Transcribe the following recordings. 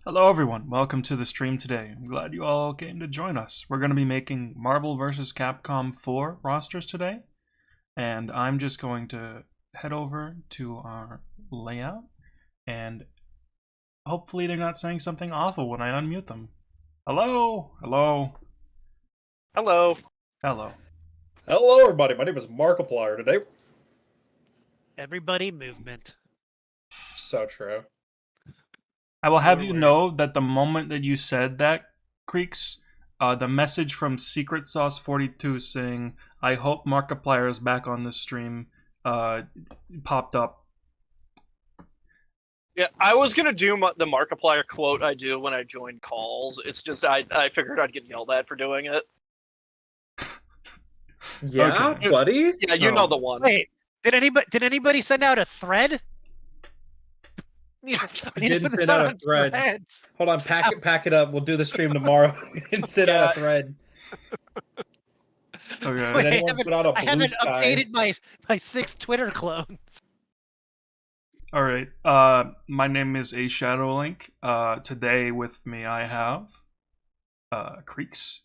Hello everyone, welcome to the stream today. I'm glad you all came to join us. We're going to be making Marvel vs. Capcom 4 rosters today, and I'm just going to head over to our layout, and hopefully they're not saying something awful when I unmute them. Hello? Hello? Hello. Hello. Hello everybody, my name is Markiplier today. Everybody movement. So true. I will have you know that the moment that you said that, Creeks, the message from Secret Sauce 42 saying, I hope Markiplier is back on the stream, popped up. Yeah, I was gonna do the Markiplier quote I do when I join calls. It's just I figured I'd get yelled at for doing it. Yeah, Okay. buddy? Yeah, you know the one. Wait, did anybody send out a thread? I didn't send out a thread. Threads. Hold on, pack it up. We'll do the stream tomorrow and send out a thread. Okay. Wait, I haven't Sky? updated my 6 Twitter clones. Alright, my name is A Shadow Link. Today with me I have Creeks,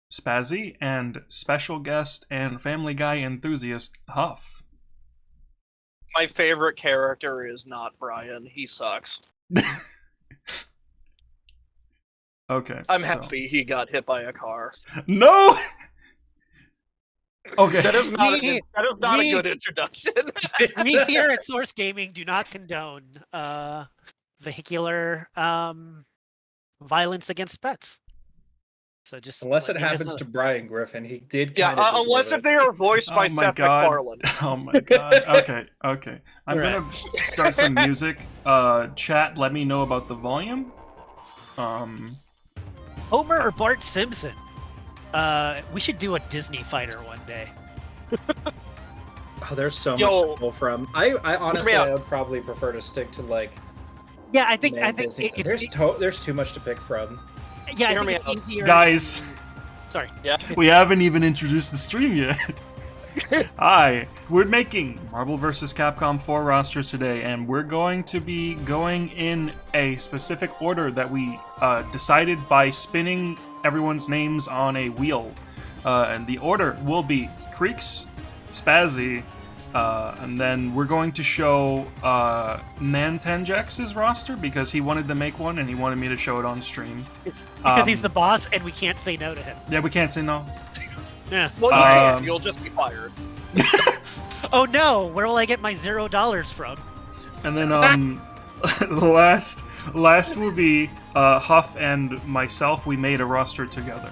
Spazzy, and special guest and Family Guy enthusiast Huff. My favorite character is not Brian. He sucks. Okay. I'm happy he got hit by a car. No! Okay. That is not a good introduction. We here at Source Gaming do not condone vehicular violence against pets. So just Unless it happens to Brian Griffin, he did. Yeah, unless if they are voiced by Seth MacFarlane. Oh my god. Okay. I'm gonna start some music. Chat, let me know about the volume. Homer or Bart Simpson? We should do a Disney fighter one day. Oh, there's so much to pull from. I honestly, Yeah. I would probably prefer to stick to like. Yeah, I think there's too much to pick from. Yeah, I think it's easier. Guys. Sorry. Yeah. We haven't even introduced the stream yet. Hi, we're making Marvel vs. Capcom 4 rosters today, and we're going to be going in a specific order that we decided by spinning everyone's names on a wheel. And the order will be Creeks, Spazzy, and then we're going to show Nantanjax's roster because he wanted to make one and he wanted me to show it on stream. Because he's the boss and we can't say no to him. Yeah, we can't say no. Yeah. Well, you can. You'll just be fired. Oh no, where will I get my $0 from? And then last will be Huff and myself. We made a roster together.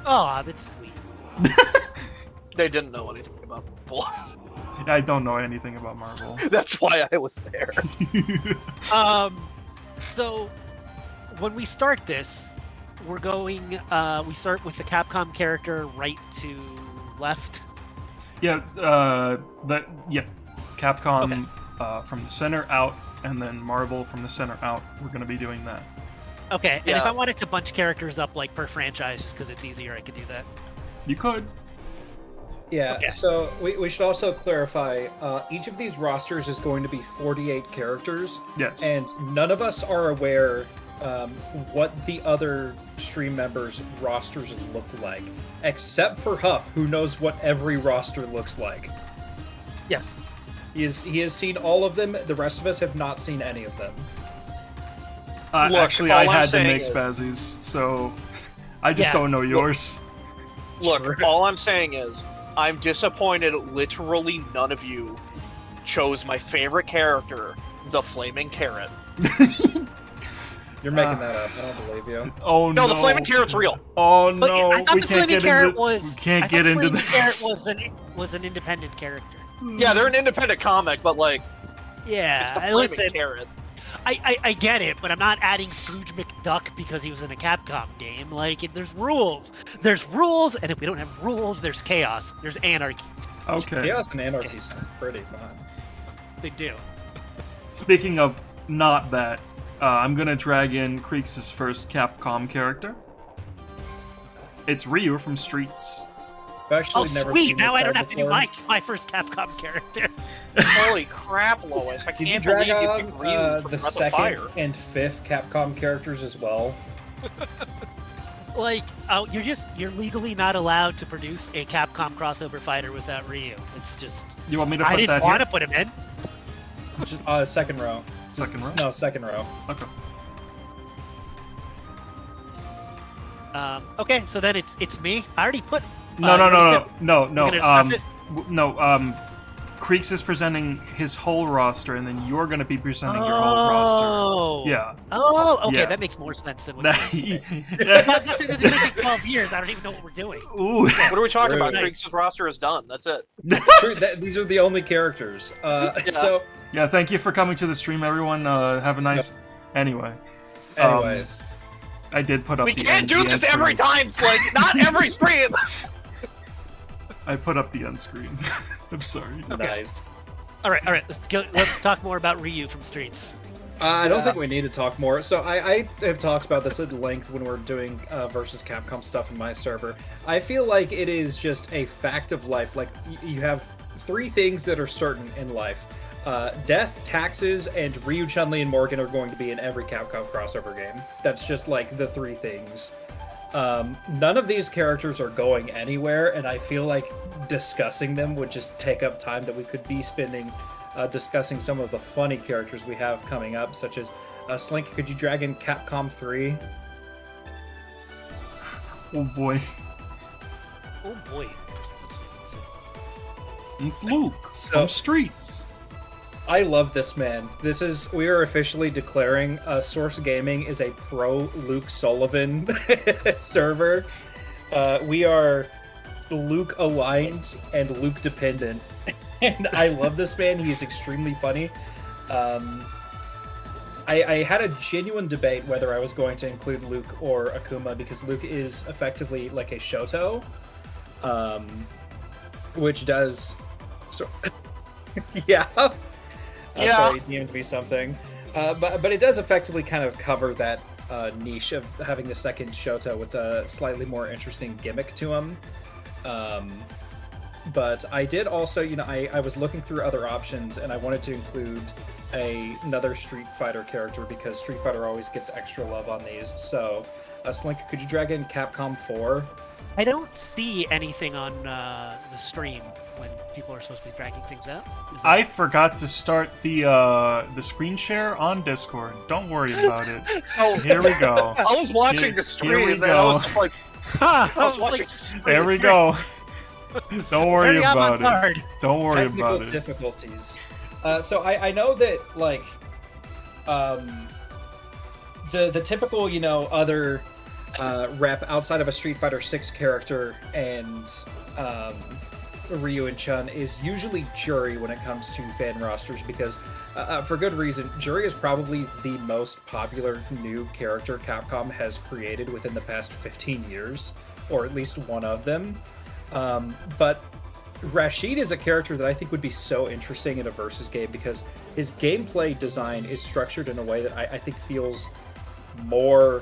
Oh, that's sweet. They didn't know anything about Marvel. I don't know anything about Marvel. That's why I was there. So when we start this, we're going. We start with the Capcom character right to left. Yeah. Capcom from the center out, and then Marvel from the center out. We're gonna be doing that. Okay. And Yeah. if I wanted to bunch characters up like per franchise, just because it's easier, I could do that. You could. Yeah, Okay. so we should also clarify, each of these rosters is going to be 48 characters. Yes. And none of us are aware what the other stream members' rosters look like, except for Huff, who knows what every roster looks like. Yes. He has seen all of them. The rest of us have not seen any of them. Look, actually, all I I'm had to saying make is- Spazzy's, so I just Yeah. don't know yours. Look, all I'm saying is, I'm disappointed literally none of you chose my favorite character, the Flaming Carrot. You're making that up. I don't believe you. Oh no! No, the Flaming Carrot's real. Oh But no! I thought we the can't Flaming get Carrot into. was. We can't I get thought into Flaming Carrot this. was an independent character. Yeah, they're an independent comic, but like, it's the Yeah. Flaming Listen, Carrot. I get it, but I'm not adding Scrooge McDuck because he was in a Capcom game. Like, there's rules. There's rules, and if we don't have rules, there's chaos. There's anarchy. Okay. Chaos and Anarchy sound pretty fun. They do. Speaking of not that, I'm gonna drag in Creeks' first Capcom character. It's Ryu from Streets. I've actually Oh, never sweet! seen Now this I don't guy have to do before. my first Capcom character. Holy crap, Lois! I Did you can't drag believe you on picked Ryu from the Breath of second Fire. and fifth Capcom characters as well? Like, you're legally not allowed to produce a Capcom crossover fighter without Ryu. It's just You want me to put I didn't that want here? to put him in. Second row. Second row? No, second row. Okay. Okay, so then it's me. I already put. No. We're gonna discuss it? No. Creeks is presenting his whole roster, and then you're going to be presenting your whole roster. Yeah. Oh, okay, Yeah. that makes more sense than what That- you said. I've been doing this for 12 years. I don't even know what we're doing. Ooh. What are we talking about? Right. Creeks' roster is done. That's it. True, these are the only characters. So, Yeah, thank you for coming to the stream, everyone. Have a nice... Anyway. anyways. I did put up We the can't end, do the this end every screen. time, Slink. Not every stream. I put up the end screen. I'm sorry. Nice. All right, let's go. Let's talk more about Ryu from Streets. I don't think we need to talk more. So I have talked about this at length when we're doing versus Capcom stuff in my server. I feel like it is just a fact of life. Like, you have three things that are certain in life. Death, taxes, and Ryu, Chun-Li, and Morgan are going to be in every Capcom crossover game. That's just like the three things. None of these characters are going anywhere, and I feel like discussing them would just take up time that we could be spending discussing some of the funny characters we have coming up, such as Slink, could you drag in Capcom 3? Oh boy. Oh boy. Let's see. It's Luke So- from Streets. I love this man. We are officially declaring Source Gaming is a pro Luke Sullivan server. We are Luke aligned and Luke dependent. And I love this man. He is extremely funny. I had a genuine debate whether I was going to include Luke or Akuma, because Luke is effectively like a Shoto, which does... yeah. Yeah. Sorry, it needed to be something. But it does effectively kind of cover that niche of having the second Shoto with a slightly more interesting gimmick to him. But I did also, I was looking through other options, and I wanted to include another Street Fighter character because Street Fighter always gets extra love on these. So, Slink, could you drag in Capcom 4? I don't see anything on the stream when people are supposed to be dragging things out. Is that- I forgot to start the screen share on Discord. Don't worry about it. Oh, Here we go. I was watching Here- the here stream, we and I go. was just like, I was watching the stream. There we go. Don't worry Very about it. avant-garde. Don't worry Technical about it. difficulties. So I know that, like, the typical, other rep outside of a Street Fighter 6 character and Ryu and Chun is usually Jury when it comes to fan rosters, because for good reason. Jury is probably the most popular new character Capcom has created within the past 15 years, or at least one of them. But Rashid is a character that I think would be so interesting in a versus game, because his gameplay design is structured in a way that I think feels more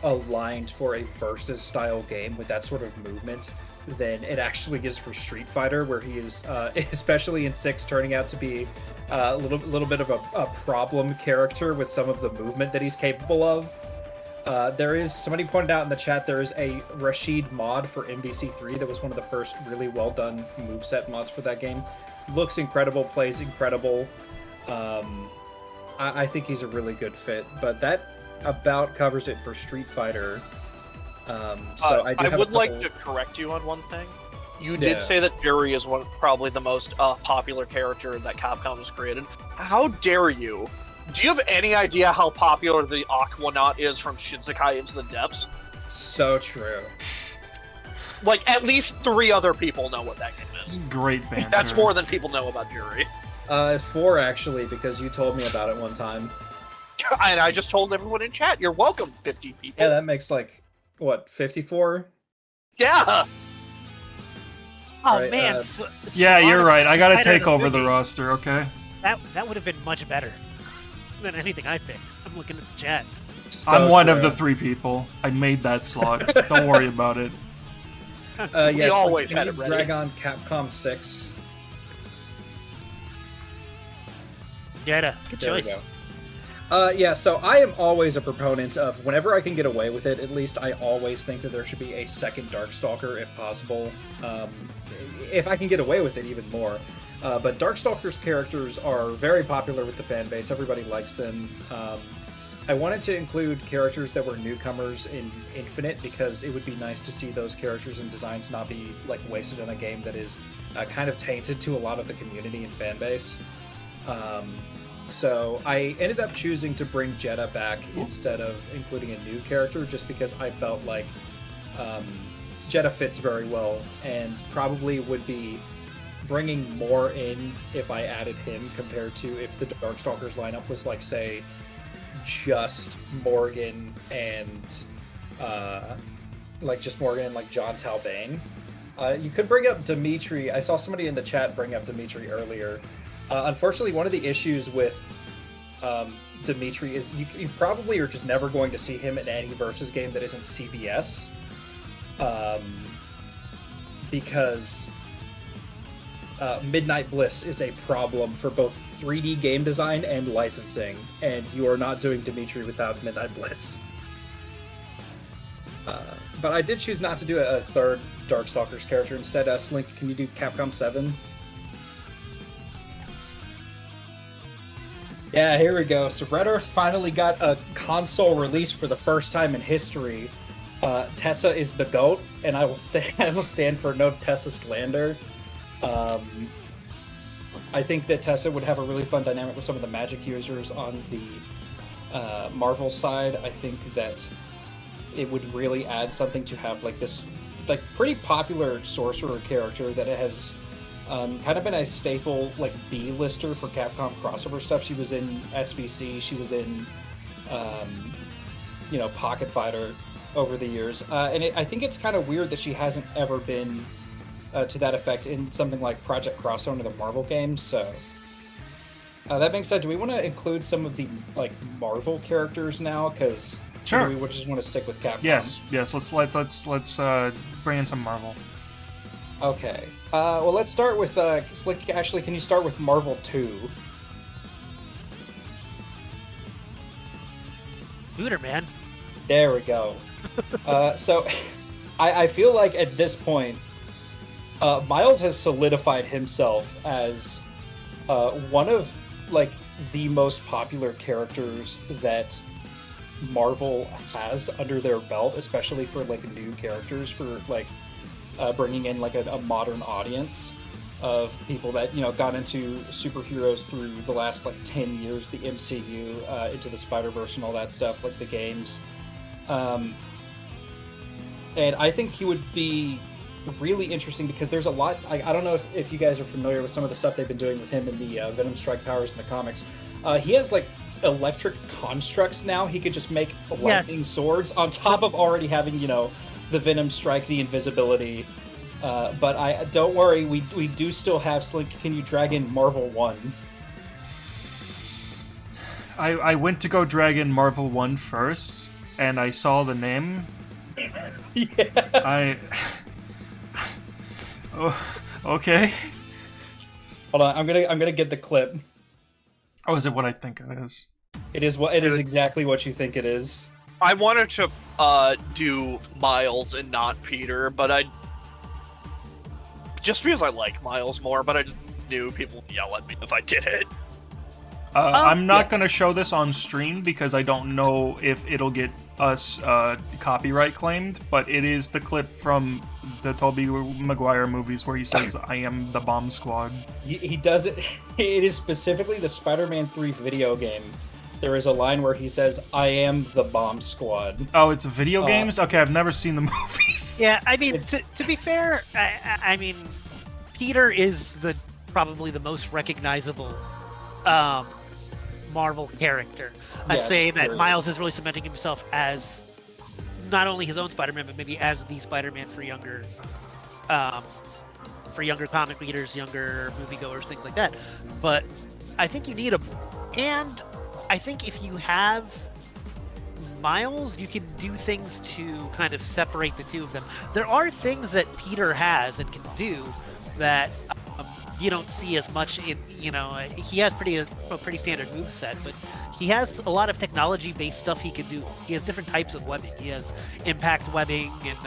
aligned for a versus style game with that sort of movement than it actually is for Street Fighter, where he is, especially in 6, turning out to be a little bit of a problem character with some of the movement that he's capable of. There is, somebody pointed out in the chat, there is a Rashid mod for MVC3 that was one of the first really well done moveset mods for that game. Looks incredible, plays incredible. I think he's a really good fit, but that about covers it for Street Fighter. So I would like to correct you on one thing. You did say that Jury is probably the most popular character that Capcom has created. How dare you? Do you have any idea how popular the Aquanaut is from Shinsekai Into the Depths? So true. Like, at least 3 other people know what that game is. Great banter. That's more than people know about Jury. 4 actually, because you told me about it one time. And I just told everyone in chat, you're welcome, 50 people. Yeah, that makes like, what, 54? Yeah! Oh Right, man. Yeah, you're right. I gotta Better take than over the Luigi. roster, okay? That would have been much better than anything I picked. I'm looking at the chat. I'm one of the 3 people. I made that slot. Don't worry about it. Yes, always can had you it ready. drag on Capcom 6. Jetta. Good There we choice. go. Yeah, so I am always a proponent of whenever I can get away with it, at least I always think that there should be a second Darkstalker if possible. If I can get away with it, even more. But Darkstalker's characters are very popular with the fan base. Everybody likes them. I wanted to include characters that were newcomers in Infinite because it would be nice to see those characters and designs not be like wasted on a game that is kind of tainted to a lot of the community and fan base. So I ended up choosing to bring Jetta back instead of including a new character just because I felt like Jetta fits very well and probably would be bringing more in if I added him compared to if the Darkstalkers lineup was like, say, just Morgan and like John Talbane. You could bring up Dimitri. I saw somebody in the chat bring up Dimitri earlier. Unfortunately, one of the issues with Dimitri is you probably are just never going to see him in any versus game that isn't CVS, because Midnight Bliss is a problem for both 3D game design and licensing, and you are not doing Dimitri without Midnight Bliss. But I did choose not to do a third Darkstalkers character. Instead, Slink, can you do Capcom 7? Yeah, here we go. So Red Earth finally got a console release for the first time in history. Tessa is the GOAT, and I will stand for no Tessa slander. I think that Tessa would have a really fun dynamic with some of the magic users on the Marvel side. I think that it would really add something to have like this like pretty popular sorcerer character that it has kind of been a staple like B-lister for Capcom crossover stuff. She was in SVC, she was in Pocket Fighter over the years, and I think it's kind of weird that she hasn't ever been to that effect in something like Project Crossover or the Marvel games. So that being said, do we want to include some of the like Marvel characters now? Because sure, we just want to stick with Capcom. Yes. Let's bring in some Marvel. Okay. Well, let's start with Slick. Actually, can you start with Marvel 2? Booter, man. There we go. So, I feel like at this point, Miles has solidified himself as one of like the most popular characters that Marvel has under their belt, especially for like new characters, for like bringing in like a modern audience of people that got into superheroes through the last like 10 years, the MCU, into the Spider-Verse and all that stuff, like the games. And I think he would be really interesting because there's a lot. I don't know if you guys are familiar with some of the stuff they've been doing with him in the Venom Strike powers in the comics. He has like electric constructs now. He could just make lightning swords on top of already having the Venom Strike, the invisibility. But don't worry, we do still have Slink. Can you drag in Marvel 1? I went to go drag in Marvel 1 first, and I saw the name. Yeah. Oh, okay. Hold on, I'm gonna get the clip. Oh, is it what I think it is? It is what it is exactly what you think it is. I wanted to do Miles and not Peter, but just because I like Miles more, but I just knew people would yell at me if I did it. I'm not going to show this on stream because I don't know if it'll get us copyright claimed, but it is the clip from the Tobey Maguire movies where he says, "I am the bomb squad." He does it. It is specifically the Spider-Man 3 video game. There is a line where he says, "I am the bomb squad." Oh, it's video games? Okay, I've never seen the movies. Yeah, I mean, to be fair, I mean, Peter is probably the most recognizable Marvel character. I'd say that sure. Miles is really cementing himself as not only his own Spider-Man, but maybe as the Spider-Man for younger comic readers, younger moviegoers, things like that. But I think you need him, and I think if you have Miles, you can do things to kind of separate the two of them. There are things that Peter has and can do that you don't see as much in, he has a pretty standard moveset, but he has a lot of technology-based stuff he can do. He has different types of webbing. He has impact webbing and,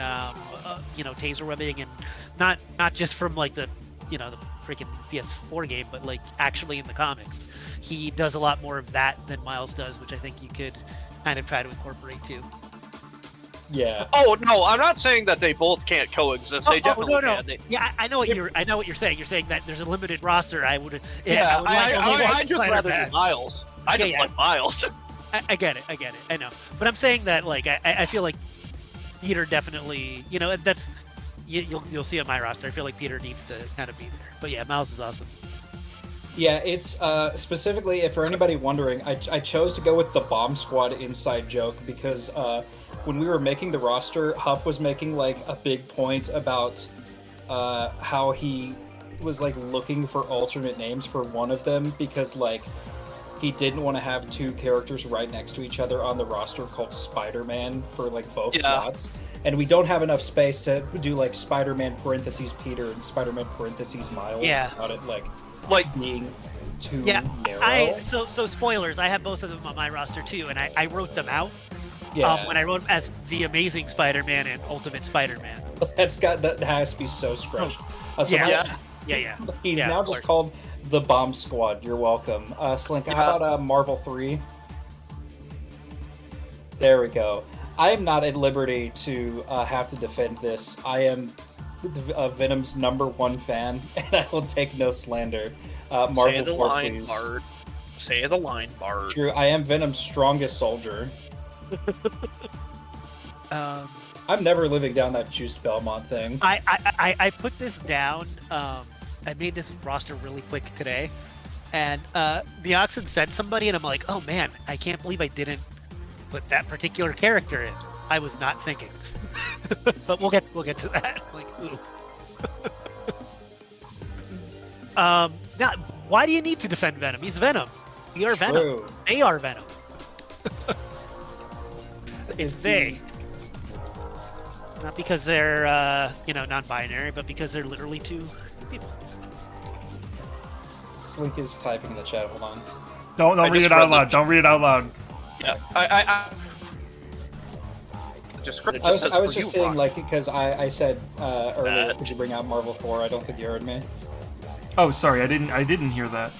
taser webbing, and not just from like the freaking PS4 game, but like actually in the comics. He does a lot more of that than Miles does, which I think you could kind of try to incorporate too. Yeah. Oh no, I'm not saying that they both can't coexist. They definitely no. can. Yeah, I know what you're saying. You're saying that there's a limited roster. I would I just rather do Miles. I just like Miles. I get it. I know, but I'm saying that like I feel like Peter definitely, that's you'll see on my roster. I feel like Peter needs to kind of be there. But yeah, Miles is awesome. Yeah, it's specifically, if for anybody wondering, I chose to go with the Bomb Squad inside joke because when we were making the roster, Huff was making like a big point about how he was like looking for alternate names for one of them because like he didn't want to have two characters right next to each other on the roster called Spider-Man for like both slots. And we don't have enough space to do like Spider-Man parentheses Peter and Spider-Man parentheses Miles without it like being too narrow. So spoilers, I have both of them on my roster too, and I wrote them out. Yeah. When I wrote them as the Amazing Spider-Man and Ultimate Spider-Man. That has to be so stretched. He's now just called the Bomb Squad. You're welcome. Slink, how about Marvel 3? There we go. I am not at liberty to have to defend this. I am Venom's #1 fan, and I will take no slander. Marvel Say the 4, line, please. Bart. Say the line, Bart. True, I am Venom's strongest soldier. I'm never living down that juiced Belmont thing. I put this down. I made this roster really quick today, and the Oxen said somebody, and I'm like, oh man, I can't believe I didn't put that particular character in. I was not thinking, but we'll get to that. Like, ooh. Now, why do you need to defend Venom? He's Venom. We are Venom. They are Venom. It's they. Not because they're, non-binary, but because they're literally two people. Slink is typing in the chat. Hold on. Don't read it out loud. Don't read it out loud. Yeah, I was just saying, like, because I said earlier, could you bring out Marvel 4? I don't think you heard me. Oh, sorry, I didn't hear that.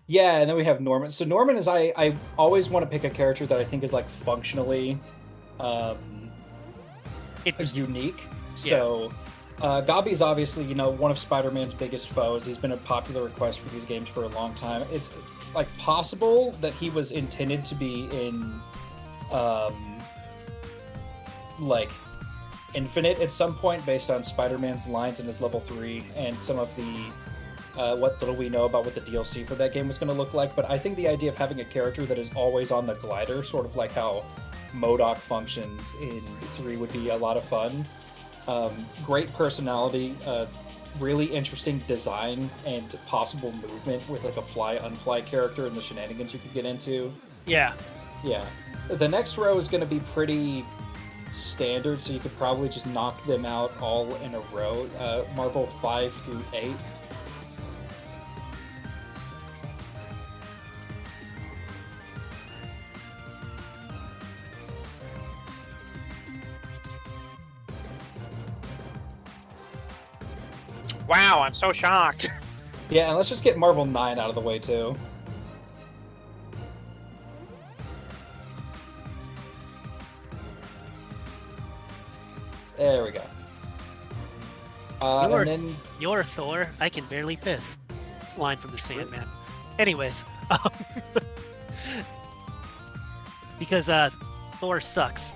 Yeah, and then we have Norman. So Norman is I always want to pick a character that I think is like functionally unique. So Gabi's obviously, one of Spider-Man's biggest foes. He's been a popular request for these games for a long time. It's like possible that he was intended to be in like Infinite at some point based on Spider-Man's lines in his level 3 and some of the what little we know about what the DLC for that game was going to look like. But I think the idea of having a character that is always on the glider, sort of like how MODOK functions in 3, would be a lot of fun. Great personality, really interesting design and possible movement with like a fly-unfly character and the shenanigans you could get into. Yeah. The next row is going to be pretty standard, so you could probably just knock them out all in a row. Marvel 5 through 8. Wow, I'm so shocked. Yeah, and let's just get Marvel 9 out of the way, too. There we go. And then... You're Thor. I can barely piss. It's a line from the Sandman. Anyways. Because Thor sucks.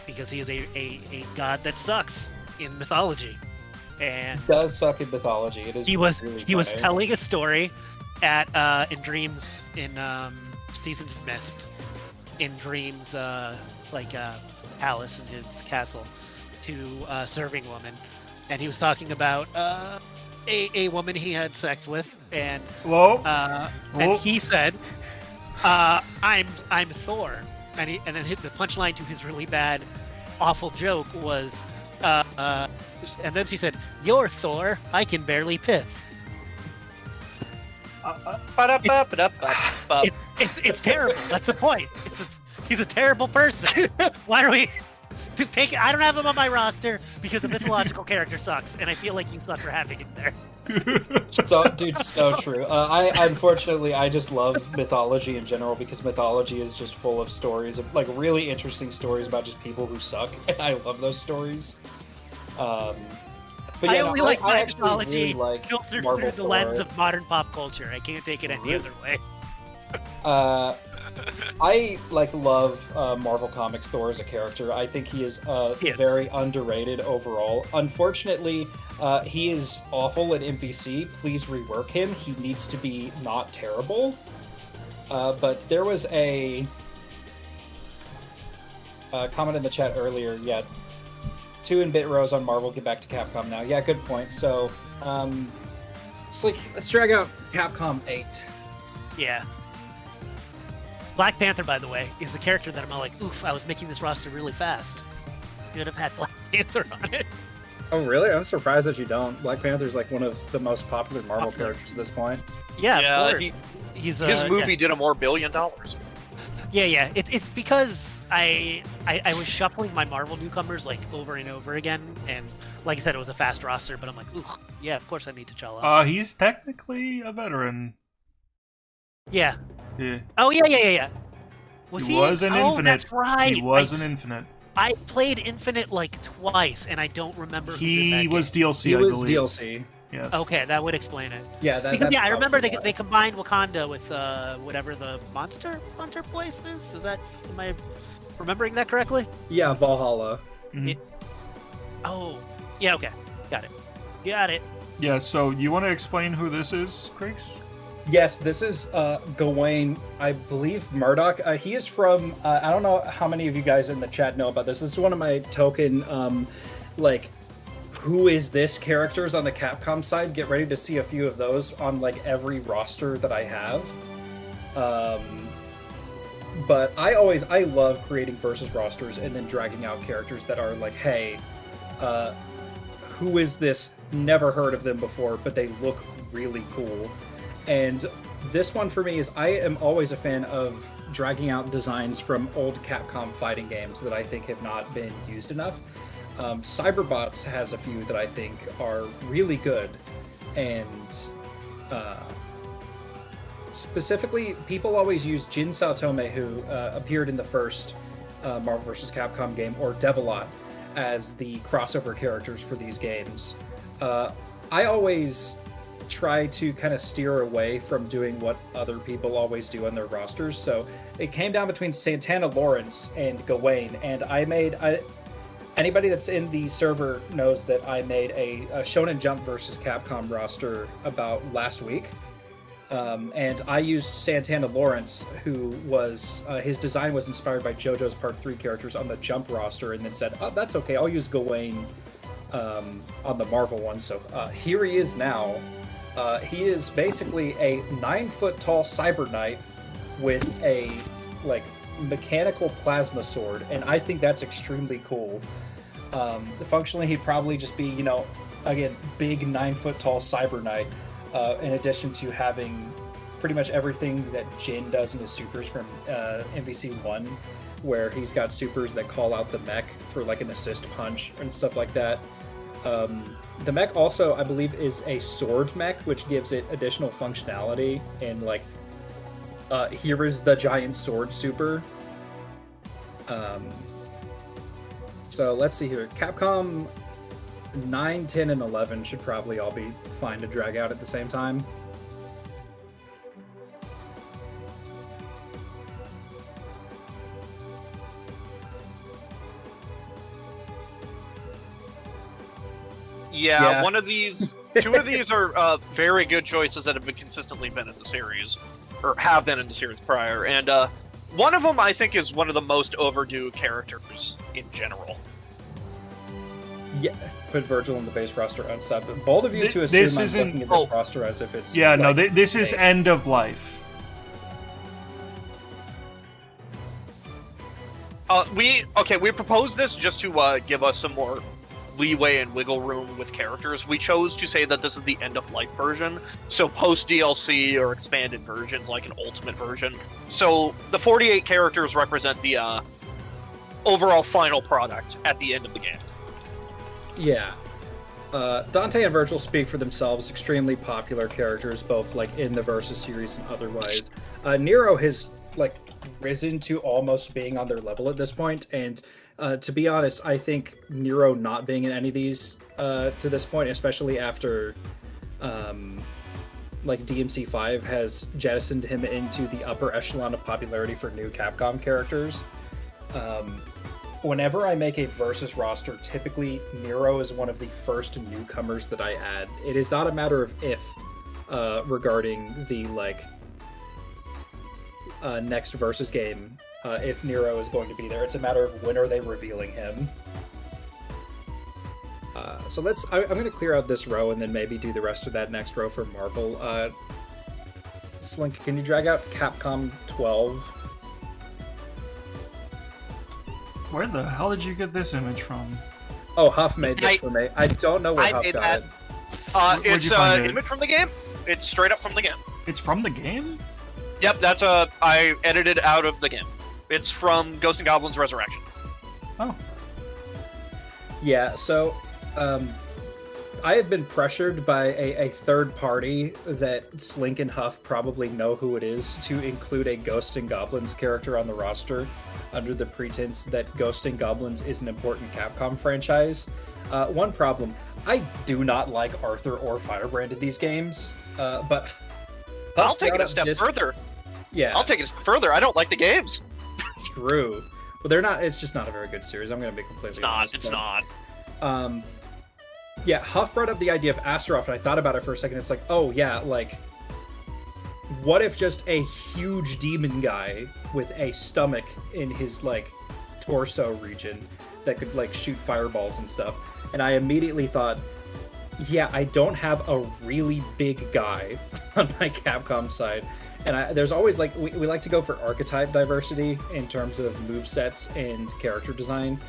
Because he is a god that sucks in mythology. And does suck in mythology. It is. He was telling a story at in Dreams in Seasons of Mist, in Dreams palace in his castle to a serving woman, and he was talking about a woman he had sex with, and and he said, "I'm Thor," and then hit the punchline to his really bad, awful joke was. And then she said, "You're Thor. I can barely pith." Ba-da-ba-ba-da-ba-ba. It's terrible. That's the point. He's a terrible person. Why are we to take? I don't have him on my roster because the mythological character sucks, and I feel like you suck for having him there. So, dude, so true. I unfortunately I just love mythology in general because mythology is just full of stories of like really interesting stories about just people who suck, and I love those stories. But yeah, I only like I my actually mythology really like filtered Marvel through the lens Thor. of modern pop culture. I can't take it any other way. I love Marvel Comics Thor as a character. I think he is Yes. very underrated overall. Unfortunately, he is awful at MVC. Please rework him. He needs to be not terrible. But there was a comment in the chat earlier. Yeah, 2-bit rows on Marvel. Get back to Capcom now. Yeah, good point. So, let's drag out Capcom 8. Yeah. Black Panther, by the way, is the character that I'm all like, oof, I was making this roster really fast. Could have had Black Panther on it. Oh, really? I'm surprised that you don't. Black Panther's like one of the most popular Marvel characters at this point. Yeah, Yeah, of course. He's His movie yeah. did a more $1 billion. Yeah. It's because I was shuffling my Marvel newcomers like over and over again, and like I said, it was a fast roster. But I'm like, ooh, yeah, of course I need T'Challa. He's technically a veteran. Yeah. Yeah. Oh yeah. He was an Infinite. That's right. He was an Infinite. I played Infinite like twice, and I don't remember. He was game. DLC, He I was believe. DLC. Yes. Okay, that would explain it. Yeah, Because, that's I remember probably why. they combined Wakanda with whatever the Monster Hunter place is. Am I remembering that correctly? Yeah, Valhalla. Mhm. Oh, yeah. Okay, got it. Yeah, so you want to explain who this is, Creeks? Yes, this is Gawain, I believe Murdoch. He is from, I don't know how many of you guys in the chat know about this. This is one of my token, who is this characters on the Capcom side. Get ready to see a few of those on like every roster that I have. But I love creating versus rosters and then dragging out characters that are like, hey, who is this? Never heard of them before, but they look really cool. And this one for me is I am always a fan of dragging out designs from old Capcom fighting games that I think have not been used enough. Cyberbots has a few that I think are really good, and specifically, people always use Jin Saotome, who appeared in the first Marvel vs. Capcom game, or Devilot, as the crossover characters for these games. I always try to kind of steer away from doing what other people always do on their rosters. So it came down between Santana Lawrence and Gawain, and anybody that's in the server knows that I made a Shonen Jump versus Capcom roster about last week. And I used Santana Lawrence, who was his design was inspired by JoJo's Part 3 characters on the Jump roster, and then said, "Oh, that's okay. I'll use Gawain on the Marvel one." So here he is now. He is basically a 9-foot-tall Cyber Knight with a mechanical plasma sword, and I think that's extremely cool. Functionally, he'd probably just be, again, big 9-foot-tall Cyber Knight. In addition to having pretty much everything that Jin does in his supers from MVC 1, where he's got supers that call out the mech for like an assist punch and stuff like that. The mech also, I believe, is a sword mech, which gives it additional functionality, and here is the giant sword super. So let's see here. Capcom 9, 10, and 11 should probably all be fine to drag out at the same time. Yeah, one of these, two of these are very good choices that have been consistently been in the series, or have been in the series prior, and one of them I think is one of the most overdue characters in general. Yeah, put Virgil in the base roster unsubbed. Bold of you to assume This I'm isn't- looking at this roster as if it's... Yeah, no, like, this is base. end of life. We proposed this just to give us some more leeway and wiggle room with characters, we chose to say that this is the end of life version. So post DLC or expanded versions, like an ultimate version. So the 48 characters represent the overall final product at the end of the game. Yeah. Dante and Virgil speak for themselves, extremely popular characters, both like in the Versus series and otherwise. Nero has like risen to almost being on their level at this point, and to be honest, I think Nero not being in any of these to this point, especially after like DMC5 has jettisoned him into the upper echelon of popularity for new Capcom characters. Whenever I make a Versus roster, typically Nero is one of the first newcomers that I add. It is not a matter of if regarding the like next Versus game, if Nero is going to be there. It's a matter of when are they revealing him. So I'm going to clear out this row and then maybe do the rest of that next row for Marvel. Slink, can you drag out Capcom 12? Where the hell did you get this image from? Oh, Huff made this for me. I don't know where Huff got it. It's an image from the game. It's straight up from the game. It's from the game? Yep, I edited out of the game. It's from Ghost and Goblins Resurrection. Oh. Yeah, so I have been pressured by a third party that Slink and Huff probably know who it is to include a Ghost and Goblins character on the roster under the pretense that Ghost and Goblins is an important Capcom franchise. One problem, I do not like Arthur or Firebrand in these games, but I'll take it a step further. Yeah, I'll take it a step further. I don't like the games. True. Well, they're not. It's just not a very good series. I'm going to be completely honest. It's not. Yeah, Huff brought up the idea of Astaroth, and I thought about it for a second. It's like, oh yeah, like, what if just a huge demon guy with a stomach in his like torso region that could like shoot fireballs and stuff? And I immediately thought, yeah, I don't have a really big guy on my Capcom side. And there's always like we like to go for archetype diversity in terms of movesets and character design.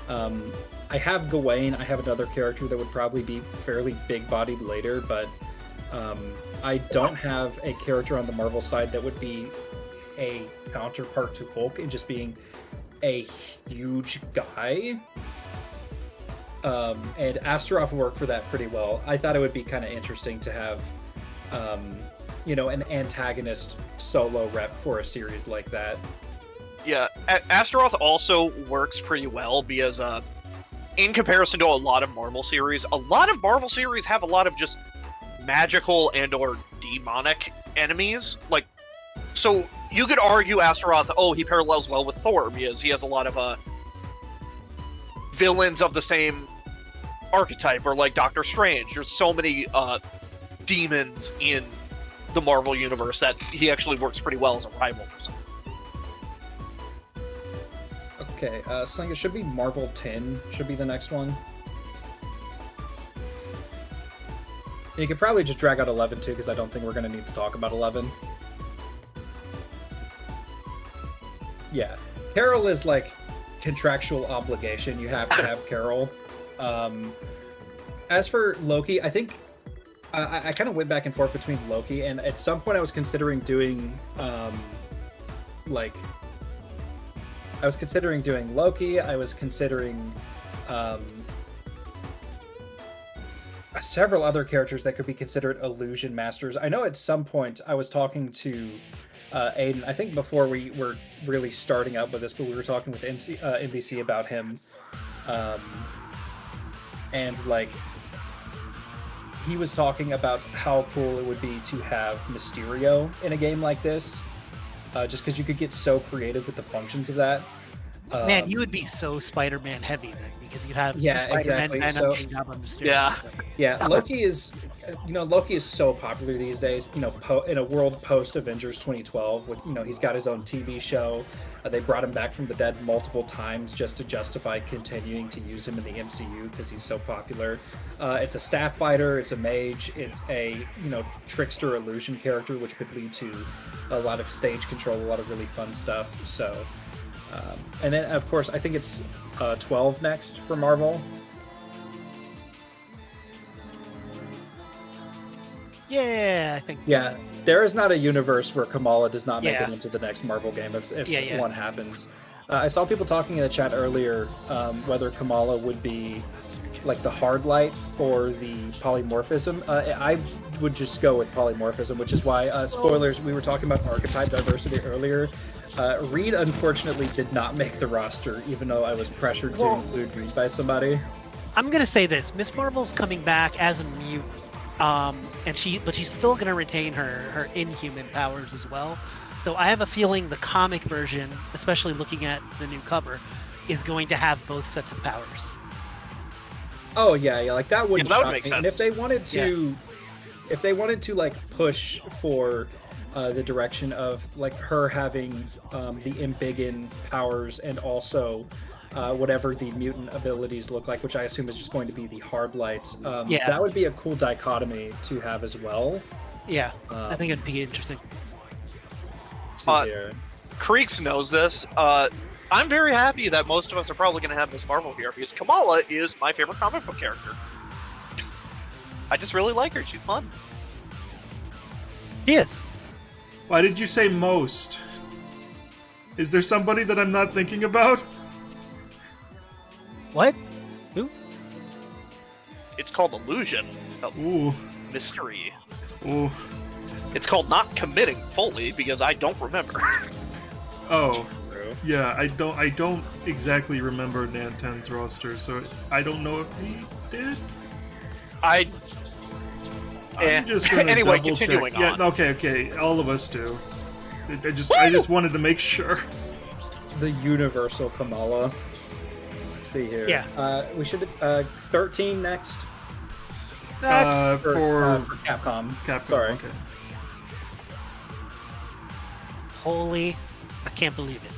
I have Gawain. I have another character that would probably be fairly big-bodied later, but I don't have a character on the Marvel side that would be a counterpart to Hulk in just being a huge guy. And Astaroth worked for that pretty well. I thought it would be kind of interesting to have an antagonist solo rep for a series like that. Yeah, Astaroth also works pretty well because, in comparison to a lot of Marvel series have a lot of just magical and or demonic enemies. Like, so you could argue Astaroth, he parallels well with Thor because he has a lot of villains of the same archetype, or like Doctor Strange. There's so many demons in the Marvel universe that he actually works pretty well as a rival for some. Okay, Sling, it should be Marvel 10, should be the next one. You could probably just drag out 11 too, because I don't think we're going to need to talk about 11. Yeah, Carol is like contractual obligation. You have to have Carol. As for Loki, I think I kind of went back and forth between Loki, and at some point I was considering doing Loki. I was considering several other characters that could be considered illusion masters. I know at some point I was talking to Aiden, I think before we were really starting out with this, but we were talking with MVC about him. And like, he was talking about how cool it would be to have Mysterio in a game like this. Just because you could get so creative with the functions of that. Man, you would be so Spider-Man heavy then, because you'd have Spider-Man, exactly. Loki is so popular these days. In a world post Avengers 2012, with he's got his own TV show. They brought him back from the dead multiple times just to justify continuing to use him in the MCU because he's so popular. It's a staff fighter, it's a mage, it's a trickster illusion character, which could lead to a lot of stage control, a lot of really fun stuff. So. And then, of course, I think it's 12 next for Marvel. Yeah, I think. Yeah, there is not a universe where Kamala does not make Yeah. it into the next Marvel game if Yeah. one happens. I saw people talking in the chat earlier whether Kamala would be like the hard light or the polymorphism. I would just go with polymorphism, which is why, spoilers, we were talking about archetype diversity earlier. Reed unfortunately did not make the roster, even though I was pressured to include Reed by somebody. I'm gonna say this: Miss Marvel's coming back as a mutant, but she's still gonna retain her inhuman powers as well. So I have a feeling the comic version, especially looking at the new cover, is going to have both sets of powers. Oh yeah, like that wouldn't that would shock make me. sense. And if they wanted to like push for the direction of like her having the embiggen powers and also whatever the mutant abilities look like, which I assume is just going to be the hard lights. That would be a cool dichotomy to have as well. Yeah, I think it'd be interesting. Let's see here. Creeks knows this. I'm very happy that most of us are probably going to have Miss Marvel here because Kamala is my favorite comic book character. I just really like her. She's fun. Yes. Why did you say most? Is there somebody that I'm not thinking about? What? Who? It's called illusion. Ooh. Mystery. Ooh. It's called not committing fully because I don't remember. Oh. Yeah, I don't exactly remember Nanten's roster, so I don't know if he did. I'm just gonna anyway, double continuing check. on. Yeah, okay, all of us do. I just wanted to make sure. The universal Kamala. Let's see here. Yeah. We should 13 next. Next. For Capcom. Sorry. Okay. Holy, I can't believe it.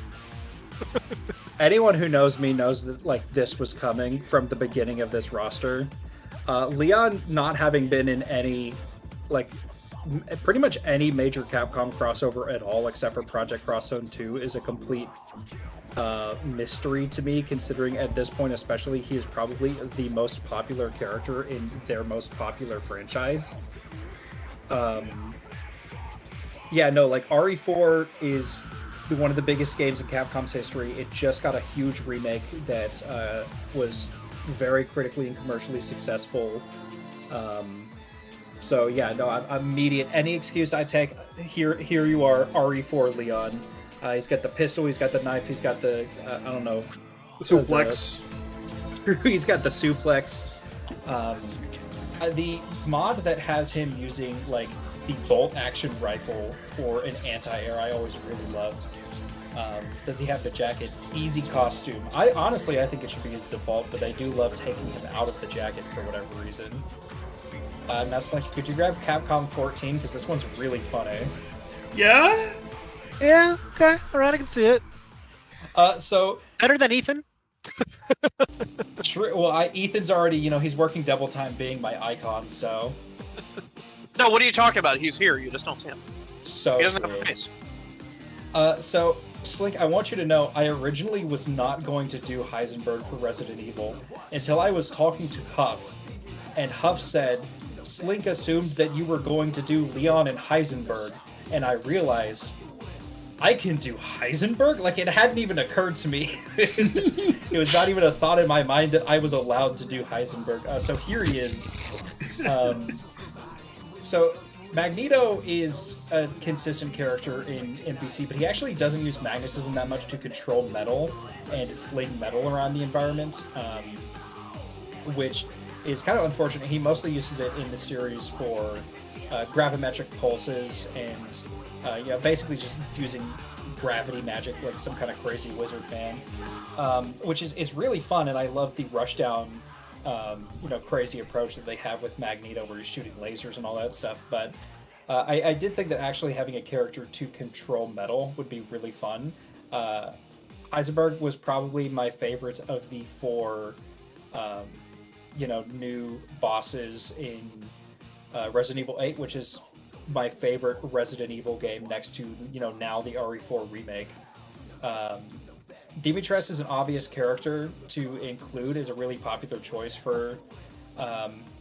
Anyone who knows me knows that like this was coming from the beginning of this roster. Leon not having been in any, like, pretty much any major Capcom crossover at all except for Project Cross Zone 2 is a complete mystery to me, considering at this point especially he is probably the most popular character in their most popular franchise. Yeah, no, like RE4 is one of the biggest games in Capcom's history. It just got a huge remake that was very critically and commercially successful. So yeah, no, I'm immediate. Any excuse I take, here you are, RE4 Leon. He's got the pistol, he's got the knife, he's got the, I don't know. Suplex. He's got the suplex. The mod that has him using, like, the bolt action rifle for an anti-air I always really loved. Does he have the jacket? Easy costume. I think it should be his default, but I do love taking him out of the jacket for whatever reason. And that's like, could you grab Capcom 14? Because this one's really funny. Yeah? Yeah, okay. Alright, I can see it. So... Better than Ethan? True. Well, Ethan's already, he's working double time being my icon, so... No, what are you talking about? He's here. You just don't see him. So He doesn't true. have a face. So, Slink, I want you to know, I originally was not going to do Heisenberg for Resident Evil until I was talking to Huff, and Huff said, Slink assumed that you were going to do Leon and Heisenberg, and I realized, I can do Heisenberg? Like, it hadn't even occurred to me. It was not even a thought in my mind that I was allowed to do Heisenberg. So here he is. So Magneto is a consistent character in NPC, but he actually doesn't use magnetism that much to control metal and fling metal around the environment, which is kind of unfortunate. He mostly uses it in the series for gravimetric pulses and basically just using gravity magic like some kind of crazy wizard man, which is really fun, and I love the rushdown crazy approach that they have with Magneto where he's shooting lasers and all that stuff. But I did think that actually having a character to control metal would be really fun. Heisenberg was probably my favorite of the four new bosses in Resident Evil 8, which is my favorite Resident Evil game next to now the RE4 remake. Dimitrescu is an obvious character to include, is a really popular choice for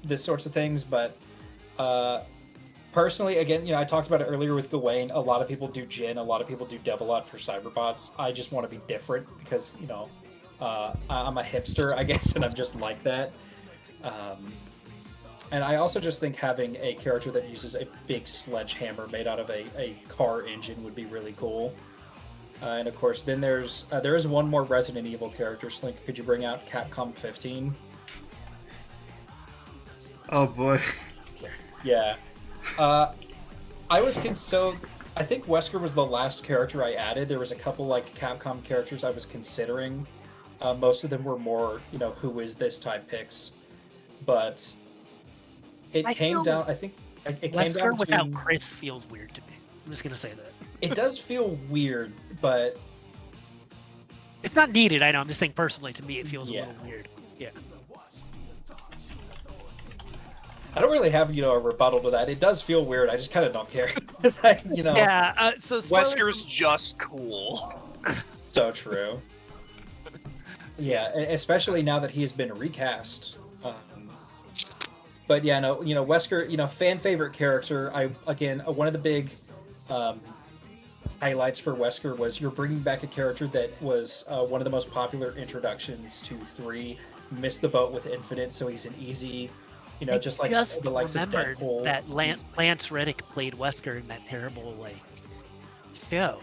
this sorts of things, but Personally, again, I talked about it earlier with Gawain. A lot of people do Jin, a lot of people do Devilot for Cyberbots. I just want to be different because, I'm a hipster, I guess, and I'm just like that. And I also just think having a character that uses a big sledgehammer made out of a car engine would be really cool. And of course, then there is one more Resident Evil character. Slink, could you bring out Capcom 15? Oh boy. Yeah. I think Wesker was the last character I added. There was a couple like Capcom characters I was considering. Most of them were more, who is this type picks. But it came down without Chris feels weird to me. I'm just gonna say that. It does feel weird, but it's not needed. I know. I'm just saying personally, to me, it feels a little weird. Yeah. I don't really have, a rebuttal to that. It does feel weird. I just kind of don't care. Yeah. So Wesker's just cool. So true. Yeah, especially now that he has been recast. But yeah, no, Wesker, fan favorite character. One of the big highlights for Wesker was you're bringing back a character that was one of the most popular introductions to 3. Missed the boat with Infinite, so he's an easy. Just like the likes of Deadpool. That Lance Reddick played Wesker in that terrible show.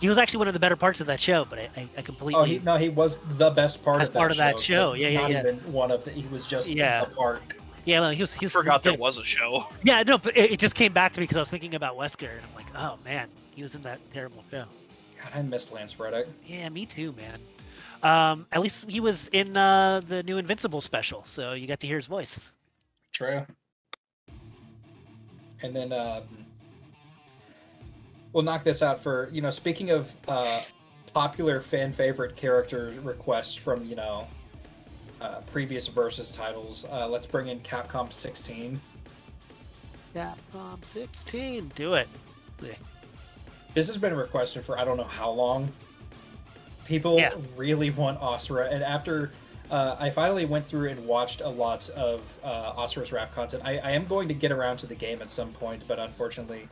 He was actually one of the better parts of that show, but I completely. He was the best part of that show. Yeah. Even one of he was just a part. Yeah, well, he was. Forgot there was a show. Yeah, no, but it just came back to me because I was thinking about Wesker, and I'm like, oh man, he was in that terrible show. God, I miss Lance Reddick. Yeah, me too, man. At least he was in the new Invincible special, so you got to hear his voice. True. And then we'll knock this out for, speaking of popular fan favorite character requests from, previous Versus titles, let's bring in Capcom 16. Capcom 16, do it. This has been requested for I don't know how long. People really want Asura, and after I finally went through and watched a lot of Asura's Wrath content. I am going to get around to the game at some point, but unfortunately,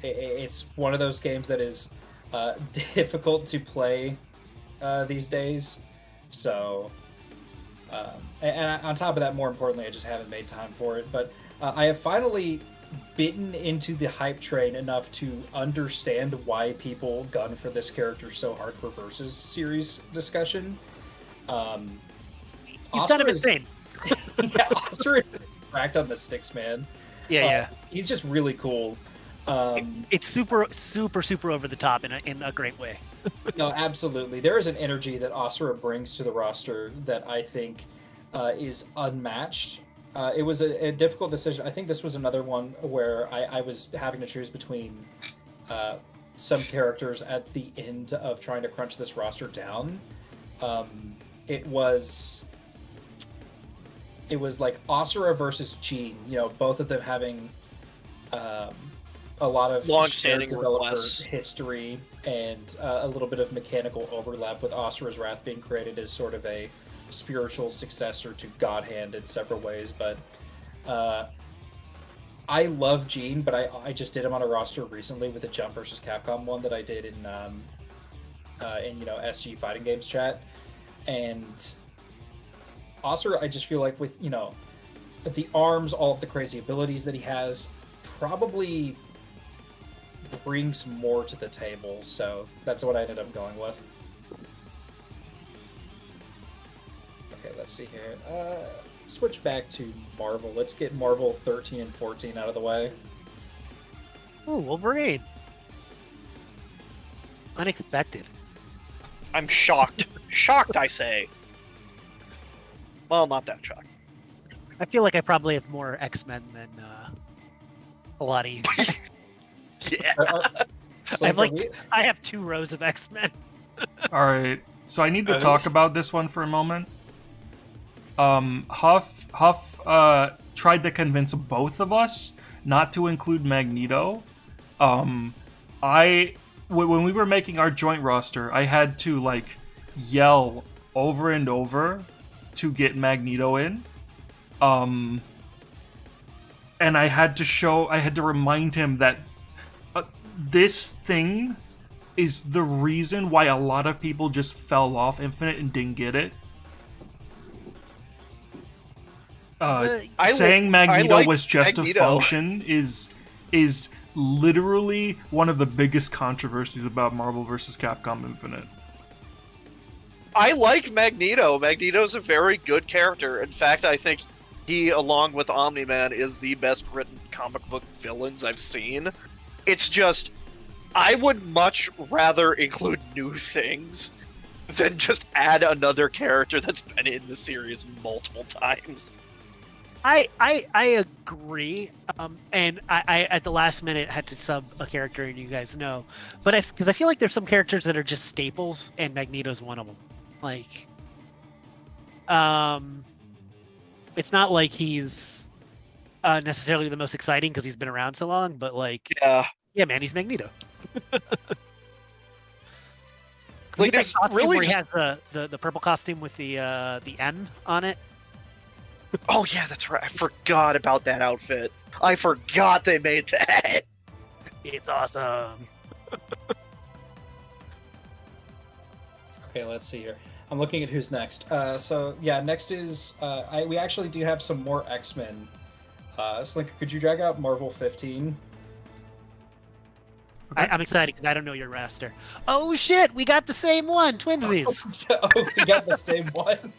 it's one of those games that is difficult to play these days. So, and on top of that, more importantly, I just haven't made time for it. But I have finally bitten into the hype train enough to understand why people gun for this character so hard for Versus series discussion. He's kind of insane. Yeah, Asura is cracked on the sticks, man. Yeah. He's just really cool. It's super over the top in a great way. No, absolutely. There is an energy that Asura brings to the roster that I think is unmatched. It was a difficult decision. I think this was another one where I was having to choose between some characters at the end of trying to crunch this roster down. It was like Asura versus Jean. Both of them having a lot of long-standing developer requests, history, and a little bit of mechanical overlap, with Asura's Wrath being created as sort of a spiritual successor to God Hand in several ways. But I love Jean, but I just did him on a roster recently with the Jump versus Capcom one that I did in SG Fighting Games chat. And Asura, I just feel like with the arms, all of the crazy abilities that he has, probably brings more to the table. So that's what I ended up going with. Okay, let's see here. Switch back to Marvel. Let's get Marvel 13 and 14 out of the way. Oh, Wolverine. Unexpected. I'm shocked. Shocked, I say. Well, not that shocked. I feel like I probably have more X-Men than a lot of you. Yeah. I have 2 rows of X-Men. All right, so I need to talk about this one for a moment. Huff tried to convince both of us not to include Magneto. When we were making our joint roster, I had to yell over and over to get Magneto in. and I had to remind him that this thing is the reason why a lot of people just fell off Infinite and didn't get it. Saying Magneto was just a function is literally one of the biggest controversies about Marvel vs. Capcom Infinite. I like Magneto. Magneto's a very good character. In fact, I think he, along with Omni-Man, is the best written comic book villains I've seen. It's just, I would much rather include new things than just add another character that's been in the series multiple times. I agree, and I at the last minute had to sub a character, and you guys know, but because I feel like there's some characters that are just staples, and Magneto's one of them. Like, it's not like he's necessarily the most exciting because he's been around so long, but like, yeah, man, he's Magneto. Like, there's really where he has the purple costume with the N on it. Oh yeah, that's right. I forgot about that outfit. I forgot they made that. It's awesome. Okay, let's see here. I'm looking at who's next. So yeah, next is we actually do have some more X-Men. Slinker, could you drag out Marvel 15? Okay. I'm excited because I don't know your roster. Oh shit, we got the same one, twinsies. Oh, we got the same one.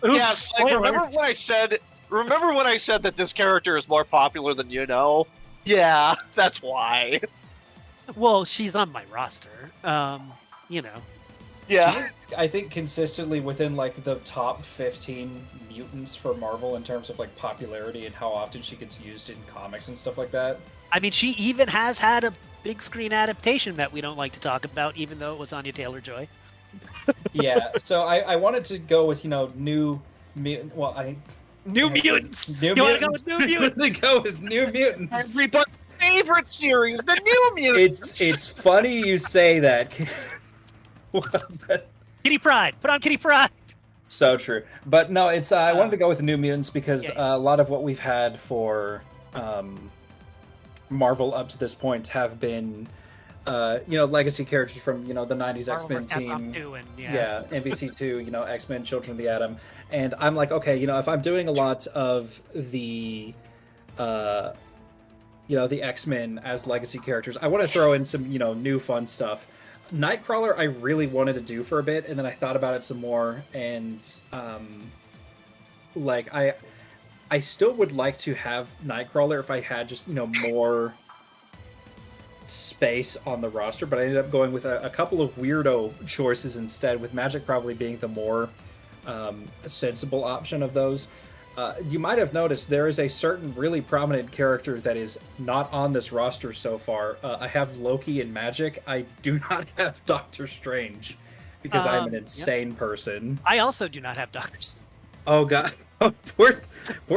Yes, like, remember when I said that this character is more popular than you know? Yeah, that's why. Well, she's on my roster. You know. Yeah. She's, I think, consistently within like the top 15 mutants for Marvel in terms of like popularity and how often she gets used in comics and stuff like that. I mean, she even has had a big screen adaptation that we don't like to talk about, even though it was Anya Taylor-Joy. Yeah, so I wanted to go with, new mutant. Well, New Mutants. You want to go with New Mutants? Go with New Mutants. Everybody's favorite series, the New Mutants. It's funny you say that. Kitty Pryde. Put on Kitty Pryde. So true, but no, it's I wanted to go with the New Mutants because a lot of what we've had for Marvel up to this point have been. Legacy characters from, the 90s X-Men team. MVC2, X-Men, Children of the Atom. And I'm like, okay, if I'm doing a lot of the, the X-Men as legacy characters, I want to throw in some, new fun stuff. Nightcrawler I really wanted to do for a bit, and then I thought about it some more, and, I still would like to have Nightcrawler if I had just, more space on the roster, but I ended up going with a couple of weirdo choices instead, with Magic probably being the more sensible option of those. You might have noticed there is a certain really prominent character that is not on this roster so far. I have Loki and Magic. I do not have Doctor Strange because I'm an insane person. I also do not have Doctor Strange. Oh god. Poor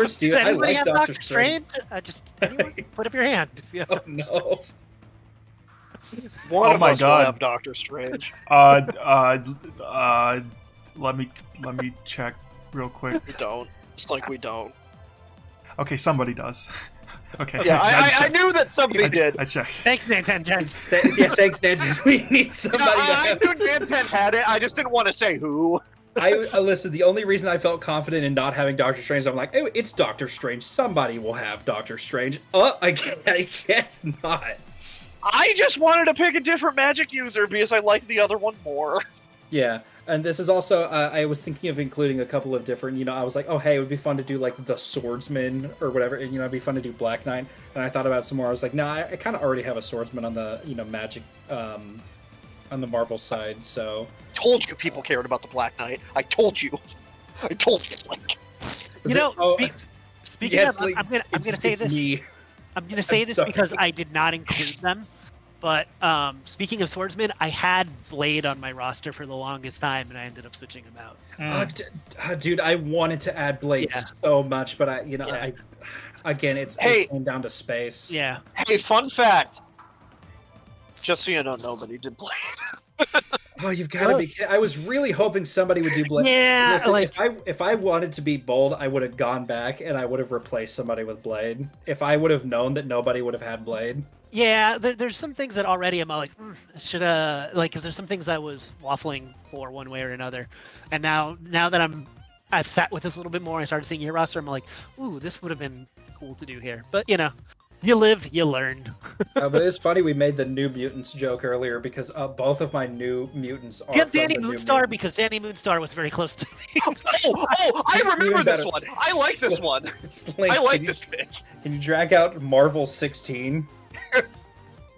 Steve. Does anybody I like have Doctor Strange. Just anyone, put up your hand if you have Doctor no. One of us will have Doctor Strange. Let me check real quick. We don't. It's like we don't. Okay, somebody does. Okay. Yeah, I knew that somebody did. I checked. Thanks, Nanten. Thanks, Nanten. We need somebody. I knew Nanten had it. I just didn't want to say who. Listen, the only reason I felt confident in not having Doctor Strange, I'm like, oh, it's Doctor Strange. Somebody will have Doctor Strange. I guess not. I just wanted to pick a different Magic user because I like the other one more. Yeah, and this is also, I was thinking of including a couple of different, I was like, oh, hey, it would be fun to do, like, the Swordsman or whatever, and, it'd be fun to do Black Knight, and I thought about it some more. I was like, no, I kind of already have a Swordsman on the, Magic, on the Marvel side, so... Told you people cared about the Black Knight. I told you. Like... Speaking of, I'm gonna say this. Me. I'm going to say this because I did not include them, but speaking of swordsmen, I had Blade on my roster for the longest time, and I ended up switching him out. Dude, I wanted to add Blade so much, but it came down to space. Yeah. Hey, fun fact. Just so you know, nobody did Blade. Oh, you've got to be kidding. I was really hoping somebody would do Blade. Yeah, Listen, like if I wanted to be bold, I would have gone back and I would have replaced somebody with Blade. If I would have known that nobody would have had Blade. yeah, there's some things that already I'm like, should like, because there's some things I was waffling for one way or another, and now that I've sat with this a little bit more, I started seeing your roster. I'm like, ooh, this would have been cool to do here, but you live, you learn. But it's funny we made the New Mutants joke earlier because both of my New Mutants are Get from Danny the New Moonstar Mutants. because Danny Moonstar was very close to me. I remember Even this better. one. I like this one. Slink, I like can this pick. Can you drag out Marvel 16?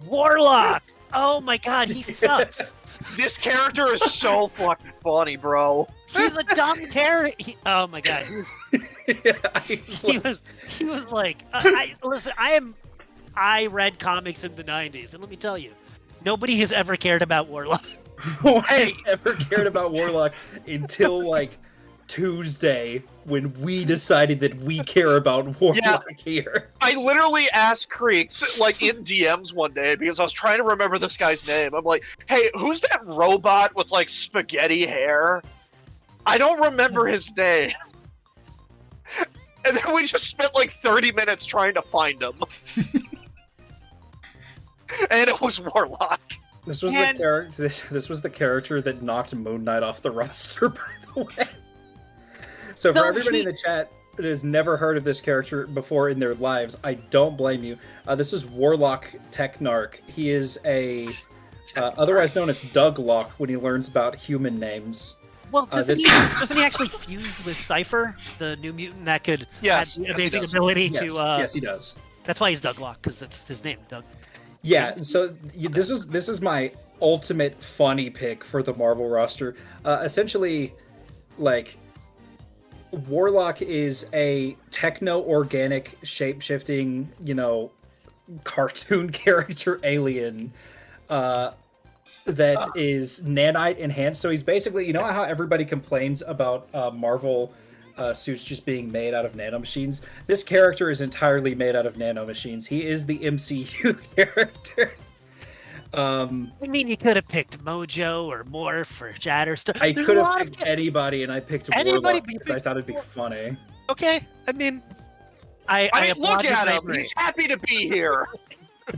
Warlock. Oh my god, he sucks. This character is so fucking funny, bro. He's a dumb character. Oh my god, he was like, listen, I read comics in the 90s, and let me tell you, nobody has ever cared about Warlock. I never cared about Warlock until like Tuesday when we decided that we care about Warlock here. I literally asked Creeks, like, in DMs one day because I was trying to remember this guy's name. I'm like, hey, who's that robot with, like, spaghetti hair? I don't remember his name. And then we just spent, like, 30 minutes trying to find him. And it was Warlock. This was the character. This was the character that knocked Moon Knight off the roster, by the way. So for everybody in the chat that has never heard of this character before in their lives, I don't blame you. This is Warlock Technarch. He is a otherwise known as Douglock when he learns about human names. Well, doesn't he actually fuse with Cypher, the new mutant that could have the amazing ability to? Yes, he does. That's why he's Douglock, because that's his name, Doug. Yeah. So this is my ultimate funny pick for the Marvel roster. Essentially, like, Warlock is a techno-organic, shape-shifting, cartoon character alien that is nanite enhanced. So he's basically, you know how everybody complains about Marvel suits just being made out of nanomachines? This character is entirely made out of nanomachines. He is the MCU character. I mean, you could have picked Mojo or Morph or Shatterstar. I could have picked anybody, and I picked Warlock because I thought it'd be funny. Okay, I mean, I look at him. He's happy to be here.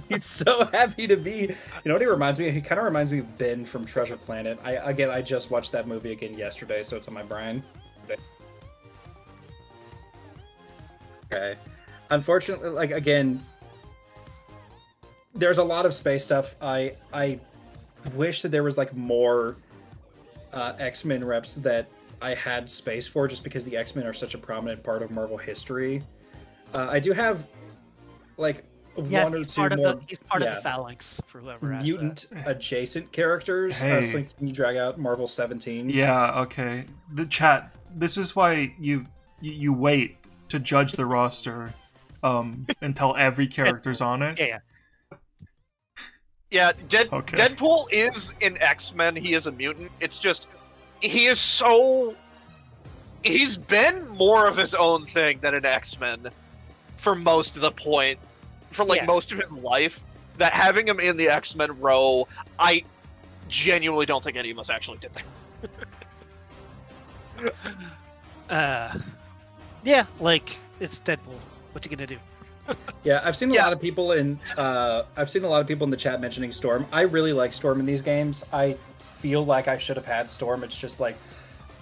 He's so happy to be. You know what he reminds me of? He kind of reminds me of Ben from Treasure Planet. I just watched that movie again yesterday, so it's on my brain. Okay. Unfortunately, like, again, there's a lot of space stuff. I wish that there was like more X-Men reps that I had space for, just because the X-Men are such a prominent part of Marvel history. I do have like one or two more. He's part of the phalanx for whoever has mutant adjacent characters. Hey. So can you drag out Marvel 17? Yeah. Okay. The chat. This is why you wait to judge the roster until every character's on it. Yeah. Yeah, Okay. Deadpool is an X-Men. He is a mutant. It's just, he's been more of his own thing than an X-Men for most of the point, for most of his life, that having him in the X-Men row, I genuinely don't think any of us actually did that. Yeah, like, it's Deadpool. What you gonna do? Yeah, I've seen a lot of people in the chat mentioning Storm. I really like Storm in these games. I feel like I should have had Storm. It's just like,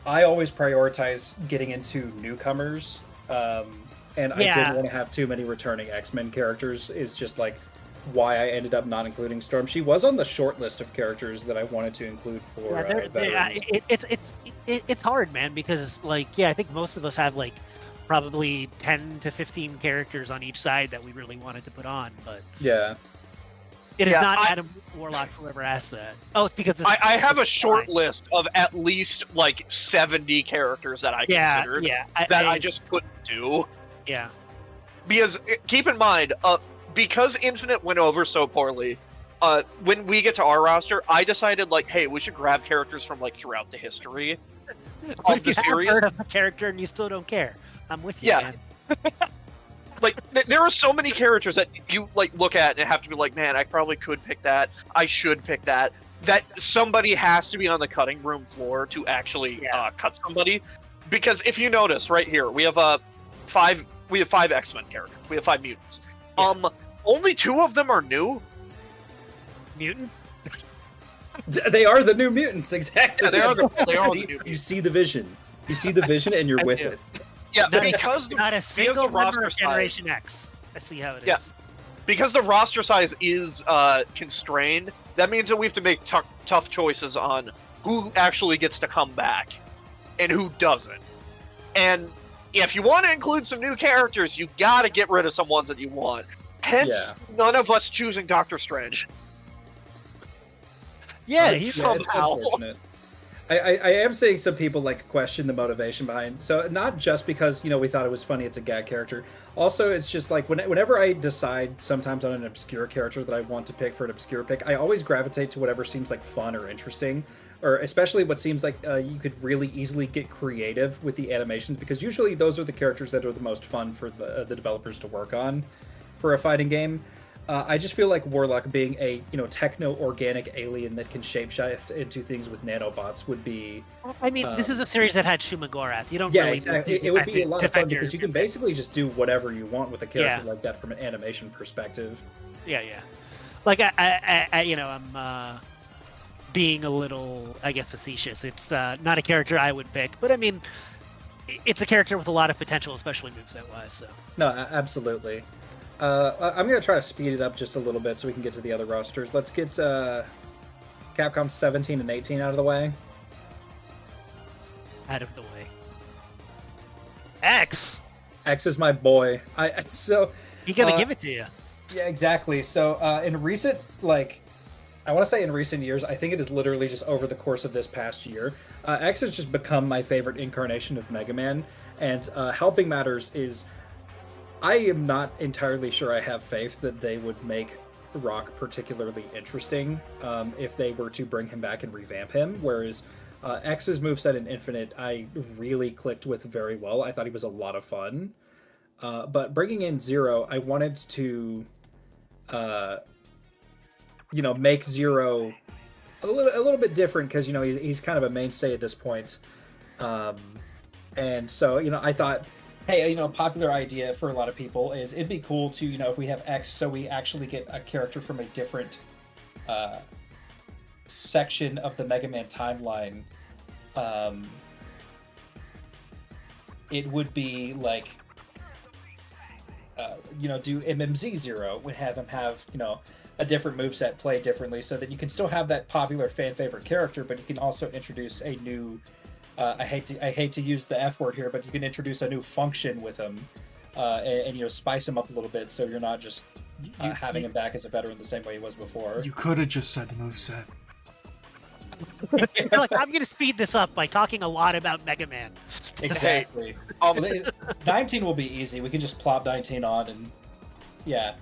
I always prioritize getting into newcomers, and I didn't want to have too many returning X-Men characters. Is just like why I ended up not including Storm. She was on the short list of characters that I wanted to include for veterans. It's hard, man, because like, I think most of us have like probably 10 to 15 characters on each side that we really wanted to put on, but it is not Adam Warlock, whoever asked that. Oh, it's because I have a short list of at least like 70 characters that I considered that I just couldn't do. Yeah. Because keep in mind, because Infinite went over so poorly, when we get to our roster, I decided like, hey, we should grab characters from like throughout the history of the series. Heard of a character and you still don't care. I'm with you, man. Like, there are so many characters that you like look at and have to be like, man, I probably could pick that. I should pick that. that somebody has to be on the cutting room floor to actually cut somebody. Because if you notice right here, we have five X-Men characters. We have 5 mutants. Yeah. Only 2 of them are new. Mutants? They are the new mutants, exactly. Yeah, they are the new You mutants. see the vision. You see the vision, and you're with do. it. Yeah, Not because not a single member roster of size- Generation X. I see how it is. Yeah. Because the roster size is constrained, that means that we have to make tough choices on who actually gets to come back and who doesn't. And if you want to include some new characters, you got to get rid of some ones that you want. Hence, none of us choosing Doctor Strange. Yeah, It's he's somehow- unfortunate. I am seeing some people like question the motivation behind. So not just because we thought it was funny, it's a gag character. Also, it's just like whenever I decide sometimes on an obscure character that I want to pick for an obscure pick, I always gravitate to whatever seems like fun or interesting, or especially what seems like you could really easily get creative with the animations, because usually those are the characters that are the most fun for the developers to work on for a fighting game. I just feel like Warlock being a techno-organic alien that can shapeshift into things with nanobots would be. I mean, this is a series that had Shumagorath. You don't Yeah, really exactly. need to It would be a lot of fun defend because you can your- basically just do whatever you want with a character Yeah. like that from an animation perspective. Yeah. Like I'm being a little, I guess, facetious. It's not a character I would pick, but I mean, it's a character with a lot of potential, especially moveset-wise. So. No, absolutely. I'm going to try to speed it up just a little bit so we can get to the other rosters. Let's get Capcom 17 and 18 out of the way. Out of the way. X. X is my boy. He gonna give it to you. Yeah, exactly. So in recent, I want to say in recent years, I think it is literally just over the course of this past year, X has just become my favorite incarnation of Mega Man. And Helping Matters is... I am not entirely sure I have faith that they would make Rock particularly interesting if they were to bring him back and revamp him, whereas X's moveset in Infinite I really clicked with very well. I thought he was a lot of fun. But bringing in Zero, I wanted to make Zero a little bit different because he's kind of a mainstay at this point. And so I thought, hey, popular idea for a lot of people is it'd be cool to, if we have X, so we actually get a character from a different section of the Mega Man timeline. It would be like, do MMZ Zero, would have him have, a different moveset, play differently, so that you can still have that popular fan favorite character, but you can also introduce a new. I hate to use the F word here, but you can introduce a new function with him, and spice him up a little bit, so you're not just having him back as a veteran the same way he was before. You could have just said moveset. You're like, I'm going to speed this up by talking a lot about Mega Man. Exactly. 19 will be easy. We can just plop 19 on, and yeah,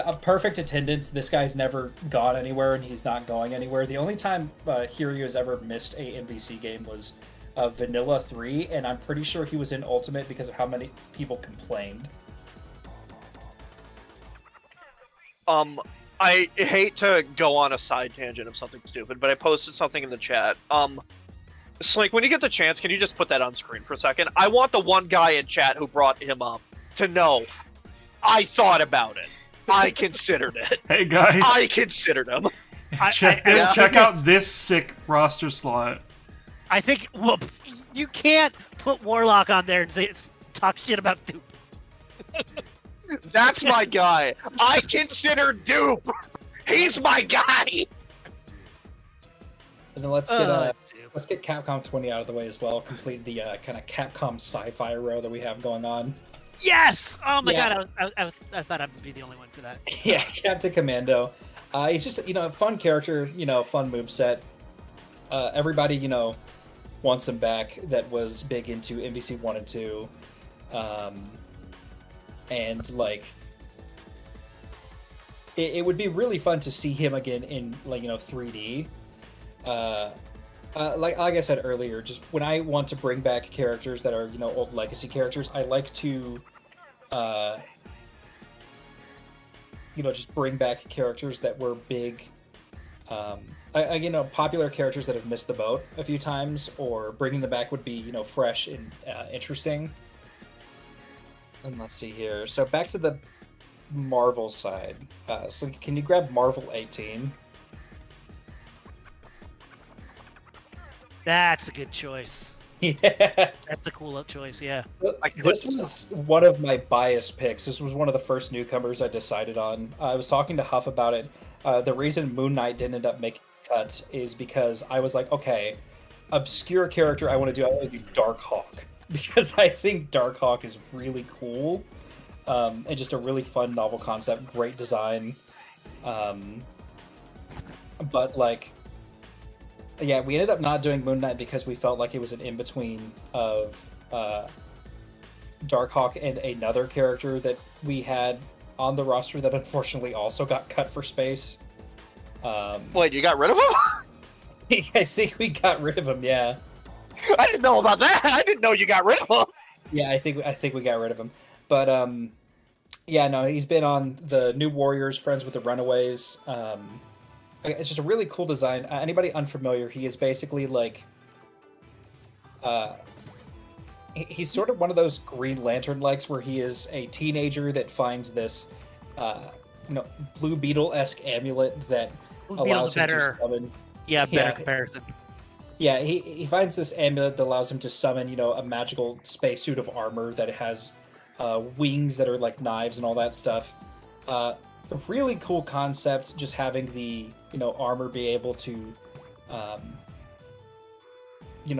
a perfect attendance. This guy's never gone anywhere, and he's not going anywhere. The only time Hiryu has ever missed a MVC game was Vanilla 3, and I'm pretty sure he was in Ultimate because of how many people complained. I hate to go on a side tangent of something stupid, but I posted something in the chat. Slink, when you get the chance, can you just put that on screen for a second? I want the one guy in chat who brought him up to know I thought about it. I considered it. Hey guys, I considered him. check out this sick roster slot. I think, well, you can't put Warlock on there and talk shit about Dupe. That's my guy. I consider Dupe. He's my guy. And then let's get Capcom 20 out of the way as well. Complete the kind of Capcom sci-fi row that we have going on. Yes! Oh my Yeah. god, I thought I would be the only one for that. Yeah, Captain Commando. He's just a fun character. Fun moveset. Everybody wants him back. That was big into MVC 1 and 2. And it would be really fun to see him again in 3D. Like I said earlier, just when I want to bring back characters that are old legacy characters, I like to just bring back characters that were big popular characters that have missed the boat a few times, or bringing them back would be, fresh and interesting. And let's see here. So back to the Marvel side. So can you grab Marvel 18? That's a good choice. Yeah. That's a cool choice, yeah. This was one of my biased picks. This was one of the first newcomers I decided on. I was talking to Huff about it. The reason Moon Knight didn't end up making the cut is because I was like, okay, obscure character I want to do Darkhawk. Because I think Darkhawk is really cool. And just a really fun novel concept, great design. But like, yeah, we ended up not doing Moon Knight because we felt like it was an in-between of Darkhawk and another character that we had on the roster that unfortunately also got cut for space. Wait, you got rid of him? I think we got rid of him, yeah. I didn't know about that. I didn't know you got rid of him. Yeah, I think we got rid of him. But yeah, no, he's been on the New Warriors, Friends with the Runaways. It's just a really cool design. Anybody unfamiliar, he is basically like he's sort of one of those Green Lantern likes where he is a teenager that finds this Blue Beetle-esque amulet that allows him to summon. Yeah, better comparison. Yeah, he finds this amulet that allows him to summon, a magical spacesuit of armor that has wings that are like knives and all that stuff. A really cool concept, just having the armor be able to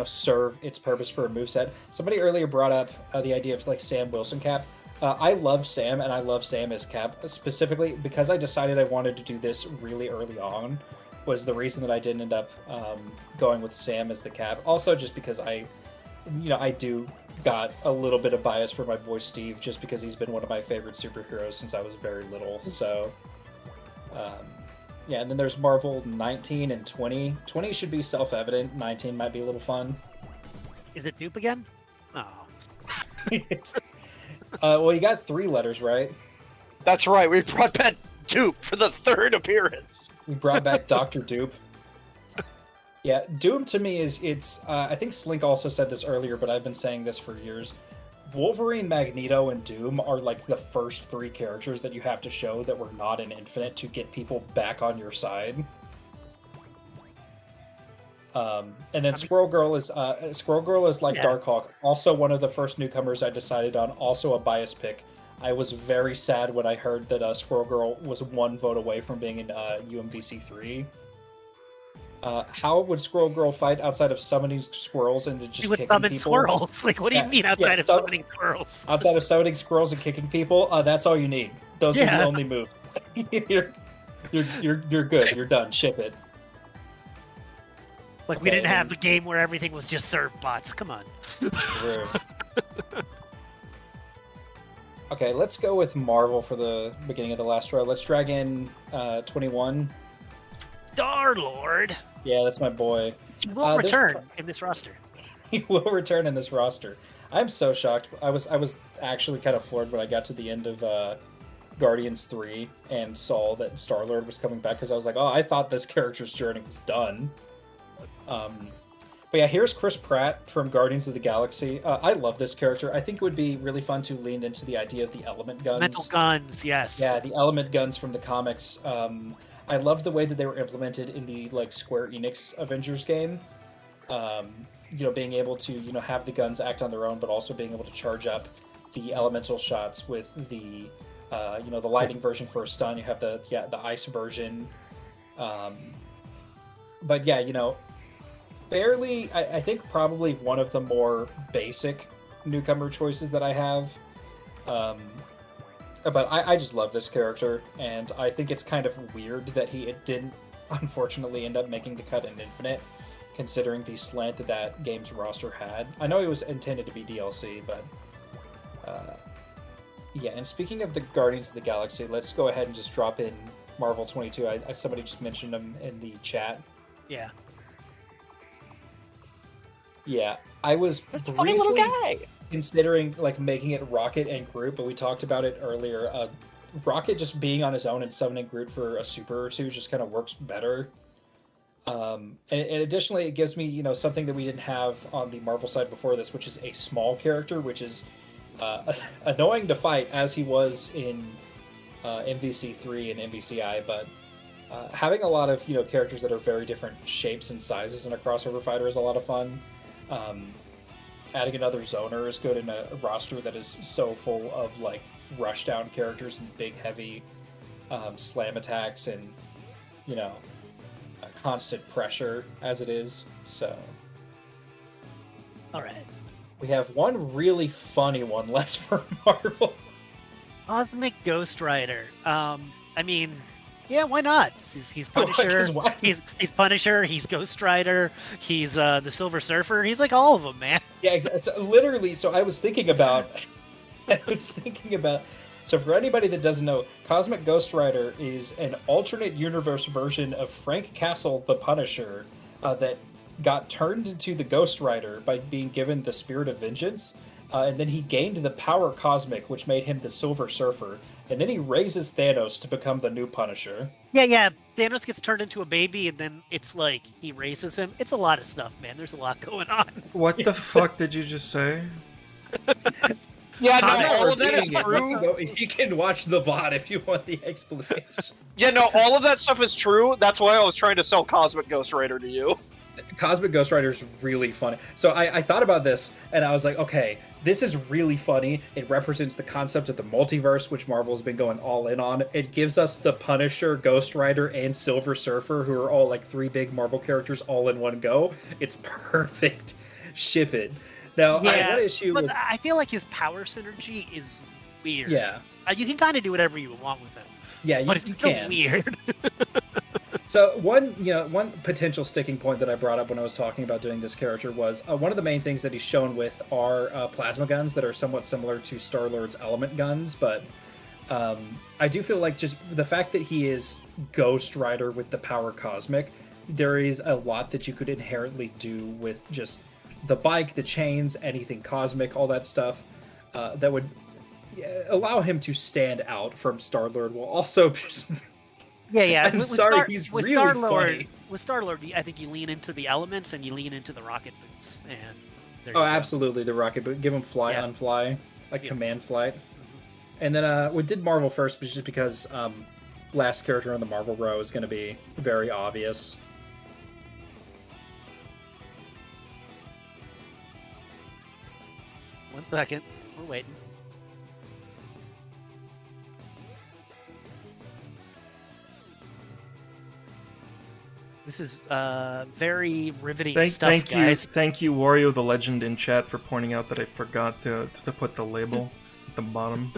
serve its purpose for a moveset. Somebody earlier brought up the idea of like Sam Wilson Cap. I love Sam, and I love Sam as Cap specifically because I decided I wanted to do this really early on. Was the reason that I didn't end up going with Sam as the Cap. Also, just because I do got a little bit of bias for my boy Steve, just because he's been one of my favorite superheroes since I was very little. So, yeah, and then there's Marvel 19 and 20. 20 should be self-evident. 19 might be a little fun. Is it Dupe again? Oh. Well, you got 3 letters, right? That's right. We brought back Dupe for the 3rd appearance. We brought back Dr. Dupe. Yeah, Doom to me it's I think Slink also said this earlier, but I've been saying this for years. Wolverine, Magneto, and Doom are like the first 3 characters that you have to show that were not in Infinite to get people back on your side. And then Squirrel Girl is like Darkhawk, also one of the first newcomers I decided on, also a bias pick. I was very sad when I heard that Squirrel Girl was 1 vote away from being in UMVC 3. How would Squirrel Girl fight outside of summoning squirrels and just she would kicking summon people? Squirrels. Like, what do you mean outside of summoning squirrels? Outside of summoning squirrels and kicking people, that's all you need. Those are the only moves. You're good. You're done. Ship it. Like, we didn't have a game where everything was just serve bots. Come on. True. Okay, let's go with Marvel for the beginning of the last row. Let's drag in 21. Star-Lord. Yeah, that's my boy. He will return in this roster. He will return in this roster. I'm so shocked. I was actually kind of floored when I got to the end of Guardians 3 and saw that Star-Lord was coming back, because I was like, oh, I thought this character's journey was done. But yeah, here's Chris Pratt from Guardians of the Galaxy. I love this character. I think it would be really fun to lean into the idea of the element guns. Mental guns, yes. Yeah, the element guns from the comics. I love the way that they were implemented in the Square Enix Avengers game. Being able to have the guns act on their own, but also being able to charge up the elemental shots with the the lightning version for a stun. You have the ice version. But yeah, barely. I think probably one of the more basic newcomer choices that I have. But I just love this character, and I think it's kind of weird that he didn't, unfortunately, end up making the cut in Infinite, considering the slant that game's roster had. I know it was intended to be DLC, but yeah. And speaking of the Guardians of the Galaxy, let's go ahead and just drop in Marvel 22. Somebody just mentioned them in the chat. Yeah. Yeah, I was funny little guy considering making it Rocket and Groot, but we talked about it earlier. Rocket just being on his own and summoning Groot for a super or two just kind of works better. And additionally, it gives me, something that we didn't have on the Marvel side before this, which is a small character, which is annoying to fight as he was in MVC3 and MVCI, but having a lot of characters that are very different shapes and sizes in a crossover fighter is a lot of fun. Adding another zoner is good in a roster that is so full of like rushdown characters and big heavy slam attacks and constant pressure as it is. So All right. we have one really funny one left for Marvel. Cosmic Ghost Rider. I mean, yeah, why not? He's Punisher. Why? He's Punisher. He's Ghost Rider. He's the Silver Surfer. He's like all of them, man. Yeah, exactly. So literally, I was thinking about. So for anybody that doesn't know, Cosmic Ghost Rider is an alternate universe version of Frank Castle, the Punisher, that got turned into the Ghost Rider by being given the Spirit of Vengeance, and then he gained the power Cosmic, which made him the Silver Surfer, and then he raises Thanos to become the new Punisher. Yeah. Thanos gets turned into a baby, and then it's like he raises him. It's a lot of stuff, man. There's a lot going on. What the fuck did you just say? Yeah, I'm no, not all of that is repeating it. true. You can watch the VOD if you want the explanation. Yeah, no, all of that stuff is true. That's why I was trying to sell Cosmic Ghost Rider to you. Cosmic Ghost Rider is really funny. So I thought about this, and I was like, okay, this is really funny. It represents the concept of the multiverse, which Marvel's been going all in on. It gives us the Punisher, Ghost Rider, and Silver Surfer, who are all like three big Marvel characters all in one go. It's perfect. Ship it. Now, I had an issue but with... I feel like his power synergy is weird. Yeah. You can kind of do whatever you want with him. Yeah, But you it's still can. weird. So one potential sticking point that I brought up when I was talking about doing this character was one of the main things that he's shown with are plasma guns that are somewhat similar to Star-Lord's element guns, but I do feel like just the fact that he is Ghost Rider with the power Cosmic, there is a lot that you could inherently do with just the bike, the chains, anything Cosmic, all that stuff that would allow him to stand out from Star-Lord while also just... Yeah. I'm sorry, he's really funny. With Star-Lord, I think you lean into the elements and you lean into the rocket boots. And there Oh, you go. absolutely, the rocket boot. Give him fly, Yeah. unfly, like Yeah. command flight. And then we did Marvel first, but just because last character on the Marvel row is going to be very obvious. One second. We're waiting. This is very riveting stuff, guys. Thank you, Wario the Legend in chat for pointing out that I forgot to put the label at the bottom.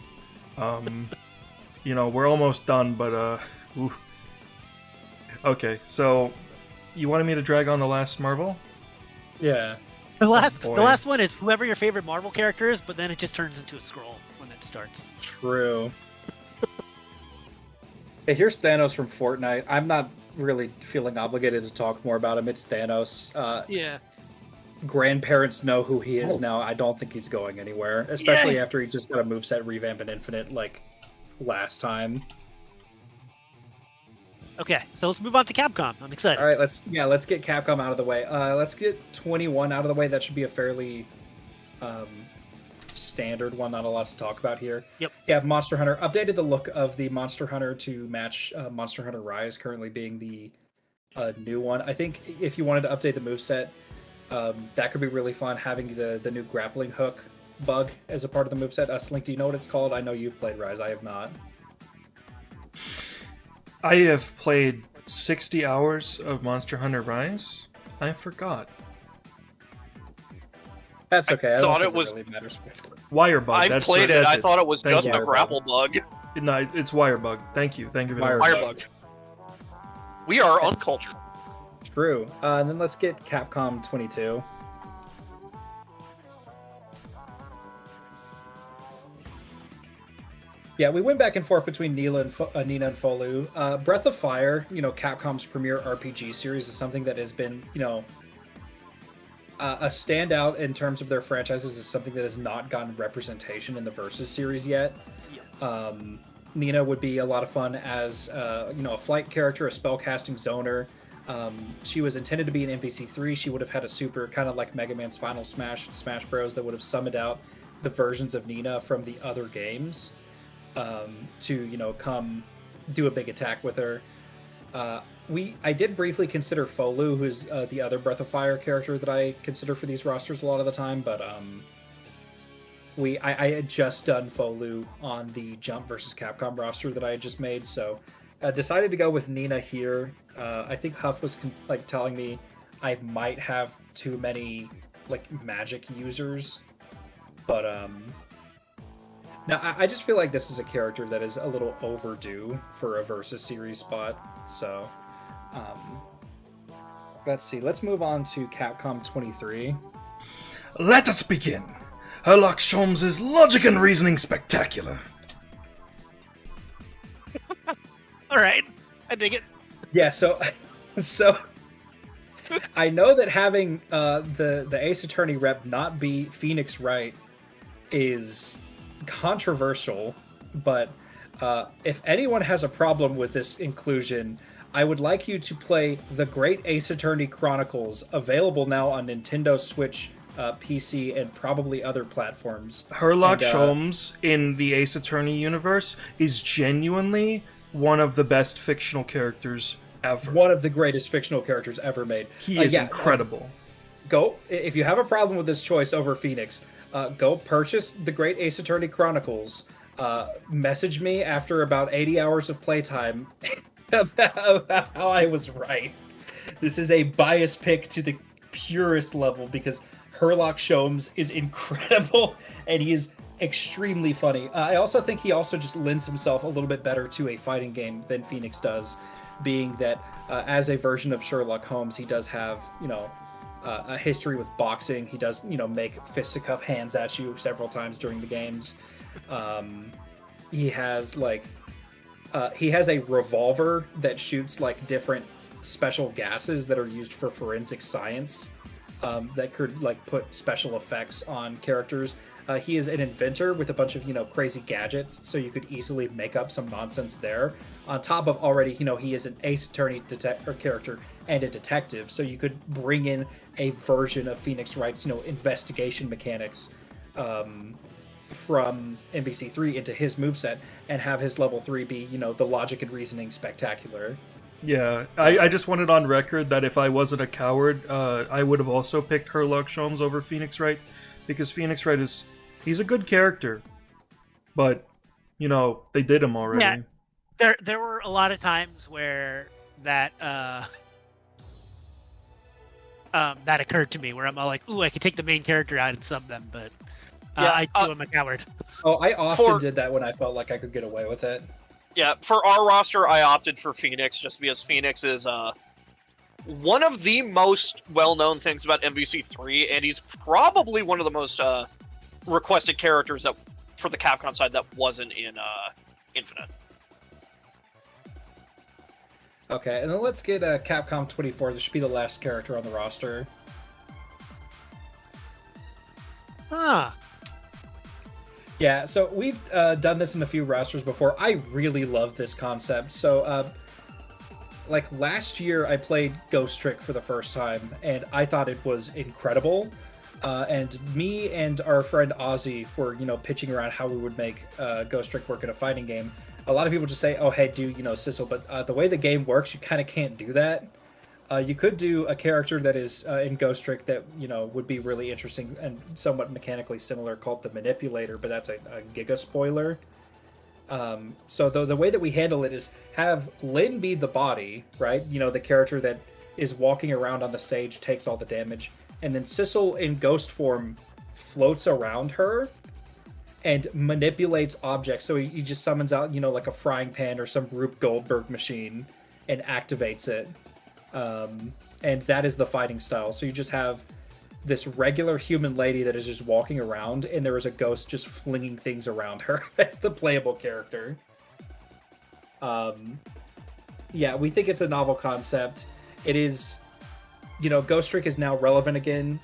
We're almost done, but ooh. Okay, so you wanted me to drag on the last Marvel? Yeah. The last boy. one is whoever your favorite Marvel character is, but then it just turns into a scroll when it starts. True. Hey, here's Thanos from Fortnite. I'm not really feeling obligated to talk more about him. It's Thanos. Yeah. Grandparents know who he is now. I don't think he's going anywhere, especially after he just got a moveset revamp in Infinite like last time. Okay, so let's move on to Capcom. I'm excited. All right, let's get Capcom out of the way. Let's get 21 out of the way. That should be a fairly standard one. Not a lot to talk about here. Yep. Yeah, Monster Hunter updated the look of the Monster Hunter to match Monster Hunter Rise, currently being the new one. I think if you wanted to update the moveset, that could be really fun. Having the new grappling hook bug as a part of the moveset. Slink, do you know what it's called? I know you've played Rise. I have not. I have played 60 hours of Monster Hunter Rise. I forgot. That's okay. I thought don't it think was- really matters. Wire bug. I played it. That's I thought it was Thank just you. a grapple bug. No, it's wire bug. Thank you. Thank you very Wire much. Fire bug. We are uncultured. True. And then let's get Capcom 22. Yeah, we went back and forth between Nina and Folu. Breath of Fire, Capcom's premier RPG series, is something that has been, a standout in terms of their franchises. Is something that has not gotten representation in the Versus series yet. Nina would be a lot of fun as, a flight character, a spellcasting zoner. She was intended to be an MVC3. She would have had a super, kind of like Mega Man's Final Smash, Smash Bros, that would have summoned out the versions of Nina from the other games to, come do a big attack with her. I did briefly consider Folu, who's the other Breath of Fire character that I consider for these rosters a lot of the time, but I had just done Folu on the Jump versus Capcom roster that I had just made, so decided to go with Nina here. I think Huff was telling me I might have too many magic users, but now I just feel like this is a character that is a little overdue for a Versus series spot. So let's see. Let's move on to Capcom 23. Let us begin. Herlock Sholmes' logic and reasoning spectacular. All right, I dig it. Yeah, so I know that having the Ace Attorney rep not be Phoenix Wright is controversial, but if anyone has a problem with this inclusion, I would like you to play The Great Ace Attorney Chronicles, available now on Nintendo Switch, PC, and probably other platforms. Herlock Sholmes in the Ace Attorney universe is genuinely one of the best fictional characters ever. One of the greatest fictional characters ever made. He is incredible. Go, if you have a problem with this choice over Phoenix, go purchase The Great Ace Attorney Chronicles. Message me after about 80 hours of playtime about how I was right. This is a bias pick to the purest level because Herlock Sholmes is incredible and he is extremely funny. I also think he also just lends himself a little bit better to a fighting game than Phoenix does, being that as a version of Sherlock Holmes, he does have, a history with boxing. He does, make fisticuff hands at you several times during the games. He has a revolver that shoots different special gases that are used for forensic science, that could put special effects on characters. He is an inventor with a bunch of crazy gadgets, so you could easily make up some nonsense there. On top of already, he is an Ace Attorney character and a detective, so you could bring in a version of Phoenix Wright's investigation mechanics from MVC3 into his moveset and have his level 3 be the logic and reasoning spectacular. Yeah, I just wanted on record that if I wasn't a coward, I would have also picked Herlock Sholmes over Phoenix Wright, because Phoenix Wright he's a good character, but they did him already. Yeah, there were a lot of times where that that occurred to me, where I'm all like, "Ooh, I could take the main character out and sub them," but I'm a coward. Oh, I often did that when I felt like I could get away with it. Yeah, for our roster, I opted for Phoenix just because Phoenix is one of the most well-known things about MVC3, and he's probably one of the most requested characters that for the Capcom side that wasn't in Infinite. Okay, and then let's get Capcom 24. This should be the last character on the roster. Yeah, so we've done this in a few rosters before. I really love this concept. So, last year I played Ghost Trick for the first time, and I thought it was incredible. And me and our friend Ozzy were, pitching around how we would make Ghost Trick work in a fighting game. A lot of people just say, oh, hey, do, Sissel, but the way the game works, you kind of can't do that. You could do a character that is in Ghost Trick that, would be really interesting and somewhat mechanically similar, called the Manipulator, but that's a giga spoiler. So the way that we handle it is have Lynn be the body, right? The character that is walking around on the stage, takes all the damage, and then Sissel in ghost form floats around her and manipulates objects. So he just summons out, like a frying pan or some Rube Goldberg machine and activates it. And that is the fighting style. So you just have this regular human lady that is just walking around, and there is a ghost just flinging things around her. That's the playable character. Yeah, we think it's a novel concept. It is, Ghost Trick is now relevant again.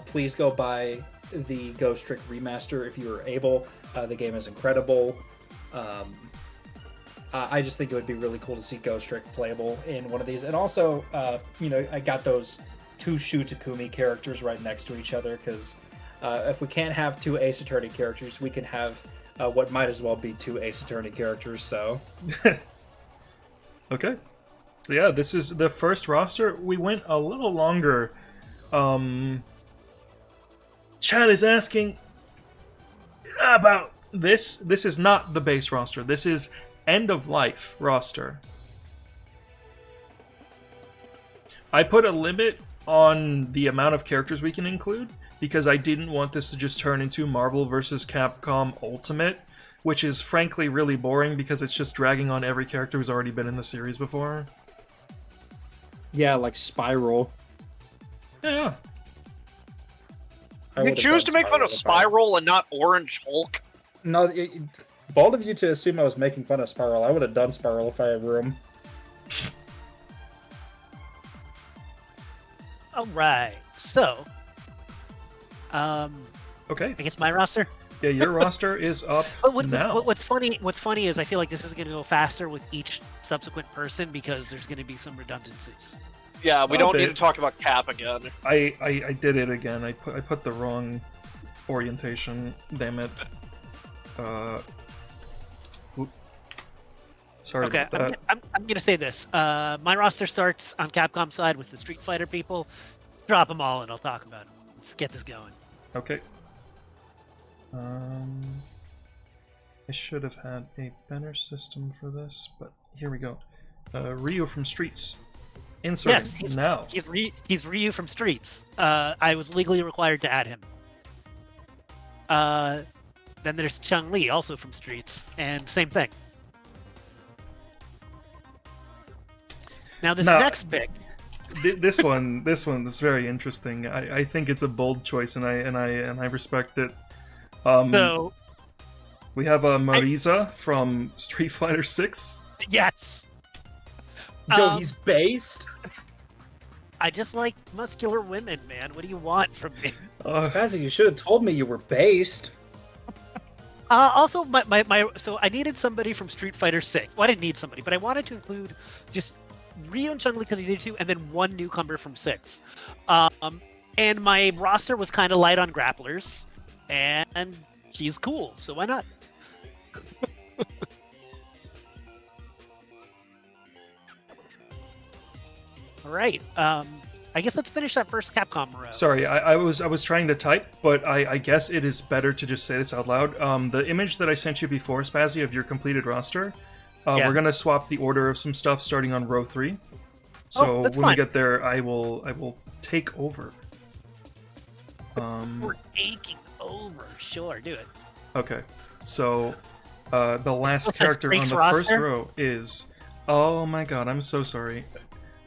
Please go buy the Ghost Trick remaster if you are able. The game is incredible. I just think it would be really cool to see Ghost Trick playable in one of these. And also, I got those 2 Shu Takumi characters right next to each other, because if we can't have 2 Ace Attorney characters, we can have what might as well be 2 Ace Attorney characters, so... Okay. So yeah, this is the first roster. We went a little longer. Chad is asking about this. This is not the base roster. This is end of life roster. I put a limit on the amount of characters we can include because I didn't want this to just turn into Marvel vs. Capcom Ultimate, which is frankly really boring because it's just dragging on every character who's already been in the series before. Yeah, like Spiral. Yeah. You choose to make fun of Spiral and not Orange Hulk? No, bold of you to assume I was making fun of Spiral. I would have done Spiral if I had room. All right. So, Okay. I guess my roster. Yeah, your roster is up now. What's funny is I feel like this is going to go faster with each subsequent person because there's going to be some redundancies. Yeah, we don't need to talk about Cap again. I did it again. I put the wrong orientation. Damn it. Sorry Okay, about that. I'm going to say this. My roster starts on Capcom side with the Street Fighter people. Drop them all and I'll talk about it. Let's get this going. Okay. I should have had a better system for this, but here we go. Ryu from Streets. Inserting yes, now. He's Ryu from Streets. I was legally required to add him. Then there's Chun-Li, also from Streets, and same thing. Now this next pick. This one is very interesting. I think it's a bold choice, and I respect it. So we have Marisa from Street Fighter 6. Yes. Yo, he's based? I just like muscular women, man. What do you want from me? Spazzy, you should have told me you were based. Also, so I needed somebody from Street Fighter 6. Well, I didn't need somebody, but I wanted to include just Ryu and Chun-Li because he needed to, and then one newcomer from 6. And my roster was kind of light on grapplers, and she's cool, so why not? All right. I guess let's finish that first Capcom row. Sorry, I was trying to type, but I guess it is better to just say this out loud. The image that I sent you before, Spazzy, of your completed roster, we're gonna swap the order of some stuff starting on row 3. So when we get there, I will take over. We're taking over. Sure, do it. Okay. So the last What's character on the roster? first row is. Oh my god! I'm so sorry.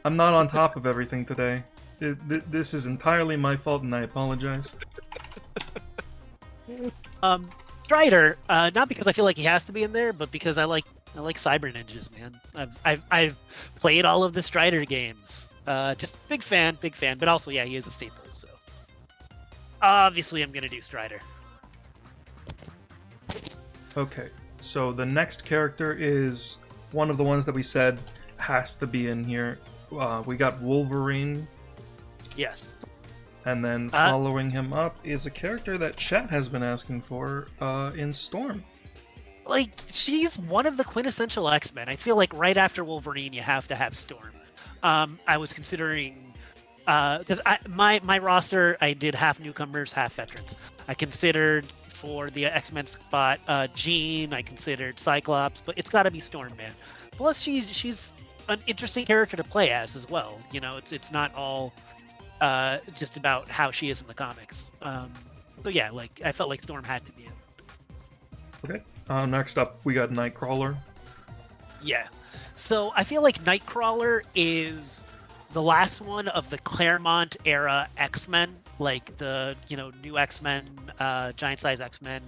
I'm not on top of everything today. This is entirely my fault, and I apologize. Strider, not because I feel like he has to be in there, but because I like cyber ninjas, man. I've played all of the Strider games. Just big fan, but also yeah, he is a staple. So obviously, I'm gonna do Strider. Okay, so the next character is one of the ones that we said has to be in here. We got Wolverine. Yes. And then following him up is a character that Chat has been asking for in Storm. Like, she's one of the quintessential X-Men. I feel like right after Wolverine, you have to have Storm. I was considering... Because my roster, I did half newcomers, half veterans. I considered for the X-Men spot Jean, I considered Cyclops, but it's got to be Storm, man. Plus, she's an interesting character to play as well. You know, it's not all just about how she is in the comics. So yeah, like I felt like Storm had to be in. Okay. Next up, we got Nightcrawler. Yeah. So I feel like Nightcrawler is the last one of the Claremont era X-Men, like the new X-Men, giant size X-Men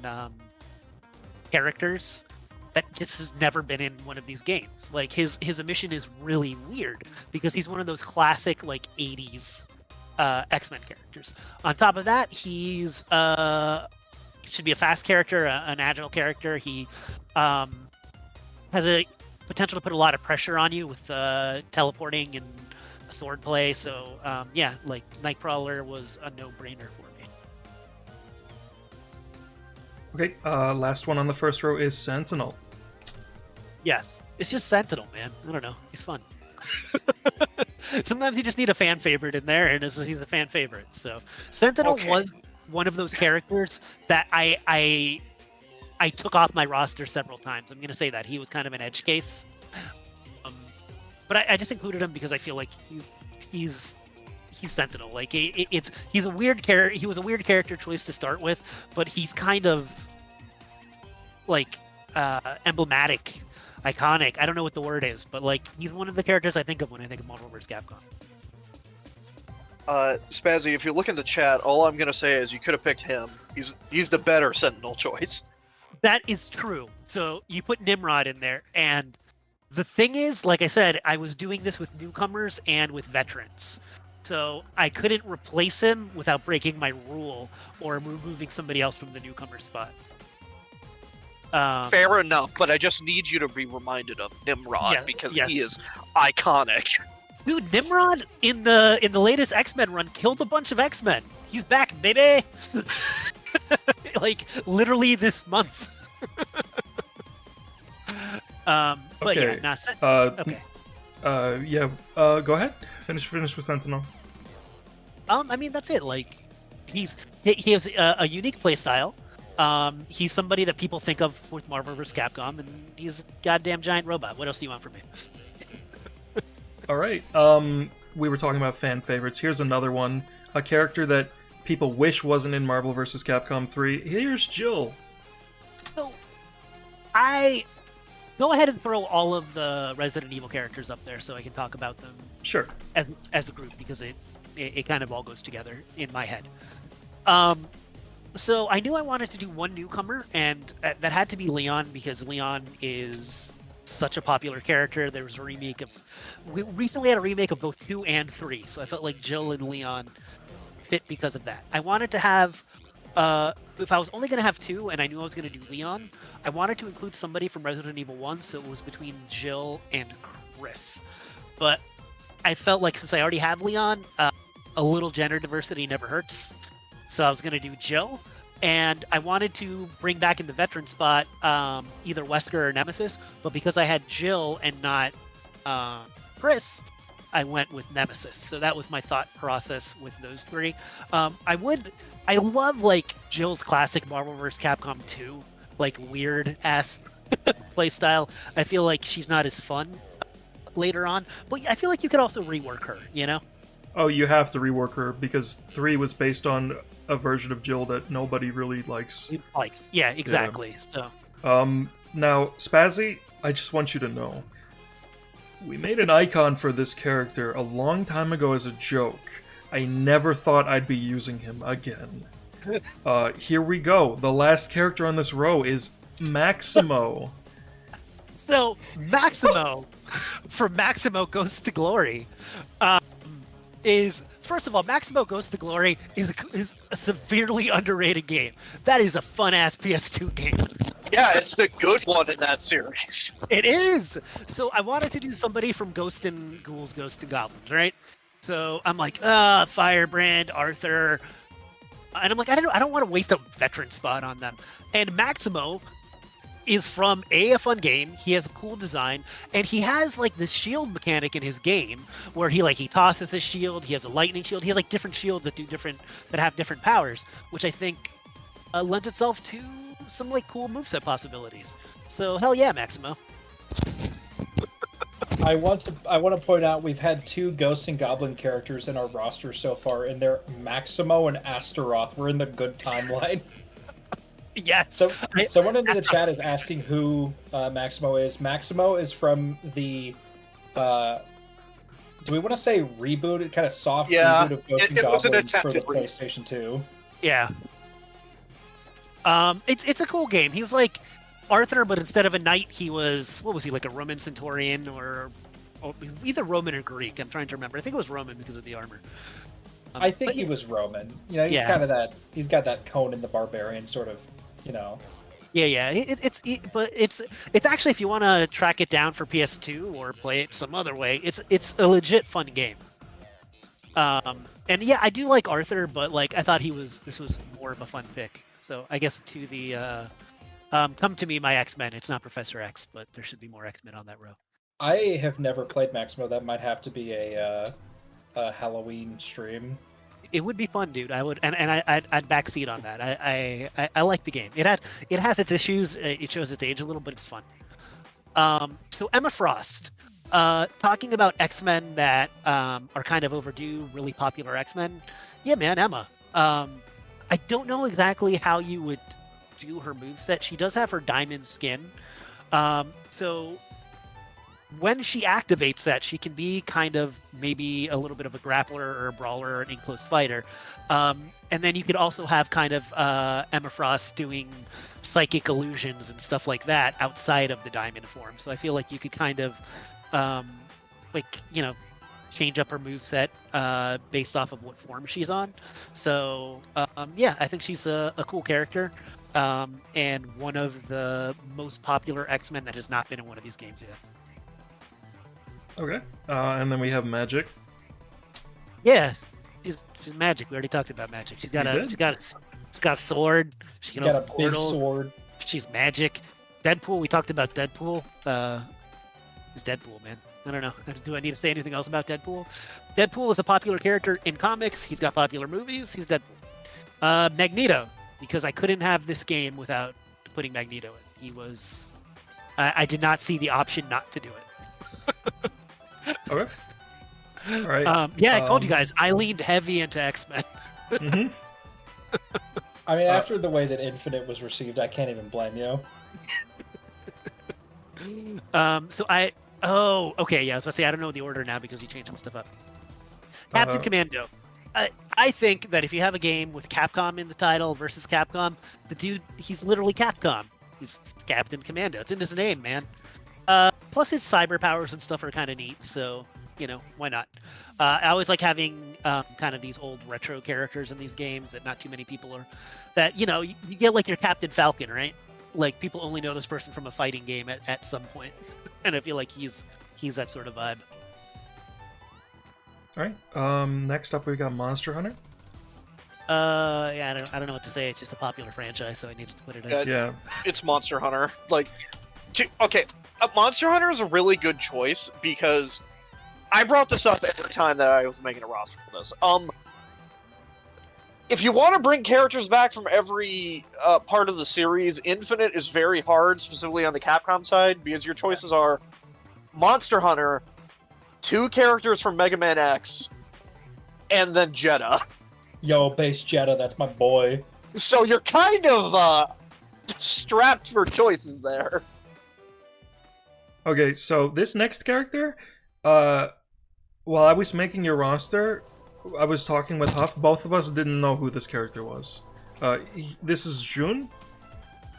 characters. That just has never been in one of these games. Like his emission is really weird because he's one of those classic like 80s X-Men characters. On top of that, he's should be a fast character, an agile character. He has a potential to put a lot of pressure on you with teleporting and sword play. So yeah, like Nightcrawler was a no-brainer for me. Okay, last one on the first row is Sentinel. Yes, it's just Sentinel, man. I don't know, he's fun. Sometimes you just need a fan favorite in there, and he's a fan favorite. So Sentinel was one of those characters that I took off my roster several times. I'm gonna say that he was kind of an edge case, but I just included him because I feel like he's Sentinel. Like he's a weird character. He was a weird character choice to start with, but he's kind of like emblematic, iconic. I don't know what the word is, but like he's one of the characters I think of when I think of Marvel vs. Capcom. Spazzy, if you look in the chat, all I'm gonna say is you could have picked him. He's the better Sentinel choice. That is true. So you put Nimrod in there, and the thing is, like I said, I was doing this with newcomers and with veterans. So I couldn't replace him without breaking my rule or removing somebody else from the newcomer spot. Fair enough, but I just need you to be reminded of Nimrod because he is iconic. Dude, Nimrod in the latest X-Men run killed a bunch of X-Men. He's back, baby. Like literally this month. But Okay. yeah, okay. Go ahead. Finish with Sentinel. I mean that's it. Like he has a unique playstyle. He's somebody that people think of with Marvel vs. Capcom, and he's a goddamn giant robot. What else do you want from me? All right. We were talking about fan favorites. Here's another one. A character that people wish wasn't in Marvel vs. Capcom 3. Here's Jill. So, I go ahead and throw all of the Resident Evil characters up there so I can talk about them Sure. as a group because it kind of all goes together in my head. So I knew I wanted to do one newcomer, and that had to be Leon because Leon is such a popular character. There was a remake we recently had a remake of both 2 and 3, so I felt like Jill and Leon fit because of that. I wanted to have, if I was only going to have 2 and I knew I was going to do Leon, I wanted to include somebody from Resident Evil 1, so it was between Jill and Chris. But I felt like since I already have Leon, a little gender diversity never hurts. So I was going to do Jill, and I wanted to bring back in the veteran spot either Wesker or Nemesis, but because I had Jill and not Chris, I went with Nemesis. So that was my thought process with those 3. I love like Jill's classic Marvel vs. Capcom 2, like weird ass playstyle. I feel like she's not as fun later on, but I feel like you could also rework her, you know? Oh, you have to rework her because 3 was based on a version of Jill that nobody really likes. Yeah, exactly. Yeah. So now, Spazzy, I just want you to know, we made an icon for this character a long time ago as a joke. I never thought I'd be using him again. Here we go. The last character on this row is Maximo. So Maximo, from Maximo Goes to Glory, is first of all, Maximo Goes to Glory is a severely underrated game. That is a fun ass PS2 game. Yeah, it's the good one in that series. It is. So I wanted to do somebody from Ghost and Ghouls, Ghost and Goblins, right? So I'm like, Firebrand, Arthur, and I'm like, I don't want to waste a veteran spot on them. And Maximo is from a fun game. He has a cool design, and he has like this shield mechanic in his game where he tosses his shield. He has a lightning shield. He has like different shields that have different powers, which I think lends itself to some like cool moveset possibilities. So hell yeah, Maximo. I want to point out we've had 2 Ghost and Goblin characters in our roster so far, and they're Maximo and Astaroth. We're in the good timeline. Yes. So someone in the chat is asking who Maximo is. Maximo is from the do we want to say reboot? Kind of soft reboot of Ghost and Goblins for the PlayStation 2. Yeah. It's a cool game. He was like Arthur, but instead of a knight, he was, what was he, like a Roman centurion or either Roman or Greek? I'm trying to remember. I think it was Roman because of the armor. I think he was Roman. You know, he's kind of that. He's got that Conan the Barbarian sort of, you know, Yeah. But it's actually, if you want to track it down for PS2 or play it some other way, it's a legit fun game. And yeah, I do like Arthur, but like I thought this was more of a fun pick. So I guess to the come to me, my X-Men. It's not Professor X, but there should be more X-Men on that row. I have never played Maximo. That might have to be a Halloween stream. It would be fun, dude. I would, and I'd backseat on that. I like the game. It has its issues. It shows its age a little, but it's fun. So Emma Frost, talking about X-Men that are kind of overdue, really popular X-Men. Yeah, man, Emma. I don't know exactly how you would do her moveset. She does have her diamond skin. So when she activates that, she can be kind of maybe a little bit of a grappler or a brawler or an in-close fighter. And then you could also have kind of Emma Frost doing psychic illusions and stuff like that outside of the diamond form. So I feel like you could kind of, change up her moveset based off of what form she's on. So, yeah, I think she's a cool character. And one of the most popular X-Men that has not been in one of these games yet. Okay. And then we have Magic. Yes, she's Magic. We already talked about Magic. She's got a sword. She can Got a open big portals. sword. She's Magic. Deadpool. We talked about Deadpool. He's Deadpool, man. I don't know. Do I need to say anything else about Deadpool? Deadpool is a popular character in comics. He's got popular movies. He's Deadpool. Magneto, because I couldn't have this game without putting Magneto in. He was. I did not see the option not to do it. Okay. All right. I told you guys, I leaned heavy into X-Men. Mm-hmm. I mean, after the way that Infinite was received, I can't even blame you. Okay, yeah, I was about to say, I don't know the order now because you changed some stuff up. Captain Commando. I think that if you have a game with Capcom in the title versus Capcom, the dude, he's literally Capcom. He's Captain Commando. It's in his name, man. Plus his cyber powers and stuff are kind of neat, so, why not? I always like having kind of these old retro characters in these games that not too many people are... That, you get like your Captain Falcon, right? Like, people only know this person from a fighting game at some point. And I feel like he's that sort of vibe. All right. Next up, we got Monster Hunter. Yeah, I don't know what to say. It's just a popular franchise, so I needed to put it in. Yeah. It's Monster Hunter. Monster Hunter is a really good choice because I brought this up every time that I was making a roster for this. If you want to bring characters back from every part of the series, Infinite is very hard, specifically on the Capcom side, because your choices are Monster Hunter, 2 characters from Mega Man X, and then Jeddah. Yo, base Jeddah, that's my boy. So you're kind of strapped for choices there. Okay, so this next character, while I was making your roster, I was talking with Huff. Both of us didn't know who this character was. This is June?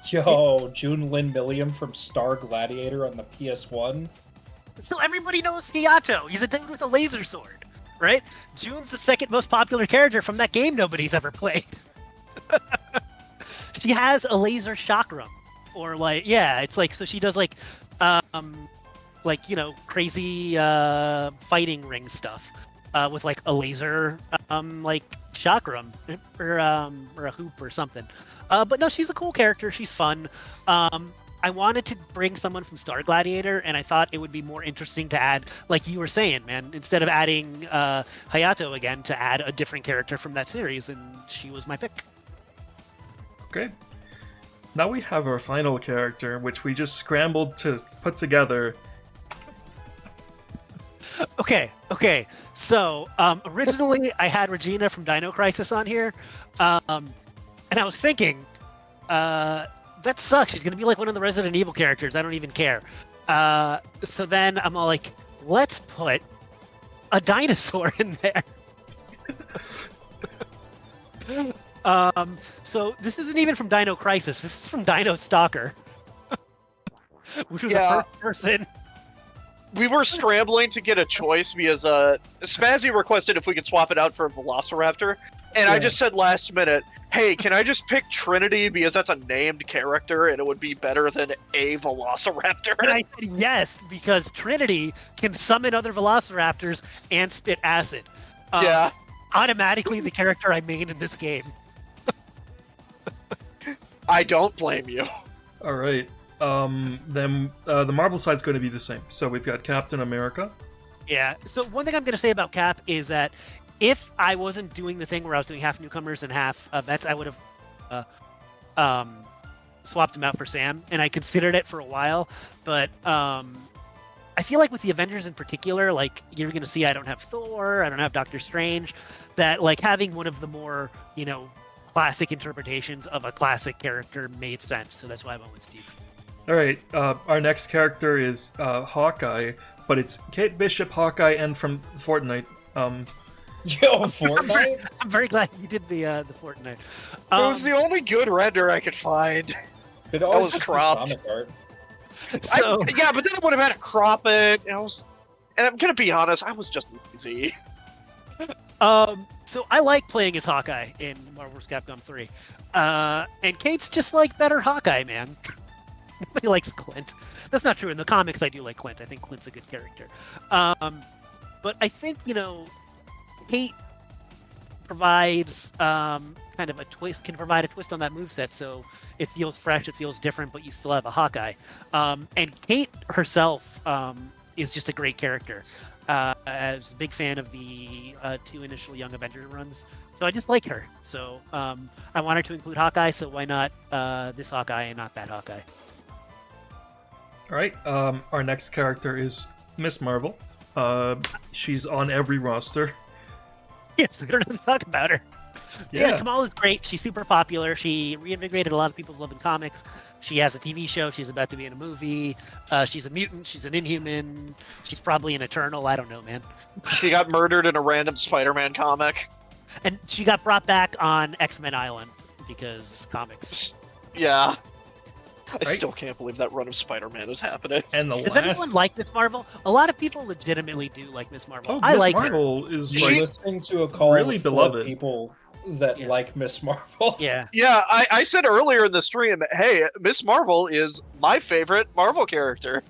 Yo, June Lynn Milliam from Star Gladiator on the PS1. So everybody knows Hayato. He's a dude with a laser sword, right? June's the second most popular character from that game nobody's ever played. She has a laser chakram. Or it's like, so she does crazy fighting ring stuff. With like a laser, chakram or a hoop or something. But no, she's a cool character. She's fun. I wanted to bring someone from Star Gladiator, and I thought it would be more interesting to add, like you were saying, man, instead of adding Hayato again, to add a different character from that series, and she was my pick. Okay. Now we have our final character, which we just scrambled to put together. Okay. So, originally I had Regina from Dino Crisis on here, and I was thinking, that sucks. She's gonna be like one of the Resident Evil characters. I don't even care. So then I'm all like, let's put a dinosaur in there. So this isn't even from Dino Crisis. This is from Dino Stalker, which was a first person. We were scrambling to get a choice because Spazzy requested if we could swap it out for a Velociraptor, And I Yeah. just said last minute, hey, can I just pick Trinity because that's a named character and it would be better than a Velociraptor? And I said yes, because Trinity can summon other Velociraptors and spit acid. Yeah. Automatically the character I made in this game. I don't blame you. All right. Then the Marvel side's going to be the same. So we've got Captain America. Yeah. So one thing I'm going to say about Cap is that if I wasn't doing the thing where I was doing half newcomers and half vets, I would have swapped him out for Sam, and I considered it for a while. But I feel like with the Avengers in particular, like you're going to see, I don't have Thor, I don't have Doctor Strange. That like having one of the more classic interpretations of a classic character made sense. So that's why I went with Steve. All right. Our next character is Hawkeye, but it's Kate Bishop, Hawkeye, and from Fortnite. Yo, Fortnite? I'm very glad you did the Fortnite. It was the only good render I could find. It was always just cropped. comic art. So, Yeah, but then I would have had to crop it. And I'm gonna be honest, I was just lazy. so I like playing as Hawkeye in Marvel vs. Capcom 3. And Kate's just like better Hawkeye, man. Nobody likes Clint. That's not true. In the comics, I do like Clint. I think Clint's a good character. But I think, Kate provides kind of a twist, can provide a twist on that moveset, so it feels fresh, it feels different, but you still have a Hawkeye. And Kate herself is just a great character. I was a big fan of the 2 initial Young Avenger runs, so I just like her. So I wanted to include Hawkeye, so why not this Hawkeye and not that Hawkeye? All right. Our next character is Miss Marvel. She's on every roster. Yes, we don't have to talk about her. Yeah. Yeah, Kamala's great. She's super popular. She reinvigorated a lot of people's love in comics. She has a TV show. She's about to be in a movie. She's a mutant. She's an Inhuman. She's probably an Eternal. I don't know, man. She got murdered in a random Spider-Man comic. And she got brought back on X-Men Island because comics. Yeah. I Right. still can't believe that run of Spider-Man is happening. And the Does last. anyone like Miss Marvel? A lot of people legitimately do like Miss Marvel. Oh, I Miss like her. Marvel is You're like listening to a call really for beloved. people that Yeah. like Miss Marvel. Yeah. Yeah, I said earlier in the stream, hey, Miss Marvel is my favorite Marvel character.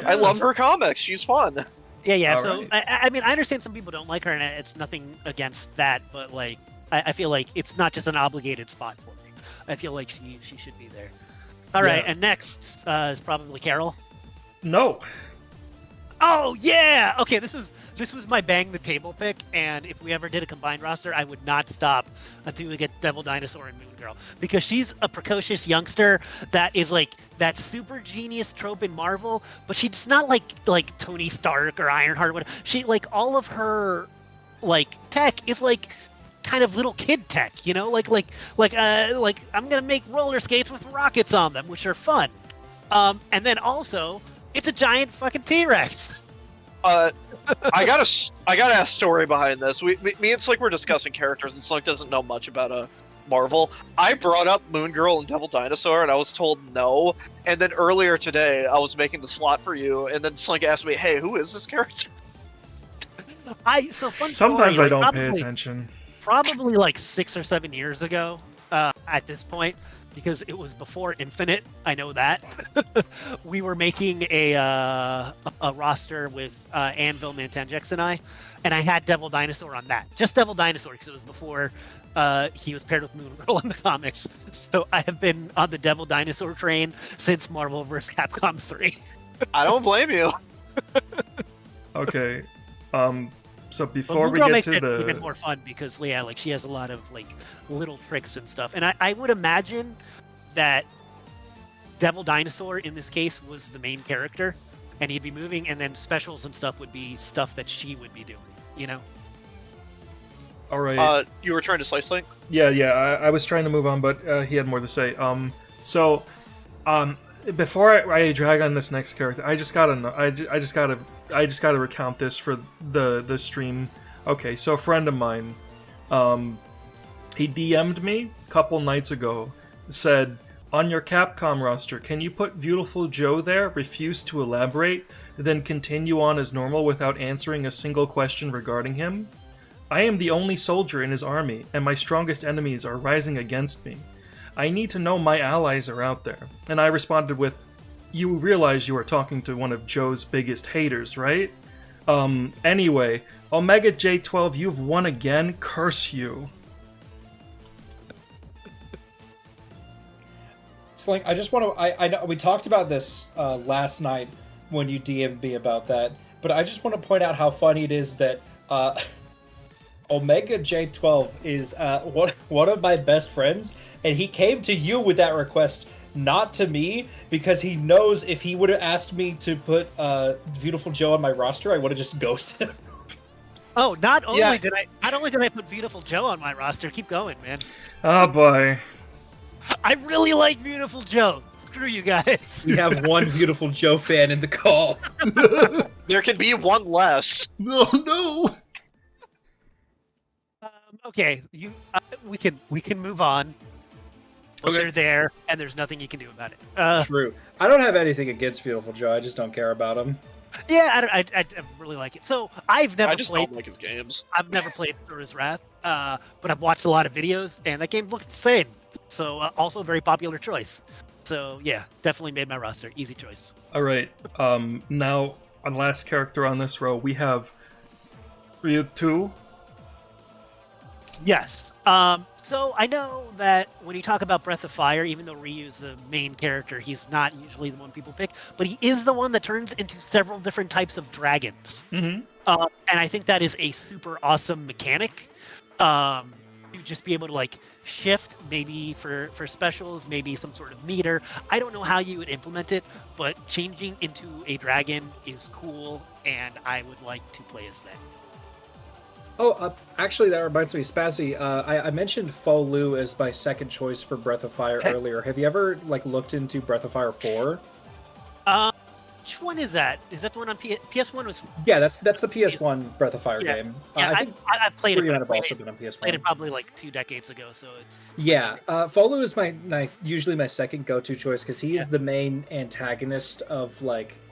I love her comics. She's fun. Yeah. All So, right. I mean, I understand some people don't like her, and it's nothing against that, but, like, I feel like it's not just an obligated spot for me. I feel like she should be there. All right, Yeah. and next is probably Carol. No. Oh yeah! Okay, this was my bang the table pick, and if we ever did a combined roster, I would not stop until we get Devil Dinosaur and Moon Girl, because she's a precocious youngster that is like that super genius trope in Marvel, but she's not like Tony Stark or Ironheart. Or whatever. She like all of her like tech is like kind of little kid tech, like I'm gonna make roller skates with rockets on them, which are fun. And then also, it's a giant fucking T-Rex. I got a story behind this. Me and Slick were discussing characters, and Slick doesn't know much about Marvel. I brought up Moon Girl and Devil Dinosaur, and I was told no. And then earlier today, I was making the slot for you, and then Slick asked me, "Hey, who is this character?" Sometimes I don't pay attention. Probably like 6 or 7 years ago at this point, because it was before Infinite. I know that. We were making a roster with Anvil, Mantanjex, and I had Devil Dinosaur on that. Just Devil Dinosaur, because it was before he was paired with Moon Girl in the comics. So I have been on the Devil Dinosaur train since Marvel vs. Capcom 3. I don't blame you. Okay. So But before Moon we Girl get makes to it the even more fun because like she has a lot of like little tricks and stuff, and I would imagine that Devil Dinosaur in this case was the main character, and he'd be moving, and then specials and stuff would be stuff that she would be doing. all right. You were trying to slice Link? Yeah, I was trying to move on, but he had more to say. Before I drag on this next character, I just gotta recount this for the stream. Okay, so a friend of mine, he DM'd me a couple nights ago, said, on your Capcom roster, can you put Beautiful Joe there? Refuse to elaborate, then continue on as normal without answering a single question regarding him. I am the only soldier in his army, and my strongest enemies are rising against me. I need to know my allies are out there. And I responded with, you realize you are talking to one of Joe's biggest haters, right? Anyway, Omega J12, you've won again, curse you. Slink, I just want to. I know we talked about this last night when you DM'd me about that, but I just want to point out how funny it is that Omega J12 is one of my best friends, and he came to you with that request, not to me, because he knows if he would have asked me to put Beautiful Joe on my roster, I would have just ghosted him. Oh, not only did I put Beautiful Joe on my roster. Keep going, man. Oh boy. I really like Beautiful Joe. Screw you guys. We have one Beautiful Joe fan in the call. There can be one less. No. Okay, we can move on. But Okay. they're there, and there's nothing you can do about it. True. I don't have anything against Beautiful Joe. I just don't care about him. Yeah, I really like it. So I've never I just played. don't like his games. I've never played Through Wrath, but I've watched a lot of videos, and that game looks insane. So also a very popular choice. So yeah, definitely made my roster. Easy choice. Alright, now, on last character on this row, we have Ryu 2. Yes. So I know that when you talk about Breath of Fire, even though Ryu's the main character, he's not usually the one people pick, but he is the one that turns into several different types of dragons. Mm-hmm. And I think that is a super awesome mechanic. To just be able to like shift, maybe for specials, maybe some sort of meter. I don't know how you would implement it, but changing into a dragon is cool, and I would like to play as that. Oh, actually, that reminds me, Spazzy. I mentioned Fo Lu as my second choice for Breath of Fire earlier. Have you ever looked into Breath of Fire 4? Which one is that? Is that the one on PS1? Was Yeah, that's the PS1 Breath of Fire game. Yeah, I think I've played it. might But have also been on PS1. played it probably like 2 decades ago, so it's Yeah, Fo Lu is usually my second go-to choice because he is the main antagonist of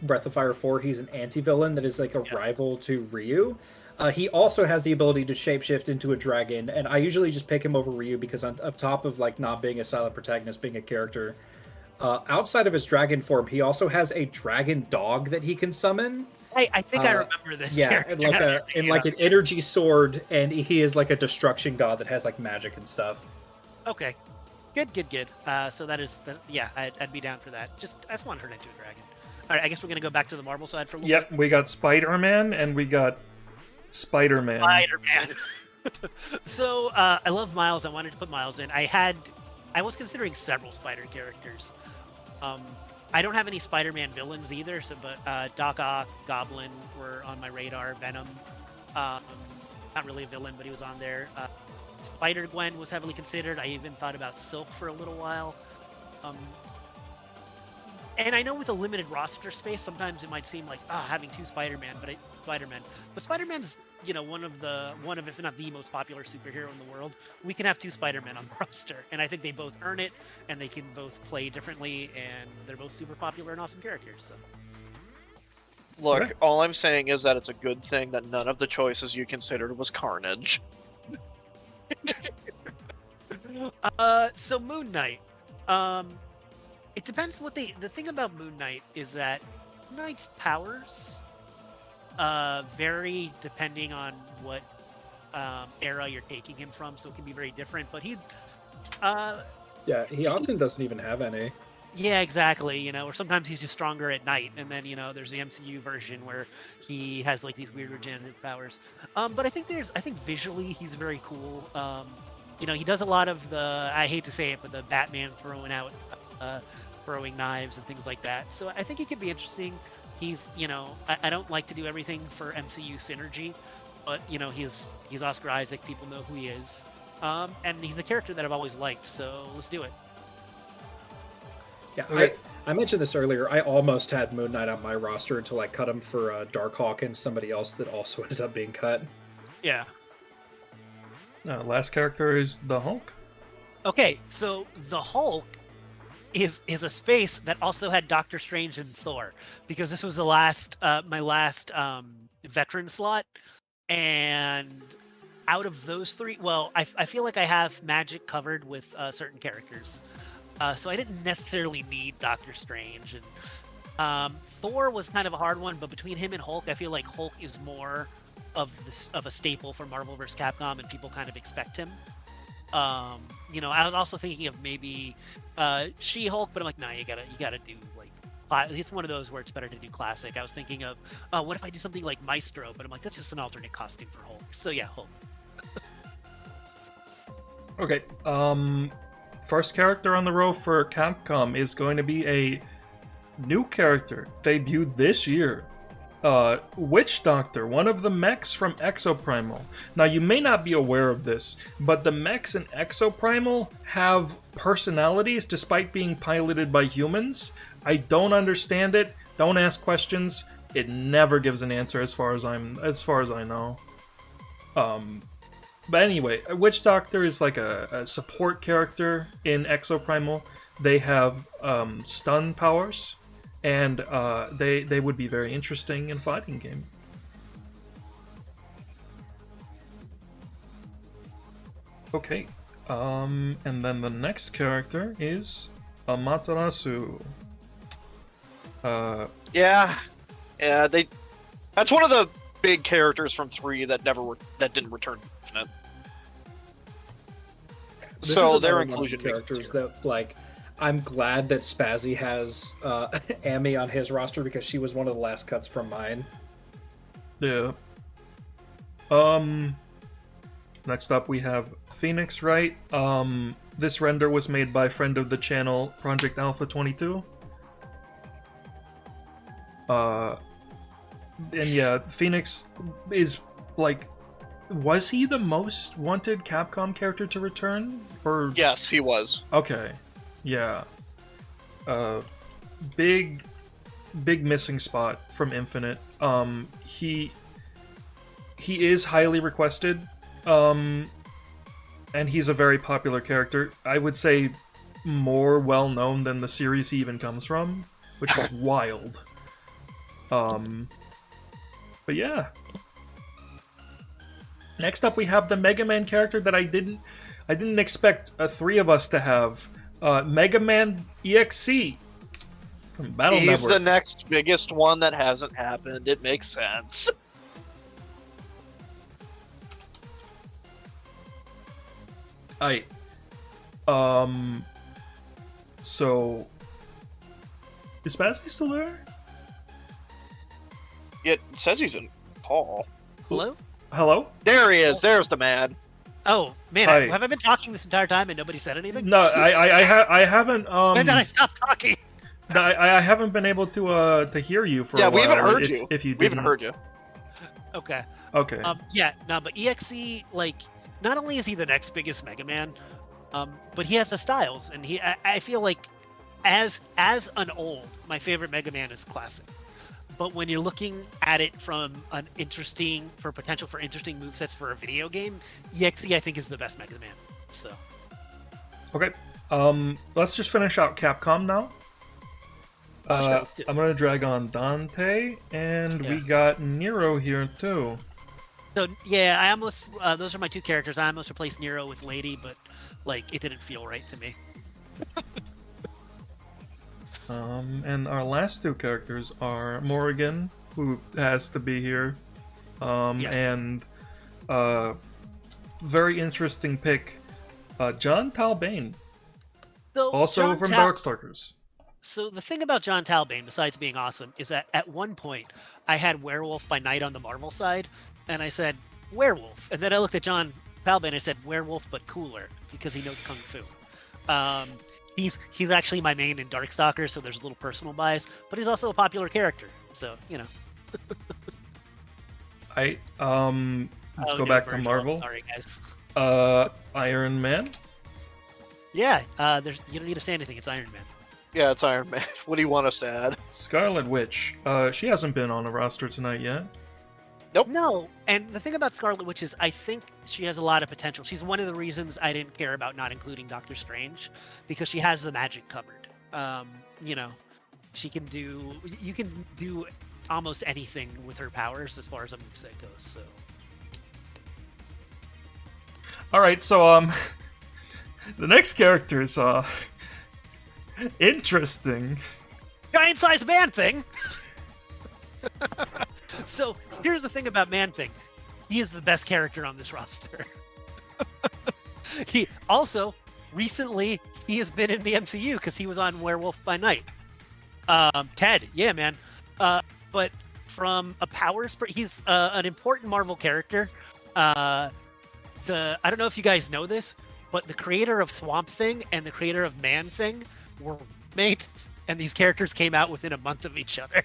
Breath of Fire 4. He's an anti-villain that is a rival to Ryu. He also has the ability to shapeshift into a dragon, and I usually just pick him over Ryu because on top of not being a silent protagonist, being a character, outside of his dragon form, he also has a dragon dog that he can summon. I think I remember this. Yeah, character. and an energy sword, and he is a destruction god that has magic and stuff. Okay, good. So that is that. Yeah, I'd be down for that. I just want to turn into a dragon. All right, I guess we're gonna go back to the Marvel side for a little Yep, we got Spider-Man and we got Spider-Man. Spider-Man. So I love Miles. I wanted to put Miles in. I was considering several Spider characters. I don't have any Spider-Man villains either. But Doc Ock, Goblin were on my radar. Venom, not really a villain, but he was on there. Spider-Gwen was heavily considered. I even thought about Silk for a little while. And I know with a limited roster space, sometimes it might seem like having two Spider-Men, but Spider-Man's one of if not the most popular superhero in the world. We can have two Spider-Men on the roster, and I think they both earn it, and they can both play differently, and they're both super popular and awesome characters. So. Look, all I'm saying is that it's a good thing that none of the choices you considered was Carnage. So Moon Knight. It depends what the thing about Moon Knight is that Moon Knight's powers vary depending on what era you're taking him from, so it can be very different. But he often doesn't even have any. Yeah, exactly. Or sometimes he's just stronger at night, and then there's the MCU version where he has these weird regenerative powers. But I think visually he's very cool. He does a lot of I hate to say it, but the Batman throwing knives and things like that. So I think he could be interesting. He's, I don't like to do everything for MCU synergy, but he's Oscar Isaac. People know who he is, and he's a character that I've always liked. So let's do it. Yeah, okay. I mentioned this earlier. I almost had Moon Knight on my roster until I cut him for Darkhawk and somebody else that also ended up being cut. Yeah. Last character is the Hulk. Okay, so the Hulk is a space that also had Doctor Strange and Thor, because this was my last veteran slot, and out of those three, well, I feel like I have magic covered with certain characters. So I didn't necessarily need Doctor Strange. And Thor was kind of a hard one, but between him and Hulk, I feel like Hulk is more of a staple for Marvel vs. Capcom, and people kind of expect him. I was also thinking of maybe She-Hulk, but I'm like, nah, you gotta do like. It's one of those where it's better to do classic. I was thinking of, what if I do something like Maestro? But I'm like, that's just an alternate costume for Hulk. So yeah, Hulk. Okay. First character on the row for Capcom is going to be a new character debuted this year. Witch Doctor, one of the mechs from Exoprimal. Now, you may not be aware of this, but the mechs in Exoprimal have personalities despite being piloted by humans. I don't understand it. Don't ask questions. It never gives an answer as far as I know. But anyway, Witch Doctor is like a support character in Exoprimal. They have stun powers, and they would be very interesting in fighting game. Okay, and then the next character is Amaterasu. Yeah, that's one of the big characters from 3 that didn't return to Infinite. So their inclusion characters that like. I'm glad that Spazzy has Amy on his roster because she was one of the last cuts from mine. Yeah. Next up we have Phoenix Wright. This render was made by friend of the channel, Project Alpha 22. And yeah, Phoenix is like, was he the most wanted Capcom character to return? Or yes, he was. Okay, yeah. Big missing spot from Infinite. He is highly requested, and he's a very popular character. I would say more well known than the series he even comes from, which is wild. But yeah. Next up, we have the Mega Man character that I didn't expect 3 of us to have. Mega Man EXC from Battle He's Network. the next biggest one that hasn't happened. It makes sense. So is Spazzy still there? It says he's in Paul. Hello? Hello? There he is. There's the man. Oh man, Hi. have I been talking this entire time and nobody said anything? No, I haven't. When did I stop talking? I haven't been able to hear you for a while. Yeah, we haven't heard you. If you We haven't heard you. Okay. Okay. But EXE, like, not only is he the next biggest Mega Man, but he has the styles, and I feel like as an old, my favorite Mega Man is classic. But when you're looking at it from potential for interesting movesets for a video game, EXE I think is the best Mega Man. So. Okay. Let's just finish out Capcom now. Sure, let's do it. I'm gonna drag on Dante, and we got Nero here too. So yeah, I almost those are my 2 characters. I almost replaced Nero with Lady, but like it didn't feel right to me. And our last 2 characters are Morrigan, who has to be here, and very interesting pick, John Talbane, So also John from Darkstalkers. So the thing about John Talbane, besides being awesome, is that at one point I had Werewolf by Night on the Marvel side, and I said Werewolf, and then I looked at John Talbane and I said Werewolf but cooler because he knows Kung Fu. He's actually my main in Darkstalkers, so there's a little personal bias, but he's also a popular character, so you know. Let's go back to Marvel. Sorry, guys. Iron Man. Yeah, you don't need to say anything. It's Iron Man. Yeah, it's Iron Man. What do you want us to add? Scarlet Witch. She hasn't been on a roster tonight yet. Nope. No, and the thing about Scarlet Witch is I think she has a lot of potential. She's one of the reasons I didn't care about not including Doctor Strange, because she has the magic covered. You can do almost anything with her powers as far as a moveset goes. So All right, so the next character is interesting. Giant-sized Man-Thing! So, here's the thing about Man-Thing. He is the best character on this roster. He also, recently, he has been in the MCU because he was on Werewolf by Night. Ted, yeah, man. But from a powers, he's an important Marvel character. I don't know if you guys know this, but the creator of Swamp Thing and the creator of Man Thing were mates, and these characters came out within a month of each other.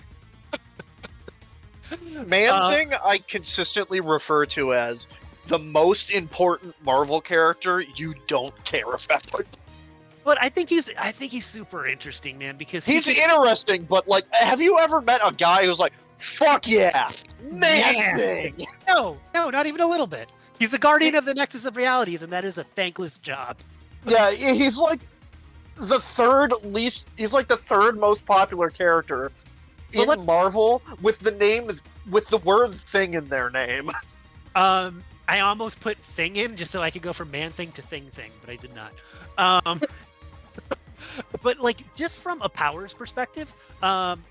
Man Thing, I consistently refer to as the most important Marvel character you don't care about. But I think he's super interesting, man, because He's interesting, but like, have you ever met a guy who's like, "Fuck yeah, Man Thing"? No, not even a little bit. He's the guardian of the Nexus of Realities, and that is a thankless job. Yeah, he's like the third most popular character in Marvel with the word "thing" in their name. I almost put "thing" in just so I could go from Man Thing to Thing, but I did not. But like, just from a powers perspective,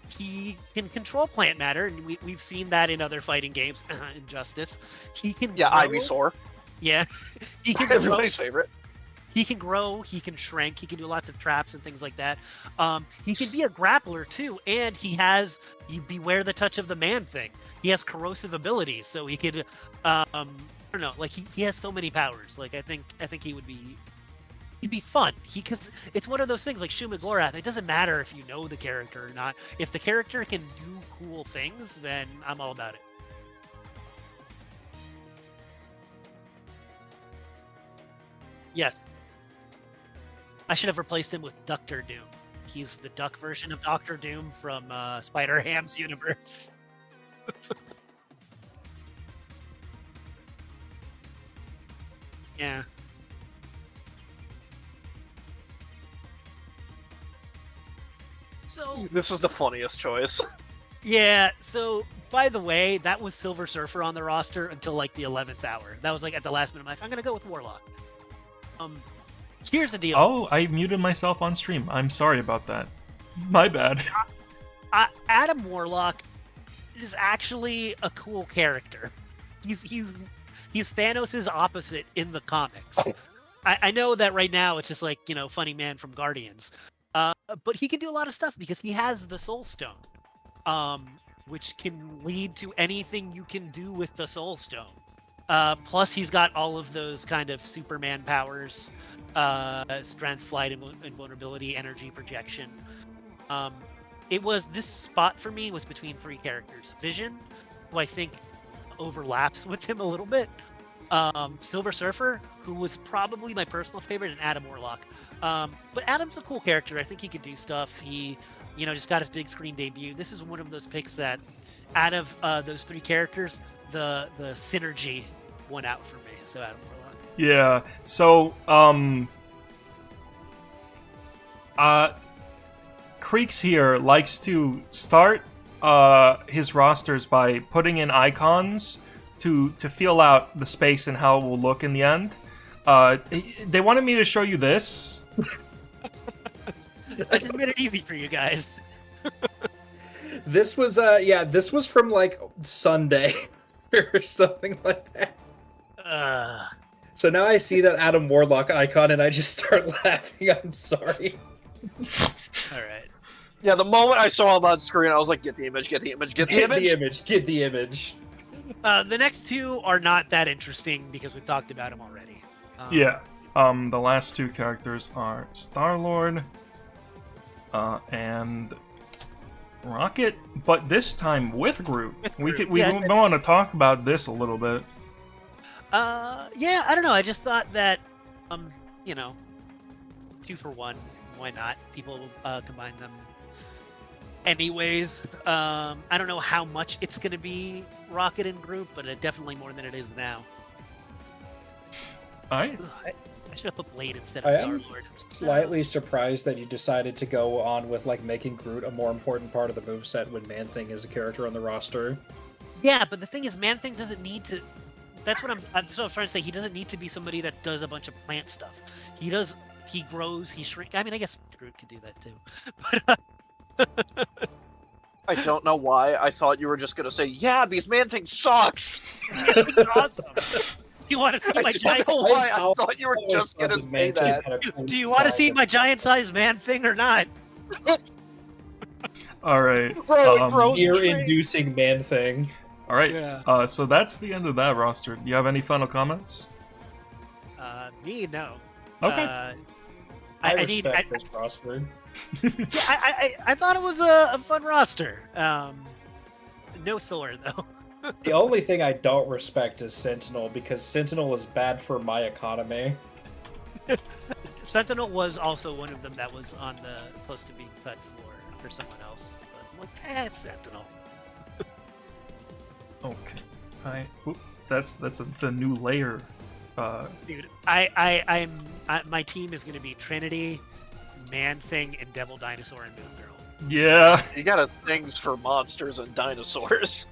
he can control plant matter, and we've seen that in other fighting games. Injustice. He can Ivysaur. Yeah, he can Everybody's favorite. He can grow, he can shrink, he can do lots of traps and things like that. He can be a grappler too, and you beware the touch of the Man Thing. He has corrosive abilities, so he could I don't know, like he has so many powers. Like I think he'd be fun. Because it's one of those things like Shu McGlorath. It doesn't matter if you know the character or not. If the character can do cool things, then I'm all about it. Yes. I should have replaced him with Dr. Doom. He's the duck version of Dr. Doom from Spider-Ham's universe. Yeah. So This is the funniest choice. yeah, so by the way, that was Silver Surfer on the roster until like the 11th hour. That was like at the last minute. I'm like, I'm gonna go with Warlock. Here's the deal. Oh, I muted myself on stream. I'm sorry about that. My bad. Adam Warlock is actually a cool character. He's Thanos' opposite in the comics. I know that right now it's just like, funny man from Guardians. But he can do a lot of stuff because he has the Soul Stone, which can lead to anything you can do with the Soul Stone. Plus, he's got all of those kind of Superman powers, strength, flight, invulnerability, energy projection. This spot for me was between three characters. Vision, who I think overlaps with him a little bit. Silver Surfer, who was probably my personal favorite, and Adam Warlock. But Adam's a cool character. I think he could do stuff. He, just got his big screen debut. This is one of those picks that, out of those three characters, the synergy won out for me. So Adam Warlock. Yeah. So, Creeks here likes to start his rosters by putting in icons to feel out the space and how it will look in the end. They wanted me to show you this. I just made it easy for you guys. This was this was from like Sunday or something like that. So now I see that Adam Warlock icon and I just start laughing. I'm sorry. All right. Yeah, the moment I saw him on screen, I was like, get the image, get the image, get the image. Get the image. The next two are not that interesting because we've talked about them already. Yeah. The last two characters are Star-Lord and Rocket, but this time with Groot. We want to talk about this a little bit. Yeah, I don't know. I just thought that, 2 for 1. Why not? People combine them anyways. I don't know how much it's going to be Rocket and Groot, but definitely more than it is now. I should have put Blade instead of Star-Lord. Slightly surprised that you decided to go on with like making Groot a more important part of the moveset when Man-Thing is a character on the roster. Yeah, but the thing is, Man-Thing doesn't need to. that's what I'm trying to say. He doesn't need to be somebody that does a bunch of plant stuff. He grows, he shrinks. I mean, I guess Groot could do that too. But I don't know why. I thought you were just gonna say, "Yeah, because Man Thing sucks." it's awesome. You want to see I my don't giant? know why. I thought you were just gonna say that. Do you want to see my giant-sized man thing or not? All right. Bro, gross Ear-inducing man thing. All right. Yeah. So that's the end of that roster. Do you have any final comments? Me, no. Okay. I need. respect this roster. Yeah, I thought it was a fun roster. No Thor though. The only thing I don't respect is Sentinel, because Sentinel is bad for my economy. Sentinel was also one of them that was on the close to being cut for someone else. But it's Sentinel. Okay. That's the new layer. Dude, my team is gonna be Trinity, Man Thing, and Devil Dinosaur and Moon Girl. Yeah. You got a things for monsters and dinosaurs.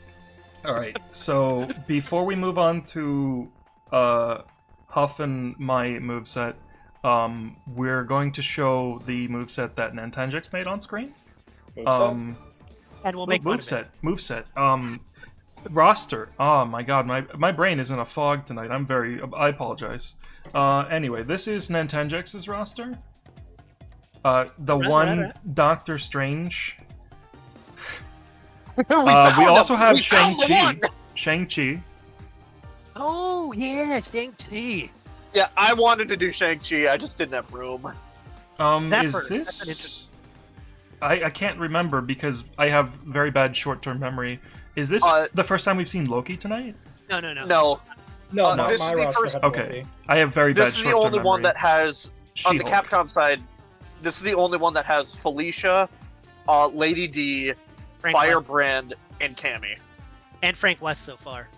All right. So before we move on to Huff and my moveset, we're going to show the moveset that Nintenjix made on screen. Moveset? And we'll make fun of it. Moveset. Roster. Oh my god, my brain is in a fog tonight. I apologize. Anyway, this is Nintenjix's roster. Right. Doctor Strange. We also have Shang-Chi. Shang-Chi. Oh yeah, Shang-Chi. Yeah, I wanted to do Shang-Chi, I just didn't have room. Is this... I can't remember because I have very bad short-term memory. Is this the first time we've seen Loki tonight? No. No, not this my is the roster first- had Okay. Loki. I have very bad This is the short-term only memory. one that has, on the She-Hulk. Capcom side, this is the only one that has Felicia, Lady D, Frank West. Firebrand, and Cammy. And Frank West so far.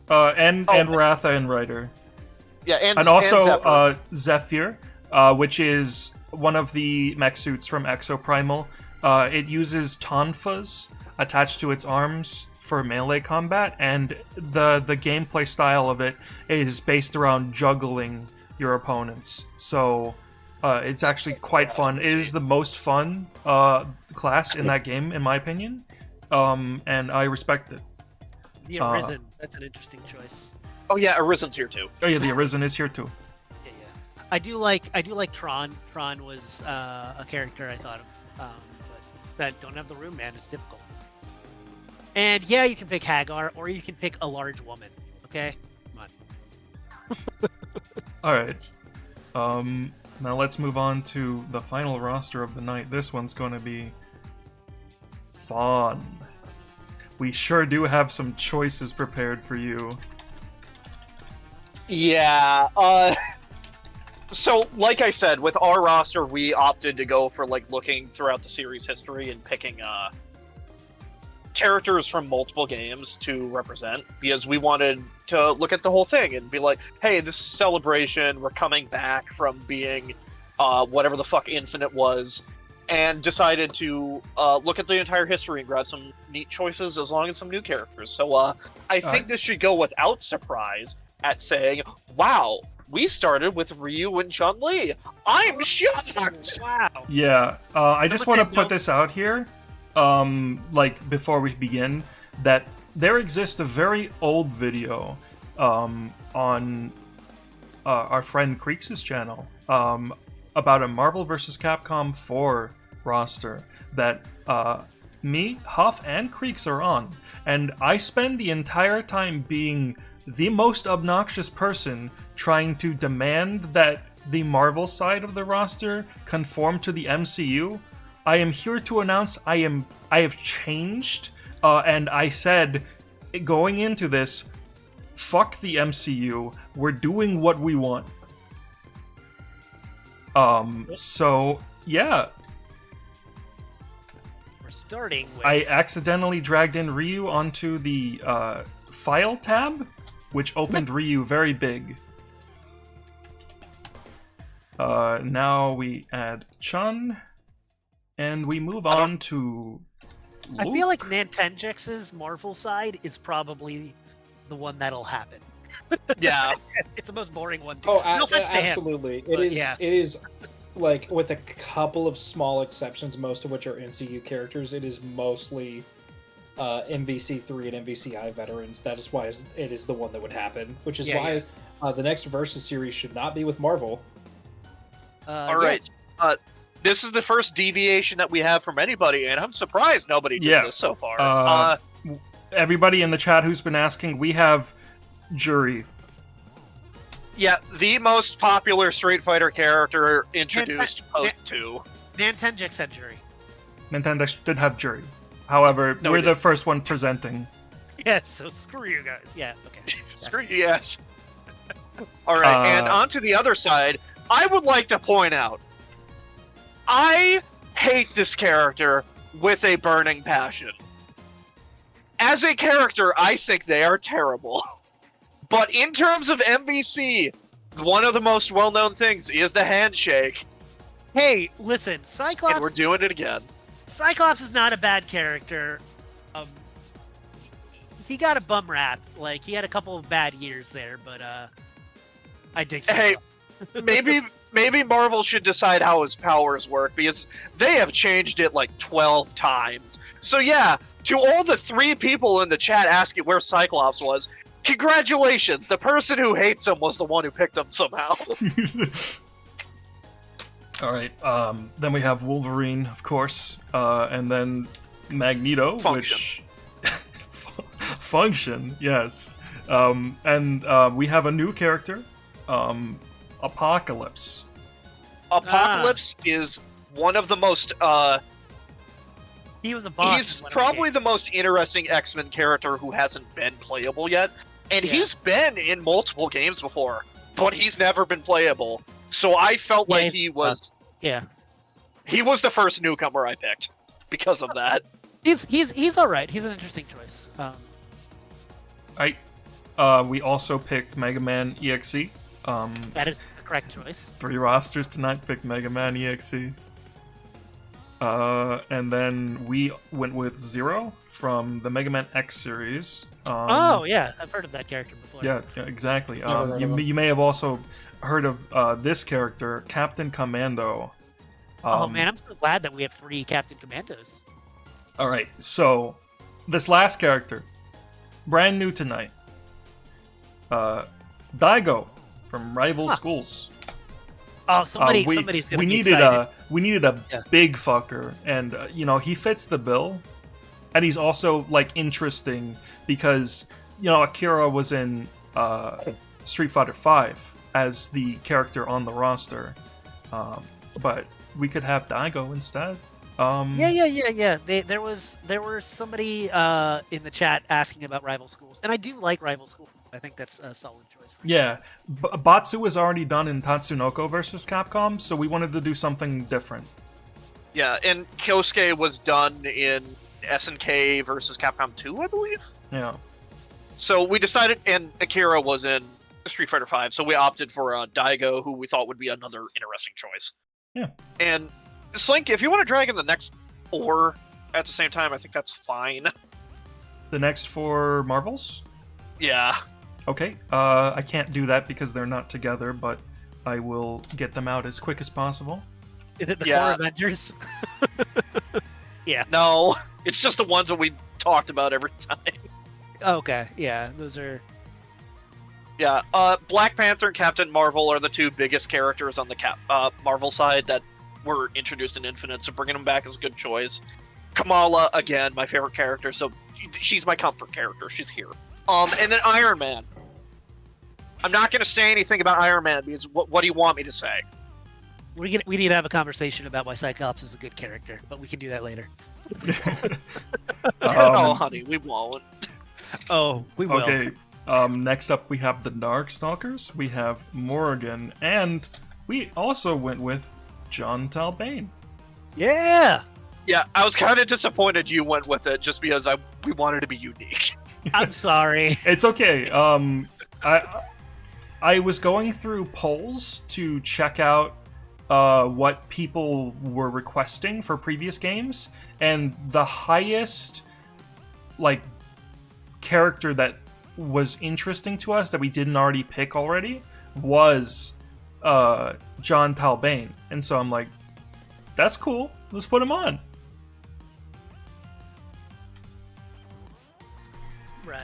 And Ratha and Ryder. Yeah, and also Zephyr. Zephyr, which is one of the mech suits from Exoprimal. It uses tonfas attached to its arms for melee combat, and the gameplay style of it is based around juggling your opponents. So it's actually quite fun. It is the most fun class in that game, in my opinion, and I respect it. The Arisen, that's an interesting choice. Oh yeah, Arisen's here too. Oh yeah, the Arisen is here too. Yeah. I do like Tron. Tron was a character I thought of, but that don't have the room, man. It's difficult. And yeah, you can pick Hagar, or you can pick a large woman. Okay, come on. All right. Now let's move on to the final roster of the night. This one's going to be fun. We sure do have some choices prepared for you. Yeah, so like I said, with our roster, we opted to go for like looking throughout the series history and picking characters from multiple games to represent, because we wanted to look at the whole thing and be like, hey, this is Celebration, we're coming back from being whatever the fuck Infinite was, and decided to look at the entire history and grab some neat choices as long as some new characters. So I think this should go without surprise at saying, wow, we started with Ryu and Chun-Li. I'm shocked! Wow. Yeah, I just want to put this out here, like before we begin, that there exists a very old video on our friend Creeks' channel about a Marvel vs. Capcom 4 roster that me, Huff, and Creeks are on, and I spend the entire time being the most obnoxious person trying to demand that the Marvel side of the roster conform to the MCU. I am here to announce I have changed, and I said going into this, fuck the MCU, we're doing what we want. So yeah, We're starting with... I accidentally dragged in Ryu onto the file tab, which opened Ryu very big. Now we add Chun, and we move on to Luke. I feel like Nintenjix's Marvel side is probably the one that'll happen. Yeah. It's the most boring one. Oh, No offense to him. absolutely. It but is. yeah. It is like with a couple of small exceptions, most of which are NCU characters. It is mostly MVC3 and MVCI veterans. That is why it is the one that would happen. Which is why the next Versus series should not be with Marvel. All right. This is the first deviation that we have from anybody, and I'm surprised nobody did this so far. Everybody in the chat who's been asking, we have Jury. Yeah, the most popular Street Fighter character introduced post 2. Nintendo said Jury. Nintendo did have Jury. However, No, we're the first one presenting. Yes, so screw you guys. Yeah, okay. Screw you, yes. All right, and on to the other side, I would like to point out, I hate this character with a burning passion. As a character, I think they are terrible. But in terms of MVC, one of the most well-known things is the handshake. Hey, listen, Cyclops. And we're doing it again. Cyclops is not a bad character. He got a bum rap. Like, he had a couple of bad years there, but I dig Cyclops. Hey, maybe Marvel should decide how his powers work, because they have changed it like 12 times. So yeah, to all the 3 people in the chat asking where Cyclops was, congratulations! The person who hates him was the one who picked him somehow. All right. Then we have Wolverine, of course, and then Magneto, Function. which function, yes. And we have a new character, Apocalypse. Apocalypse is one of the most. He was the boss. He's probably the most interesting X-Men character who hasn't been playable yet, and he's been in multiple games before, but he's never been playable. So I felt like he was. He was the first newcomer I picked because of that. He's all right. He's an interesting choice. We also picked Mega Man EXE. That is the correct choice. 3 rosters tonight picked Mega Man EXE. And then we went with Zero from the Mega Man X series. Oh yeah, I've heard of that character before. Yeah, exactly. Never heard of him. You may have also heard of this character, Captain Commando. Oh man, I'm so glad that we have 3 Captain Commandos. All right, so this last character, brand new tonight, Daigo from Rival Schools. Oh, somebody's gonna be excited. We needed a big fucker, and he fits the bill, and he's also like interesting because Akira was in Street Fighter V as the character on the roster, but we could have Daigo instead. Yeah. There was somebody in the chat asking about Rival Schools, and I do like Rival Schools. I think that's a solid choice. Yeah, Batsu was already done in Tatsunoko versus Capcom, so we wanted to do something different. Yeah, and Kyosuke was done in SNK versus Capcom 2, I believe. Yeah. So we decided, and Akira was in Street Fighter V, so we opted for Daigo, who we thought would be another interesting choice. Yeah. And Slink, if you want to drag in the next 4 at the same time, I think that's fine. The next 4 Marvels? Yeah. Okay, I can't do that because they're not together, but I will get them out as quick as possible. Is it the 4 Avengers? Yeah. No, it's just the ones that we talked about every time. Okay, yeah, those are... Yeah, Black Panther and Captain Marvel are the 2 biggest characters on the Marvel side that were introduced in Infinite, so bringing them back is a good choice. Kamala, again, my favorite character, so she's my comfort character. She's here. And then Iron Man. I'm not going to say anything about Iron Man because what do you want me to say? We need to have a conversation about why Cyclops is a good character, but we can do that later. No, honey, we won't. Oh, we will. Okay, next up we have the Darkstalkers, we have Morrigan, and we also went with John Talbane. Yeah! Yeah, I was kind of disappointed you went with it just because we wanted to be unique. I'm sorry. It's okay. I was going through polls to check out what people were requesting for previous games, and the highest character that was interesting to us that we didn't already pick already was John Talbane. And so I'm like, that's cool. Let's put him on. Right.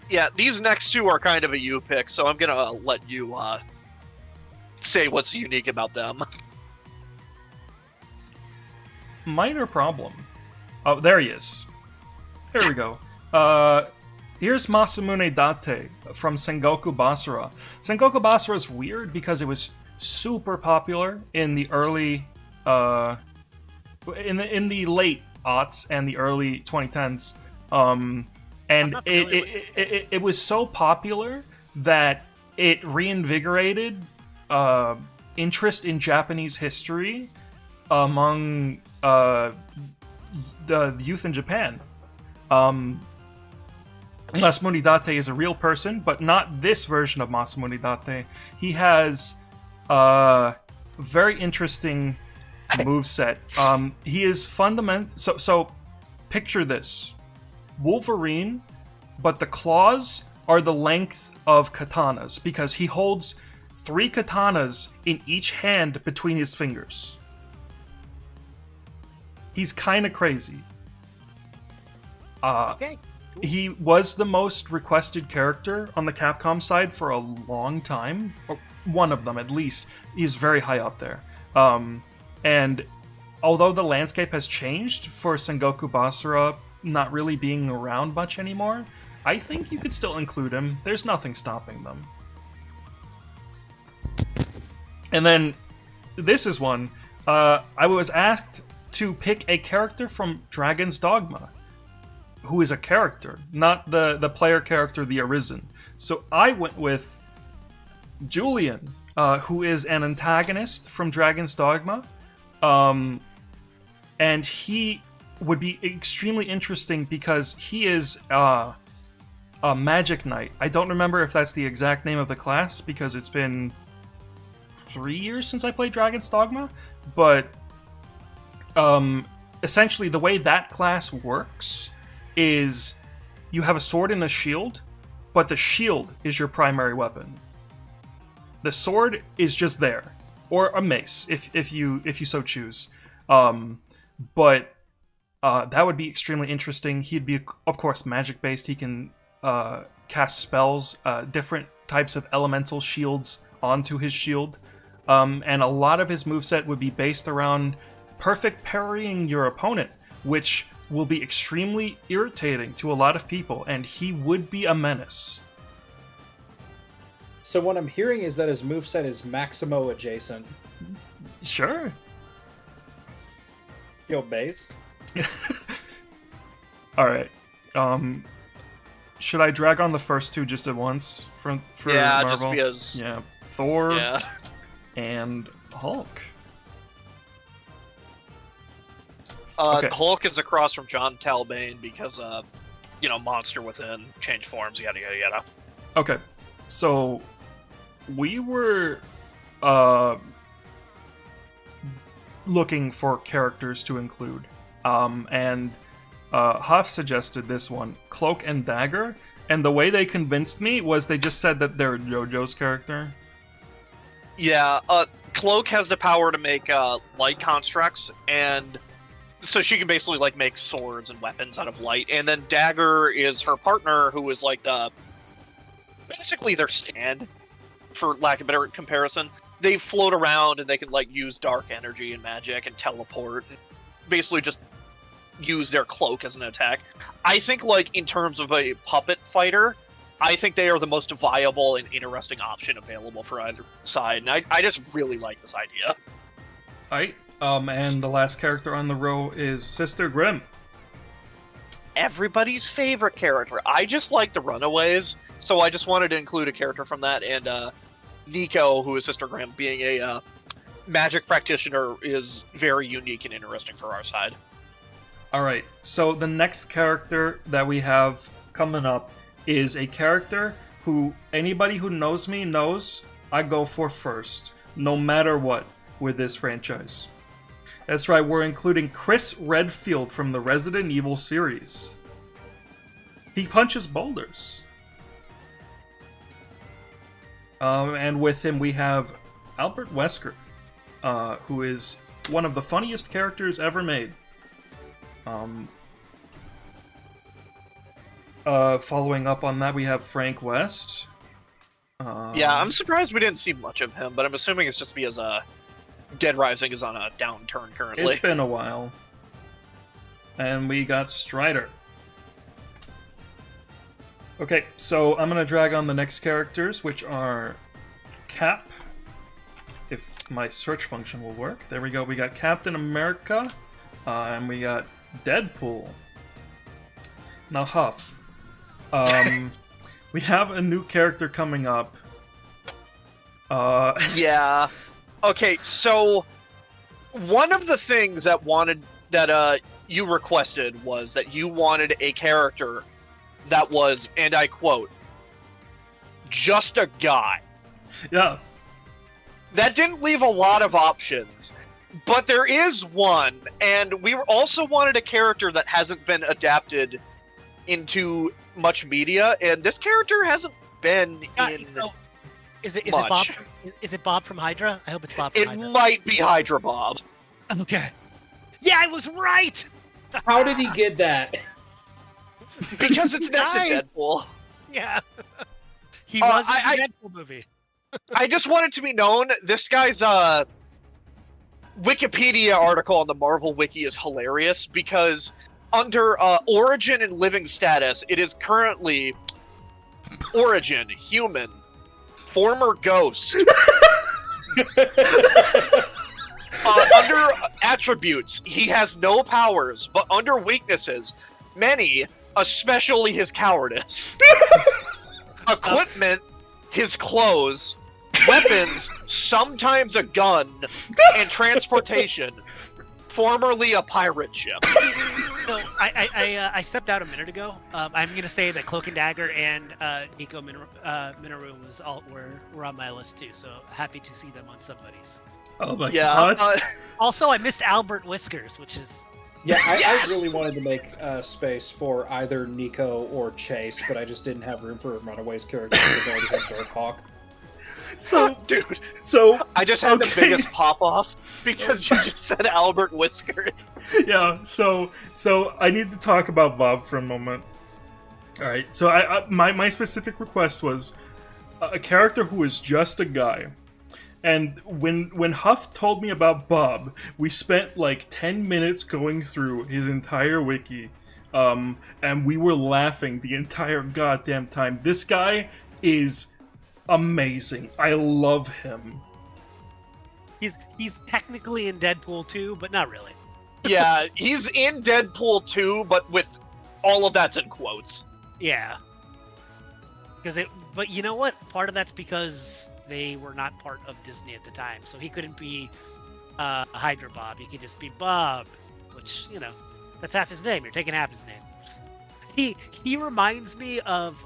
Yeah, these next two are kind of a you pick, so I'm gonna let you say what's unique about them. Minor problem. Oh, there he is. There we go. Here's Masamune Date from Sengoku Basara. Sengoku Basara is weird because it was super popular in the early, in the late aughts and the early 2010s. And it was so popular that it reinvigorated interest in Japanese history among the youth in Japan. Masamune Date is a real person, but not this version of Masamune Date. He has a very interesting moveset. He is so picture this. Wolverine, but the claws are the length of katanas because he holds 3 katanas in each hand between his fingers. He's kind of crazy. Okay. Cool. He was the most requested character on the Capcom side for a long time. Or one of them, at least. He's very high up there. And although the landscape has changed for Sengoku Basara not really being around much anymore, I think you could still include him. There's nothing stopping them. And then, this is one. I was asked to pick a character from Dragon's Dogma, who is a character, not the player character, the Arisen. So I went with Julian, who is an antagonist from Dragon's Dogma, and he would be extremely interesting because he is a Magic Knight. I don't remember if that's the exact name of the class because it's been 3 years since I played Dragon's Dogma, but essentially the way that class works is you have a sword and a shield, but the shield is your primary weapon. The sword is just there, or a mace if you so choose. But that would be extremely interesting. He'd be, of course, magic based. He can cast spells, different types of elemental shields onto his shield, and a lot of his moveset would be based around perfect parrying your opponent, which will be extremely irritating to a lot of people, and he would be a menace. So what I'm hearing is that his moveset is Maximo adjacent. Sure. Yo, base. Alright. Should I drag on the first two just at once for yeah, Marvel? just because. Yeah. Thor Yeah. and Hulk. Okay. Hulk is across from John Talbane because, monster within, change forms, yada yada yada. Okay, so we were looking for characters to include, and Huff suggested this one, Cloak and Dagger, and the way they convinced me was they just said that they're JoJo's character. Yeah, Cloak has the power to make light constructs, and so she can basically make swords and weapons out of light. And then Dagger is her partner, who is basically their stand, for lack of a better comparison. They float around and they can use dark energy and magic and teleport, and basically just use their cloak as an attack. I think in terms of a puppet fighter, I think they are the most viable and interesting option available for either side, and I just really like this idea. Alright. And the last character on the row is Sister Grimm. Everybody's favorite character. I just like the Runaways, so I just wanted to include a character from that, and Nico, who is Sister Grimm, being a magic practitioner, is very unique and interesting for our side. Alright, so the next character that we have coming up is a character who anybody who knows me knows I go for first, no matter what, with this franchise. That's right, we're including Chris Redfield from the Resident Evil series. He punches boulders. And with him we have Albert Wesker, who is one of the funniest characters ever made. Following up on that, we have Frank West. Yeah, I'm surprised we didn't see much of him, but I'm assuming it's just because Dead Rising is on a downturn currently. It's been a while. And we got Strider. Okay, so I'm gonna drag on the next characters, which are Cap. If my search function will work. There we go. We got Captain America, and we got Deadpool. Now Huff. We have a new character coming up. Yeah. Okay, so one of the things that you requested was that you wanted a character that was, and I quote, just a guy. Yeah. That didn't leave a lot of options, but there is one, and we also wanted a character that hasn't been adapted into much media, and this character hasn't been in So, is it much. Bob? Is it Bob from Hydra? I hope it's Bob from It Hydra. might be Hydra Bob. Okay. Yeah, I was right. How did he get that? Because it's next to Deadpool. Yeah. He was in I- the Deadpool movie. I just want it to be known, this guy's Wikipedia article on the Marvel Wiki is hilarious, because under origin and living status, it is currently origin, human, former ghost. Under attributes, he has no powers, but under weaknesses, many, especially his cowardice. Equipment, his clothes, weapons, sometimes a gun, and transportation, formerly a pirate ship. No, I stepped out a minute ago. I'm gonna say that Cloak and Dagger and Nico Minoru were on my list too. So happy to see them on somebody's. Oh my Yeah. god. Also, I missed Albert Whiskers, which is Yeah, I Yes! really wanted to make space for either Nico or Chase, but I just didn't have room for Runaway's character because I already had Darkhawk. So, Dude, so I just had the Okay. biggest pop-off because you just said Albert Whisker. yeah, so I need to talk about Bob for a moment. All right, so my specific request was a character who is just a guy. And when Huff told me about Bob, we spent like 10 minutes going through his entire wiki, and we were laughing the entire goddamn time. This guy is amazing. I love him. he's technically in Deadpool too, but not really. Yeah, he's in Deadpool 2, but with all of that's in quotes. Yeah. But you know what? Part of that's because they were not part of Disney at the time, so he couldn't be Hydra Bob. He could just be Bob, which that's half his name. You're taking half his name. He reminds me of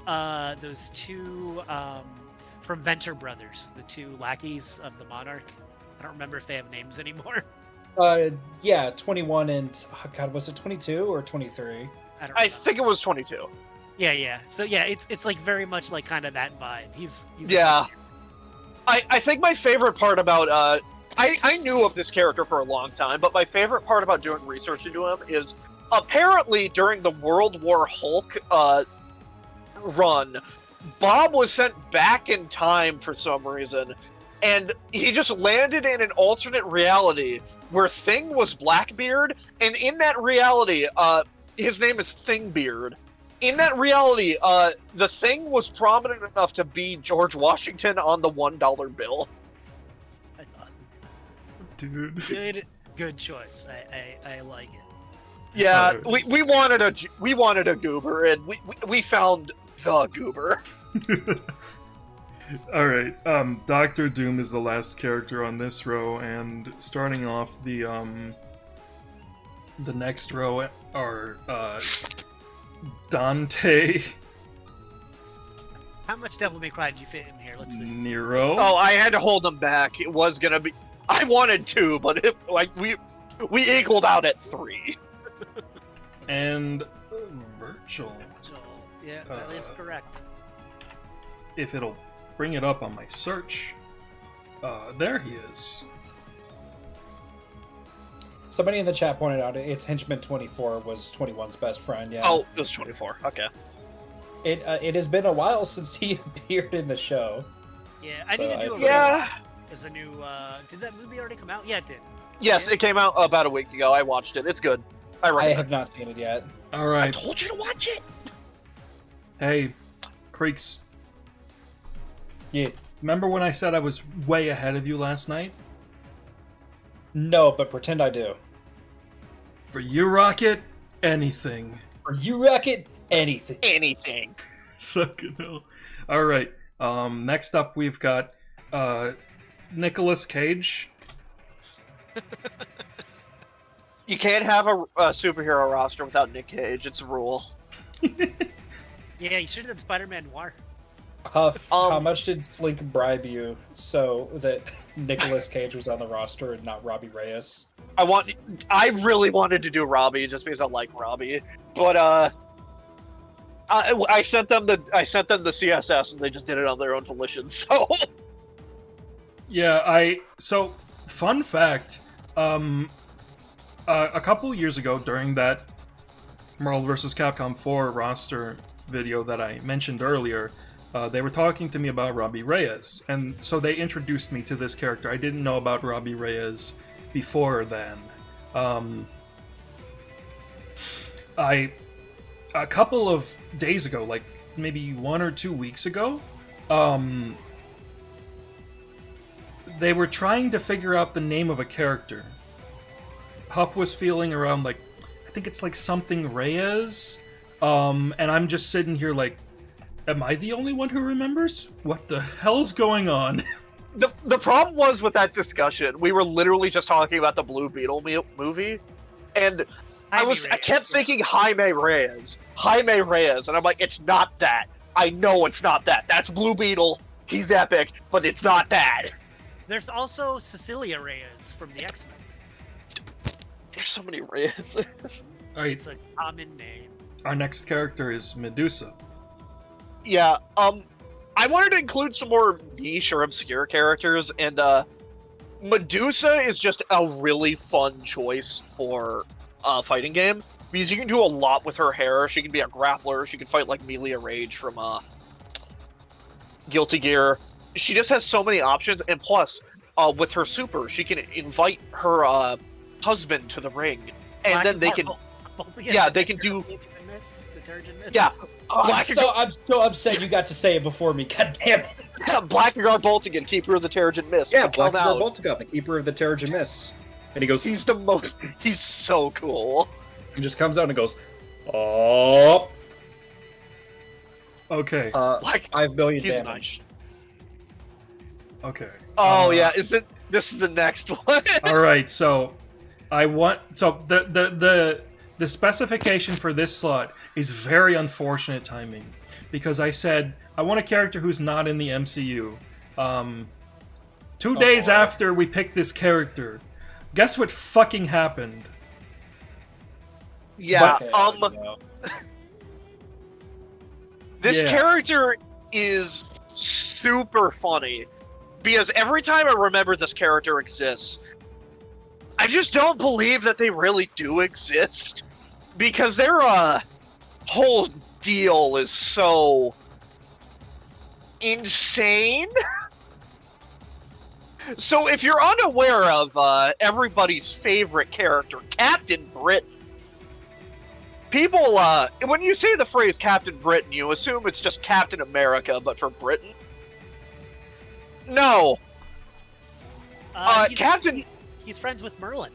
those two from Venture Brothers, the two lackeys of the Monarch. I don't remember if they have names anymore. Yeah, 21 and God, was it 22 or 23? I don't. I Remember. think it was 22. Yeah. So yeah, it's like very much like kind of that vibe. He's Yeah. I think my favorite part about I knew of this character for a long time, but my favorite part about doing research into him is apparently during the World War Hulk run, Bob was sent back in time for some reason, and he just landed in an alternate reality where Thing was Blackbeard, and in that reality, his name is Thingbeard. In that reality, the Thing was prominent enough to be George Washington on the $1 bill. Dude. Good choice. I like it. Yeah, we wanted a goober, and we found the goober. Alright, Doctor Doom is the last character on this row, and starting off the next row are Dante, How much Devil May Cry did you fit in here? Let's see. Nero. Oh, I had to hold him back. It was gonna be. I wanted 2, but we equaled out at 3. And Virgil. Yeah, that is correct. If it'll bring it up on my search. There he is. Somebody in the chat pointed out it's Henchman 24 was 21's best friend. Yeah. Oh, it was 24. Okay. It has been a while since he appeared in the show. Yeah, I need to do a Yeah. As a new. Did that movie already come out? Yeah, it did. Yes, it came out about a week ago. I watched it. It's good. I I recommend. have not seen it yet. All I right. told you to watch it. Hey, Creeks. Yeah. Remember when I said I was way ahead of you last night? No, but pretend I do. For you, Rocket, anything. For you, Rocket, anything. Anything. Fucking hell. All right. Next up, we've got Nicolas Cage. You can't have a superhero roster without Nick Cage. It's a rule. Yeah, you should have done Spider-Man Noir. Huff, how much did Slink bribe you so that Nicolas Cage was on the roster and not Robbie Reyes? I really wanted to do Robbie just because I like Robbie, but I sent them the CSS and they just did it on their own volition. So Yeah, so fun fact, a couple years ago during that Marvel vs. Capcom 4 roster video that I mentioned earlier, they were talking to me about Robbie Reyes, and so they introduced me to this character. I didn't know about Robbie Reyes before then. A couple of days ago, like maybe 1 or 2 weeks ago, they were trying to figure out the name of a character. Huff was feeling around like, I think it's like something Reyes, and I'm just sitting here like, am I the only one who remembers? What the hell's going on? the problem was with that discussion, we were literally just talking about the Blue Beetle movie, and I kept thinking Jaime Reyes, and I'm like, it's not that. I know it's not that. That's Blue Beetle. He's epic, but it's not that. There's also Cecilia Reyes from the X-Men. There's so many Reyes. All right, It's a common name. our next character is Medusa. Yeah, I wanted to include some more niche or obscure characters, and Medusa is just a really fun choice for a fighting game, because you can do a lot with her hair. She can be a grappler, she can fight like Melia Rage from Guilty Gear. She just has so many options, and plus, with her super, she can invite her husband to the ring, and then they can... Yeah, they can do... Yeah, I'm so upset you got to say it before me. God damn it! Yeah, Blackguard Boltigan, Keeper of the Terrigen Mist. Yeah, Come Blackguard out. Boltigan, the Keeper of the Terrigen Mist. And he goes, He's so cool. he just comes out and goes, oh. Okay, Like, 5 billion he's damage. okay. Oh yeah, this is the next one. All right, so the specification for this slot is very unfortunate timing, because I said I want a character who's not in the MCU. 2 days after we picked this character, guess what fucking happened? Yeah, Okay, this Yeah. character is super funny, because every time I remember this character exists, I just don't believe that they really do exist, because their whole deal is so insane. So if you're unaware of everybody's favorite character, Captain Britain, people, when you say the phrase Captain Britain, you assume it's just Captain America, but for Britain. No. He's friends with Merlin.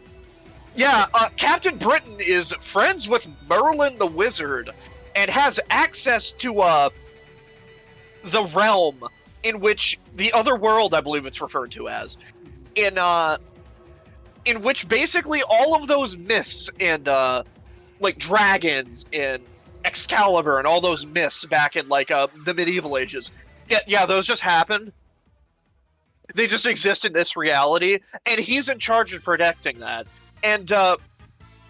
Yeah, Captain Britain is friends with Merlin the Wizard, and has access to, the realm in which, the other world, I believe it's referred to as, in which basically all of those myths and, like, dragons and Excalibur and all those myths back in, like, the medieval ages, yeah, those just happened. They just exist in this reality, and he's in charge of protecting that. And,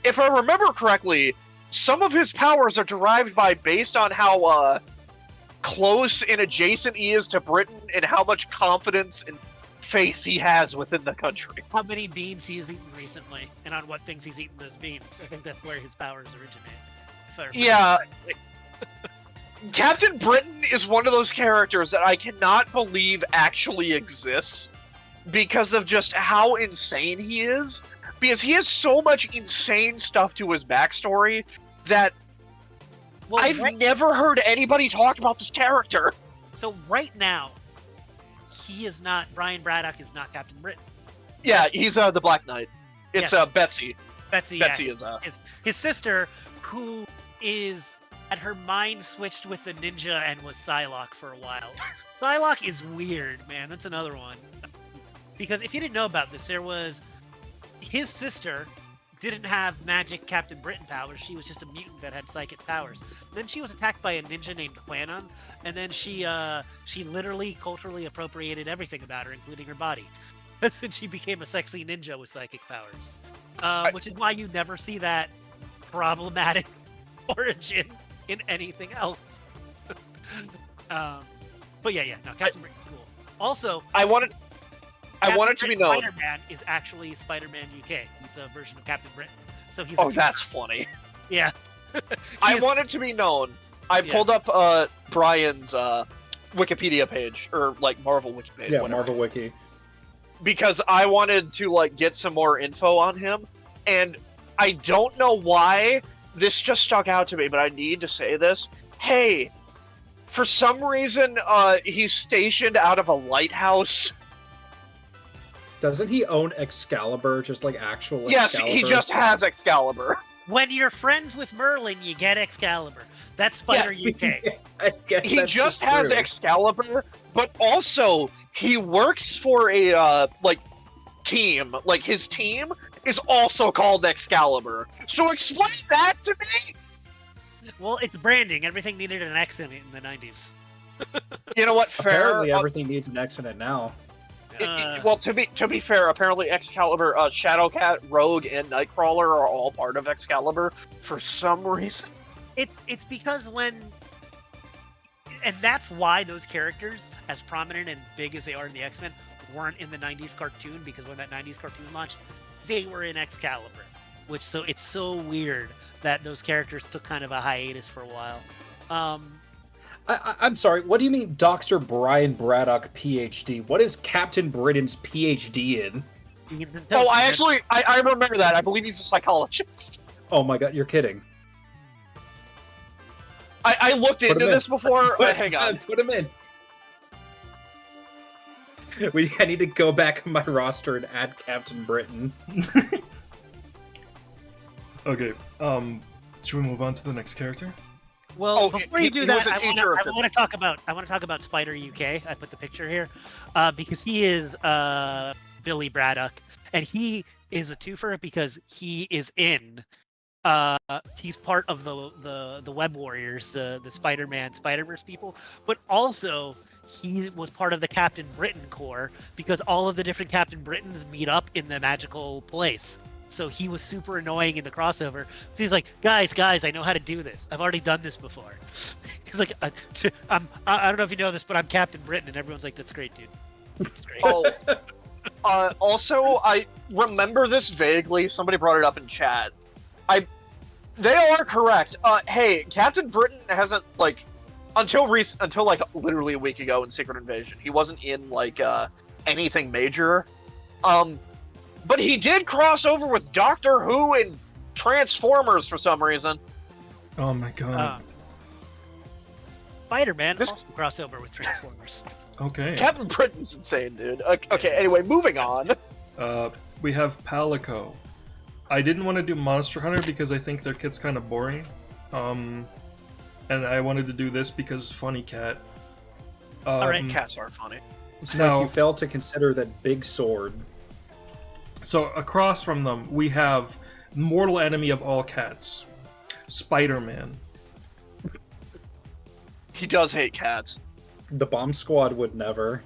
if I remember correctly, some of his powers are derived based on how close and adjacent he is to Britain and how much confidence and faith he has within the country. How many beans he's eaten recently, and on what things he's eaten those beans. I think that's where his powers originate. if I remember Yeah. correctly. Captain Britain is one of those characters that I cannot believe actually exists because of just how insane he is. Because he has so much insane stuff to his backstory that Well, I've right, never heard anybody talk about this character. so right now, he is not. Brian Braddock is not Captain Britain. Yeah, That's- he's the Black Knight. It's Yes. Betsy. Betsy Betsy yeah, is his sister, who is had her mind switched with the ninja and was Psylocke for a while. Psylocke is weird, man. That's another one. Because if you didn't know about this, there was his sister didn't have magic Captain Britain powers. She was just a mutant that had psychic powers. Then she was attacked by a ninja named Quanon, and then she literally culturally appropriated everything about her, including her body. And she became a sexy ninja with psychic powers. Which is why you never see that problematic origin in anything else. But yeah, no, Captain Britain's cool. Also, I want it to be known. Spider-Man is actually Spider-Man UK. He's a version of Captain Britain. So he's Oh, that's funny. yeah. I He's- want it to be known. I Yeah. pulled up Brian's Wikipedia page, or like Marvel Wiki page, Yeah, whatever, Marvel Wiki. because I wanted to like get some more info on him, and I don't know why this just stuck out to me, but I need to say this. Hey, for some reason, he's stationed out of a lighthouse. Doesn't he own Excalibur, just like actual Yes, Excalibur? he just has Excalibur. When you're friends with Merlin, you get Excalibur. That's Spider UK. I guess He that's just has true. Excalibur, but also he works for a team. Like his team is also called Excalibur. So explain that to me. Well, it's branding. Everything needed an X in it in the 90s. You know what? Fair. Apparently, everything needs an X in it now. Well, to be fair, apparently Excalibur, Shadowcat, Rogue, and Nightcrawler are all part of Excalibur for some reason. It's because and that's why those characters, as prominent and big as they are in the X-Men, weren't in the 90s cartoon, because when that 90s cartoon launched, they were in Excalibur. So it's so weird that those characters took kind of a hiatus for a while. I'm sorry, what do you mean Dr. Brian Braddock, PhD? What is Captain Britain's PhD in? Oh, I remember that. I believe he's a psychologist. Oh my god, you're kidding. I looked Put him into in. this before. Hang on. Put him in. I need to go back on my roster and add Captain Britain. Okay, should we move on to the next character? Well, Oh, before he- you do he that, was a I teacher of want to talk about Spider UK. I put the picture here because he is Billy Braddock, and he is a twofer because he is in. He's part of the Web Warriors, the Spider-Man Spider-Verse people, but also he was part of the Captain Britain Corps because all of the different Captain Britons meet up in the magical place. So he was super annoying in the crossover. So he's like, guys, I know how to do this. I've already done this before. He's like, I don't know if you know this, but I'm Captain Britain, and everyone's like, that's great, dude. That's great. Oh, also, I remember this vaguely. Somebody brought it up in chat. They are correct. Hey, Captain Britain hasn't until literally a week ago in Secret Invasion, he wasn't in anything major. But he did cross over with Doctor Who and Transformers for some reason. Oh my god. Spider-Man This- also crossover with Transformers. Okay. Captain Britain's insane, dude. Okay, anyway, moving on. We have Palico. I didn't want to do Monster Hunter because I think their kit's kind of boring. And I wanted to do this because Funny Cat. All right, Cats are funny. It's Now- like you failed to consider that big sword. So across from them, we have mortal enemy of all cats, Spider-Man. He does hate cats. The Bomb Squad would never.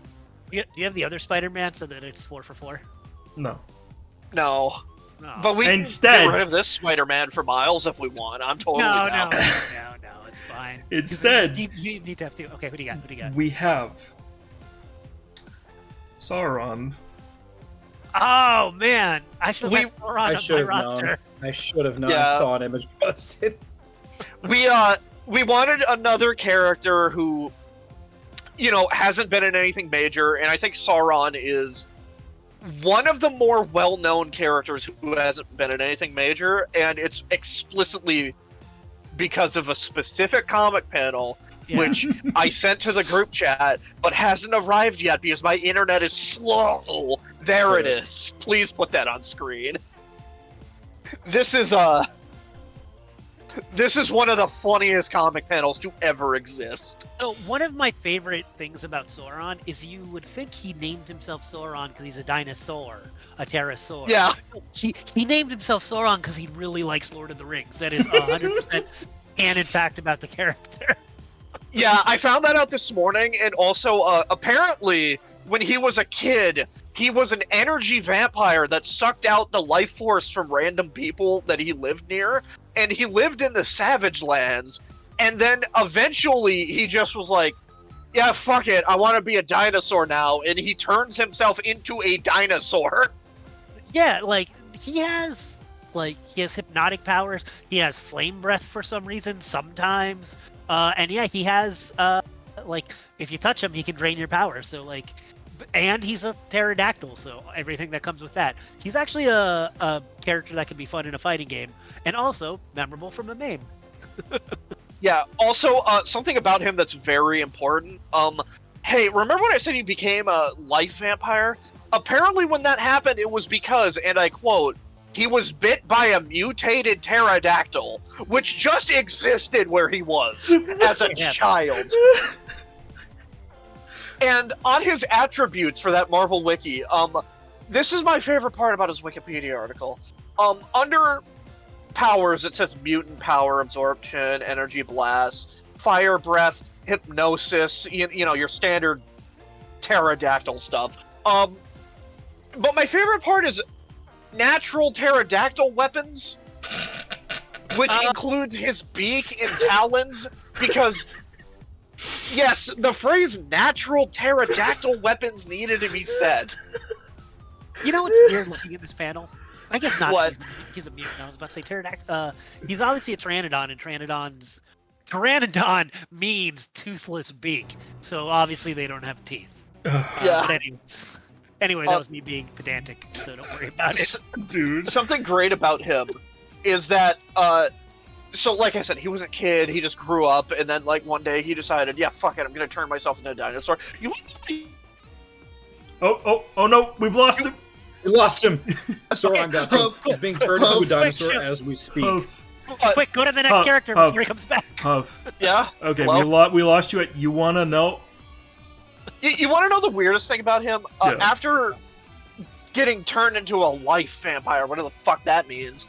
Do you have the other Spider-Man so that it's 4 for 4? No. No. Oh. But we can Instead- get rid of this Spider-Man for Miles if we want. I'm totally No, down. no, it's fine. Instead- you need to have to. Okay, what do you got? We have Sauron. Oh man, I should have had Sauron I on should my have roster. known. I should have known. Yeah. Saw an image posted. We wanted another character who, hasn't been in anything major, and I think Sauron is one of the more well-known characters who hasn't been in anything major, and it's explicitly because of a specific comic panel, which I sent to the group chat, but hasn't arrived yet because my internet is slow. There it is. Please put that on screen. This is one of the funniest comic panels to ever exist. So one of my favorite things about Sauron is you would think he named himself Sauron because he's a dinosaur, a pterosaur. Yeah. He named himself Sauron because he really likes Lord of the Rings. That is 100% canon fact about the character. Yeah, I found that out this morning, and also, apparently, when he was a kid, he was an energy vampire that sucked out the life force from random people that he lived near, and he lived in the Savage Lands, and then eventually he just was like, yeah, fuck it, I want to be a dinosaur now, and he turns himself into a dinosaur. Yeah, he has hypnotic powers. He has flame breath for some reason sometimes. And yeah, he has if you touch him, he can drain your power. So and he's a pterodactyl, so everything that comes with that. He's actually a character that can be fun in a fighting game, and also memorable from a meme. Yeah, also, something about him that's very important. Hey, remember when I said he became a life vampire? Apparently when that happened, it was because, and I quote, he was bit by a mutated pterodactyl, which just existed where he was as a child. And on his attributes for that Marvel wiki, this is my favorite part about his Wikipedia article. Under powers, it says mutant power, absorption, energy blast, fire breath, hypnosis, your standard pterodactyl stuff. But my favorite part is natural pterodactyl weapons, which includes his beak and talons, because yes, the phrase natural pterodactyl weapons needed to be said. You know what's weird looking at this panel? I guess not. What? He's a mutant. I was about to say pterodactyl. He's obviously a pteranodon, and pteranodon means toothless beak. So obviously they don't have teeth. Yeah. But anyway, that was me being pedantic, so don't worry about it. Dude. Something great about him is that, so like I said, he was a kid, he just grew up, and then one day he decided, yeah, fuck it, I'm gonna turn myself into a dinosaur. Oh no, we've lost him. We lost him. Sauron got him. He's being turned into a dinosaur as we speak. Huff. Quick, go to the next character Huff. before he comes back. Huff. Yeah? Okay, Hello? we lost you at you wanna know? You want to know the weirdest thing about him? Yeah. After getting turned into a life vampire, whatever the fuck that means,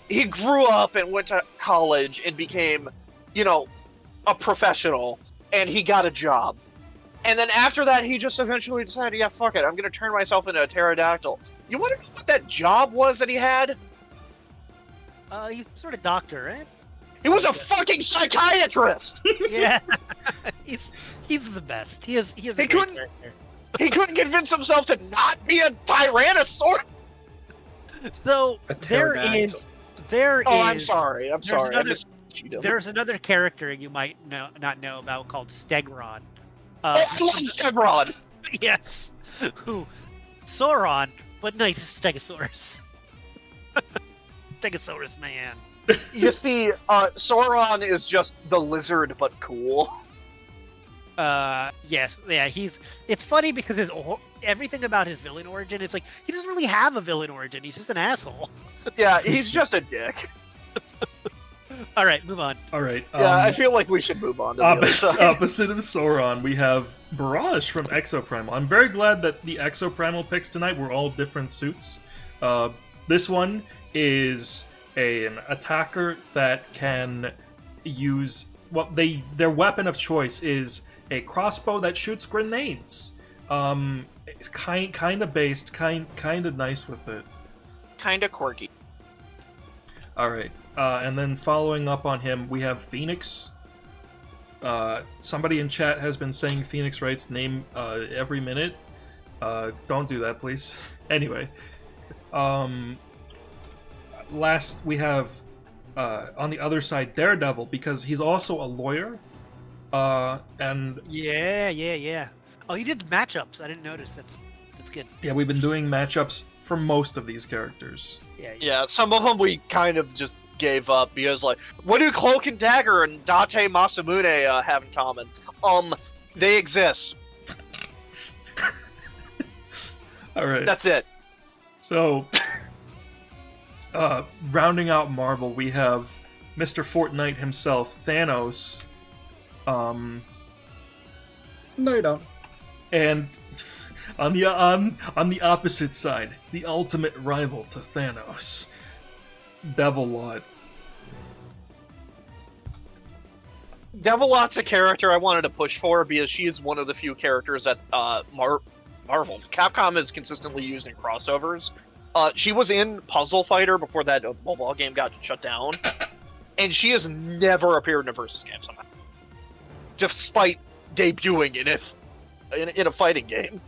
he grew up and went to college and became, a professional, and he got a job. And then after that, he just eventually decided, yeah, fuck it, I'm going to turn myself into a pterodactyl. You want to know what that job was that he had? He's some sort of doctor, right? He was a fucking psychiatrist! Yeah. he's the best. He is a great couldn't- character. He couldn't convince himself to not be a tyrannosaur! So A there pterodactyl. is. There Oh, I'm is. sorry. I'm there's sorry. I another- just cheated. There's another character you might not know about called Stegron. I love Chevron! Yes. Who? Sauron, but nice Stegosaurus. Stegosaurus man. You see, Sauron is just the lizard, but cool. Yeah. It's funny because everything about his villain origin, it's like he doesn't really have a villain origin. He's just an asshole. Yeah, he's just a dick. All right, move on. All right. Yeah, I feel like we should move on to the other side. Opposite of Sauron, we have Barrage from Exoprimal. I'm very glad that the Exoprimal picks tonight were all different suits. This one is an attacker that can use their weapon of choice is a crossbow that shoots grenades. It's kind of based, kind of nice with it. kind of quirky. All right, and then following up on him, we have Phoenix. Somebody in chat has been saying Phoenix Wright's name every minute. Don't do that, please. Anyway, last we have on the other side Daredevil, because he's also a lawyer. And Yeah. Oh, you did matchups. I didn't notice. That's good. yeah, we've been doing matchups for most of these characters. Yeah, some of them we kind of just gave up because, like, what do Cloak and Dagger and Date Masamune have in common? They exist. All right. That's it. So, rounding out Marvel, we have Mr. Fortnite himself, Thanos. No, you don't. And on the opposite side, the ultimate rival to Thanos, Devilot. Devilot's a character I wanted to push for because she is one of the few characters that Marvel, Capcom is consistently used in crossovers. She was in Puzzle Fighter before that mobile game got shut down, and she has never appeared in a versus game somehow, despite debuting in a fighting game.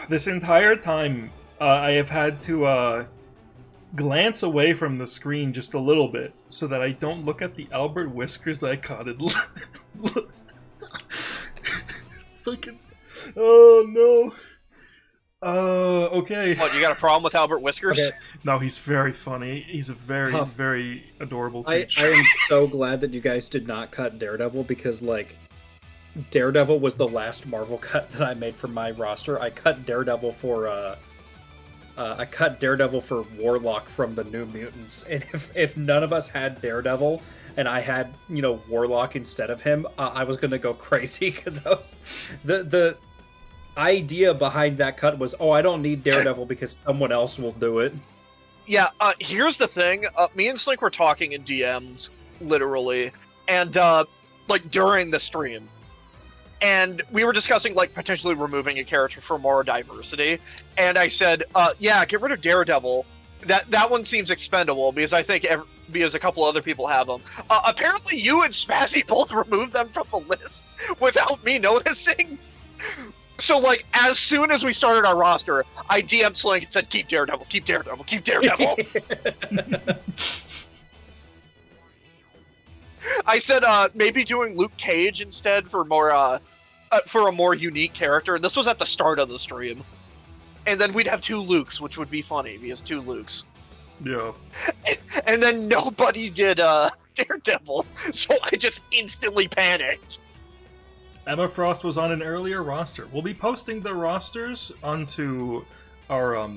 This entire time, I have had to glance away from the screen just a little bit so that I don't look at the Albert Whiskers icon and fucking. Oh no. Okay. What, you got a problem with Albert Whiskers? Okay. No, he's very funny. He's a very, Huff. very adorable I creature. am so glad that you guys did not cut Daredevil, because, like, Daredevil was the last Marvel cut that I made for my roster. I cut Daredevil for Warlock from the New Mutants, and if none of us had Daredevil and I had, you know, Warlock instead of him, I was gonna go crazy, because I was the idea behind that cut was, oh, I don't need Daredevil because someone else will do it. Yeah, here's the thing. Me and Slink were talking in DMs, literally, and, like, during the stream. And we were discussing, like, potentially removing a character for more diversity. And I said, yeah, get rid of Daredevil. That one seems expendable, because I think because a couple other people have them. Apparently you and Spazzy both removed them from the list without me noticing. So, like, as soon as we started our roster, I DM'd Slink and said, keep Daredevil, keep Daredevil, keep Daredevil. I said, maybe doing Luke Cage instead for a more unique character. And this was at the start of the stream. And then we'd have two Lukes, which would be funny, because two Lukes. Yeah. And then nobody did Daredevil, so I just instantly panicked. Emma Frost was on an earlier roster. We'll be posting the rosters onto our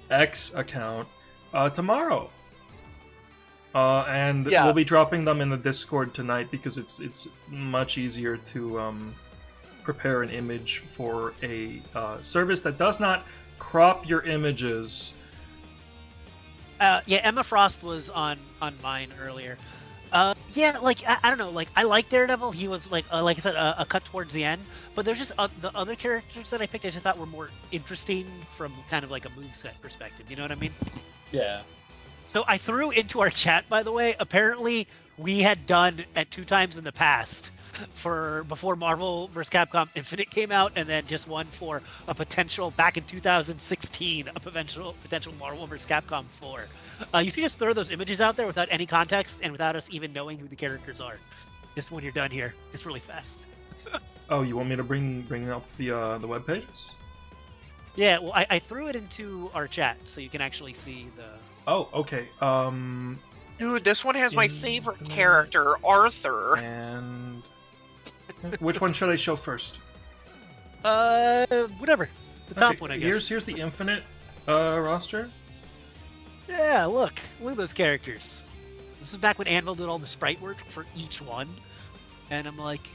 X account tomorrow. And Yeah. we'll be dropping them in the Discord tonight, because it's much easier to prepare an image for a service that does not crop your images. Yeah, Emma Frost was on mine earlier. Yeah, like I don't know, like I like Daredevil. He was like I said, a cut towards the end. But there's just the other characters that I picked. I just thought were more interesting from kind of like a moveset perspective. You know what I mean? Yeah. So I threw into our chat, by the way. Apparently, we had done at 2 times in the past before Marvel vs. Capcom Infinite came out, and then just one for a potential back in 2016, a potential Marvel vs. Capcom 4. You can just throw those images out there without any context and without us even knowing who the characters are. Just when you're done here, it's really fast. Oh, you want me to bring up the web pages? Yeah, well, I threw it into our chat so you can actually see the. Oh, okay. Dude, this one has my favorite character, Arthur. And which one should I show first? Whatever. The top Okay, one, I guess. Here's the Infinite roster. Yeah, look at those characters. This is back when Anvil did all the sprite work for each one, and I'm like,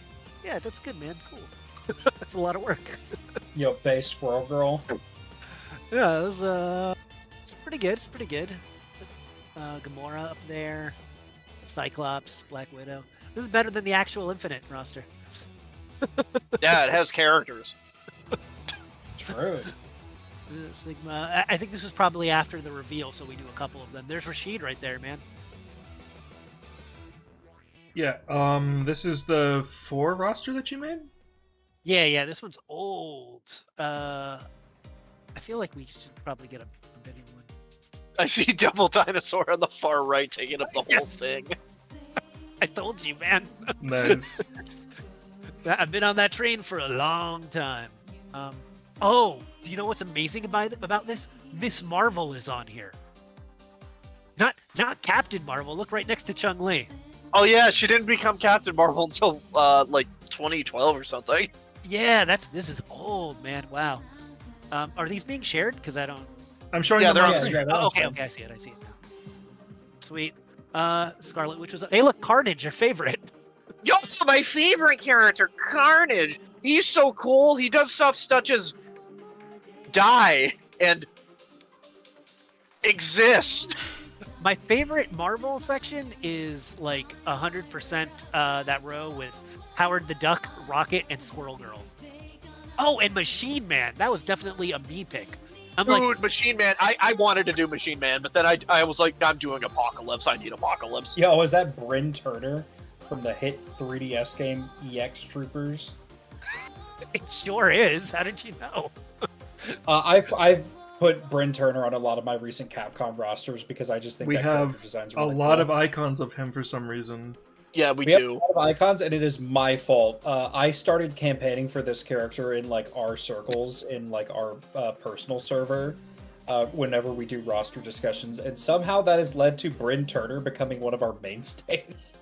yeah, that's good, man. Cool. That's a lot of work. Yo, Bay Squirrel Girl. Yeah, it was, it's pretty good. It's pretty good. Gamora up there, Cyclops, Black Widow. This is better than the actual Infinite roster. Yeah, it has characters. True. Sigma. I think this was probably after the reveal, so we do a couple of them. There's Rashid right there, man. Yeah. This is the 4 roster that you made. Yeah. This one's old. I feel like we should probably get a better one. I see Double Dinosaur on the far right taking up the whole Yes. thing. I told you, man. Nice. I've been on that train for a long time. Oh, do you know what's amazing about this? Miss Marvel is on here. Not Captain Marvel. Look right next to Chung Li. Oh yeah, she didn't become Captain Marvel until like 2012 or something. Yeah, this is old, man. Wow. Are these being shared? Because I don't. I'm showing Yeah, them they're on on screen. screen. Oh, okay, I see it. Now. Sweet. Scarlet Witch was. Hey, look, Carnage, your favorite. Yo, my favorite character, Carnage. He's so cool. He does stuff such as die and exist. My favorite Marvel section is like 100% that row with Howard the Duck, Rocket, and Squirrel Girl. Oh, and Machine Man. That was definitely a me pick. I'm Dude, like, Machine Man. I wanted to do Machine Man, but then I was like, I'm doing Apocalypse. I need Apocalypse. Yo, is that Bryn Turner from the hit 3DS game EX Troopers? it sure is. How did you know? I've put Bryn Turner on a lot of my recent Capcom rosters because I just think We that have character design's a really lot cool. of icons of him for some reason. Yeah, we We have a do. lot of icons, and it is my fault. I started campaigning for this character in like our circles in like our personal server. Whenever we do roster discussions, and somehow that has led to Bryn Turner becoming one of our mainstays.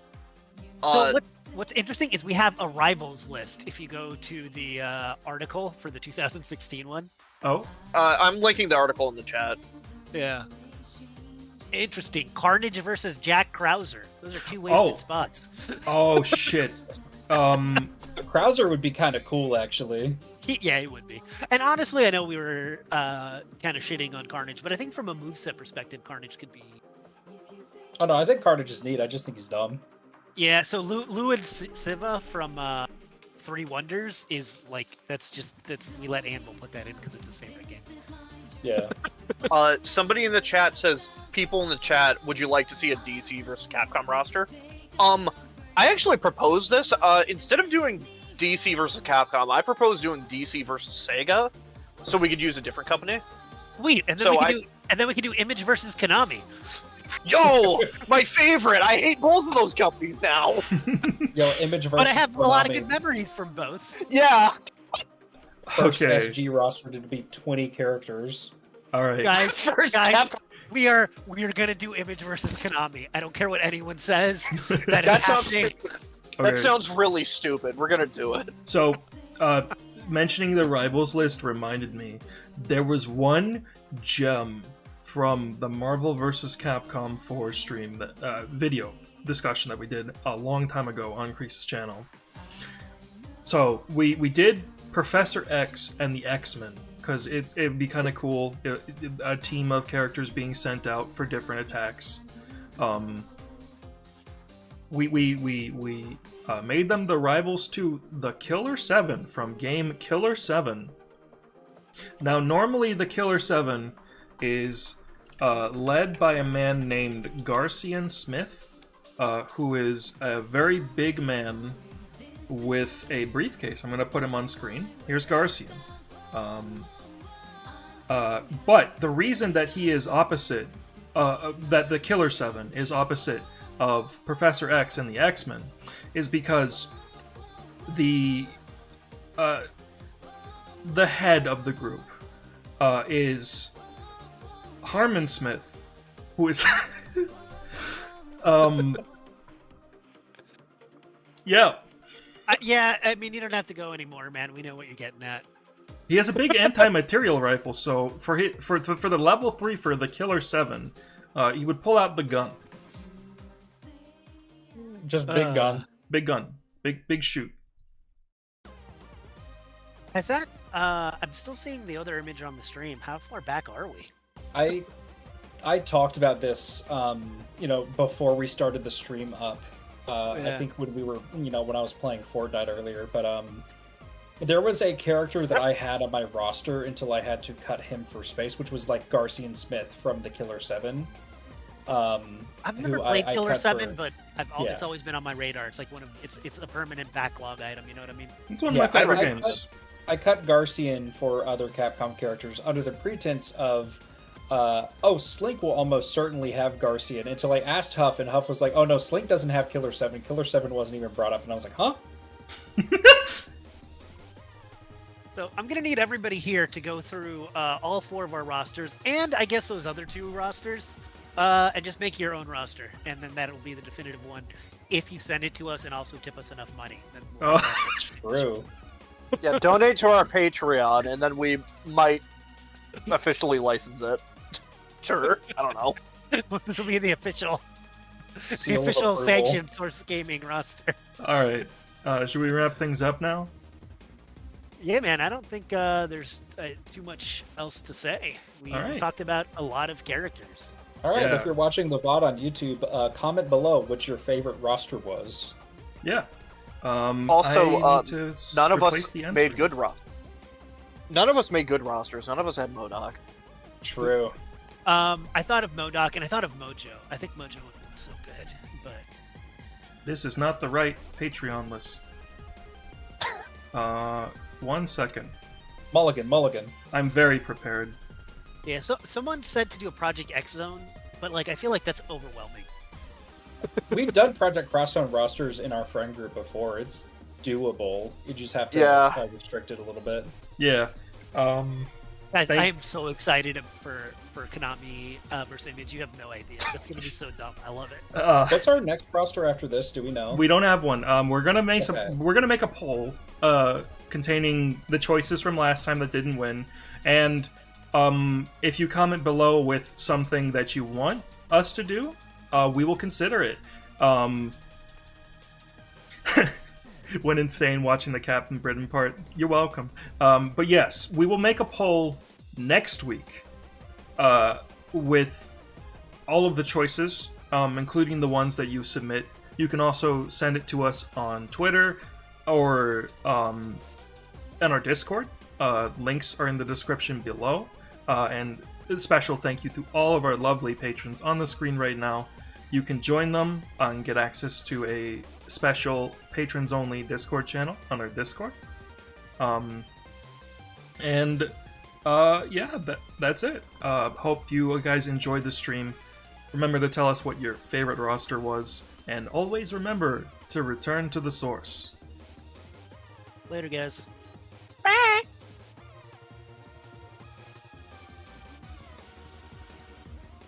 So what's interesting is we have a rivals list. If you go to the article for the 2016 one. Oh, I'm linking the article in the chat. Yeah. Interesting. Carnage versus Jack Krauser. Those are two wasted spots. oh shit. Krauser would be kind of cool, actually. Yeah, it would be. And honestly, I know we were kind of shitting on Carnage, but I think from a moveset perspective, Carnage could be. Oh no, I think Carnage is neat. I just think he's dumb. Yeah, so Lou and Siva from Three Wonders is like, that's we let Anvil put that in because it's his favorite game. Yeah. Somebody in the chat says, people in the chat, would you like to see a DC versus Capcom roster? I actually proposed this. Instead of doing DC versus Capcom, I propose doing DC versus Sega, so we could use a different company. Sweet, and then we could do Image versus Konami. Yo, my favorite! I hate both of those companies now. Yo, Image versus But I have a lot of Konami. good memories from both. Yeah. First Okay. SG roster to be 20 characters. all right. Guys, First guys, Capcom. we are gonna do Image versus Konami. I don't care what anyone says. That is That sounds happening. Okay. that sounds really stupid. We're gonna do it. So, mentioning the rivals list reminded me there was one gem from the Marvel vs. Capcom 4 stream, that video discussion that we did a long time ago on Crease's channel. So we did Professor X and the X-Men because it'd be kind of cool, a team of characters being sent out for different attacks. We made them the rivals to the Killer 7 from game Killer 7. Now, normally the Killer 7 is led by a man named Garcian Smith, who is a very big man with a briefcase. I'm going to put him on screen. Here's Garcian. But the reason that he is opposite, that the Killer 7 is opposite of Professor X and the X-Men, is because the head of the group is Harmon Smith, who is yeah, Yeah, I mean, you don't have to go anymore, man. We know what you're getting at. he has a big anti-material rifle. So for the level 3 for the Killer 7, he would pull out the gun, Just big gun. big gun, big shoot. Has that? I'm still seeing the other image on the stream. How far back are we? I talked about this, before we started the stream up. Yeah. I think when we were, when I was playing Fortnite earlier, but There was a character that I had on my roster until I had to cut him for space, which was like Garcian Smith from the Killer 7. I've never who played I Killer cut 7, for- but Yeah. it's always been on my radar. It's like it's a permanent backlog item. You know what I mean? It's one of Yeah, my favorite I games. I cut Garcian for other Capcom characters under the pretense of, Slink will almost certainly have Garcian, until I asked Huff, and Huff was like, oh no, Slink doesn't have Killer 7. Killer 7 wasn't even brought up, and I was like, huh? So I'm gonna need everybody here to go through all 4 of our rosters, and I guess those other 2 rosters, and just make your own roster, and then that'll be the definitive one. If you send it to us and also tip us enough money, then we'll True. Yeah, donate to our Patreon, and then we might officially license it. Sure, I don't know. this will be the official Seal of approval. sanctioned Source Gaming roster. All right, should we wrap things up now? Yeah, man, I don't think there's too much else to say. We All right. talked about a lot of characters. All right, Yeah. if you're watching the VOD on YouTube, comment below what your favorite roster was. Yeah. Also, I need to None of replace us the end made screen. good rosters. None of us made good rosters. None of us had MODOK. True. I thought of MODOK and I thought of Mojo. I think Mojo would have been so good, but This is not the right Patreon list. 1 second. Mulligan. I'm very prepared. yeah. So someone said to do a Project X Zone, but like I feel like that's overwhelming. We've done Project Crosstown rosters in our friend group before. It's doable. You just have to Yeah. restrict it a little bit. Yeah. Guys, Thank- I am so excited for Konami versus Image. You have no idea. That's gonna be so dumb. I love it. What's our next roster after this? Do we know? We don't have one. We're gonna make Okay. we're gonna make a poll containing the choices from last time that didn't win, and if you comment below with something that you want us to do, we will consider it. Went insane watching the Captain Britain part. You're welcome. But yes, we will make a poll next week with all of the choices, including the ones that you submit. You can also send it to us on Twitter or on our Discord. Links are in the description below. And a special thank you to all of our lovely patrons on the screen right now. You can join them and get access to a special patrons-only Discord channel on our Discord. That's it. Hope you guys enjoyed the stream. Remember to tell us what your favorite roster was, and always remember to return to the source. Later, guys.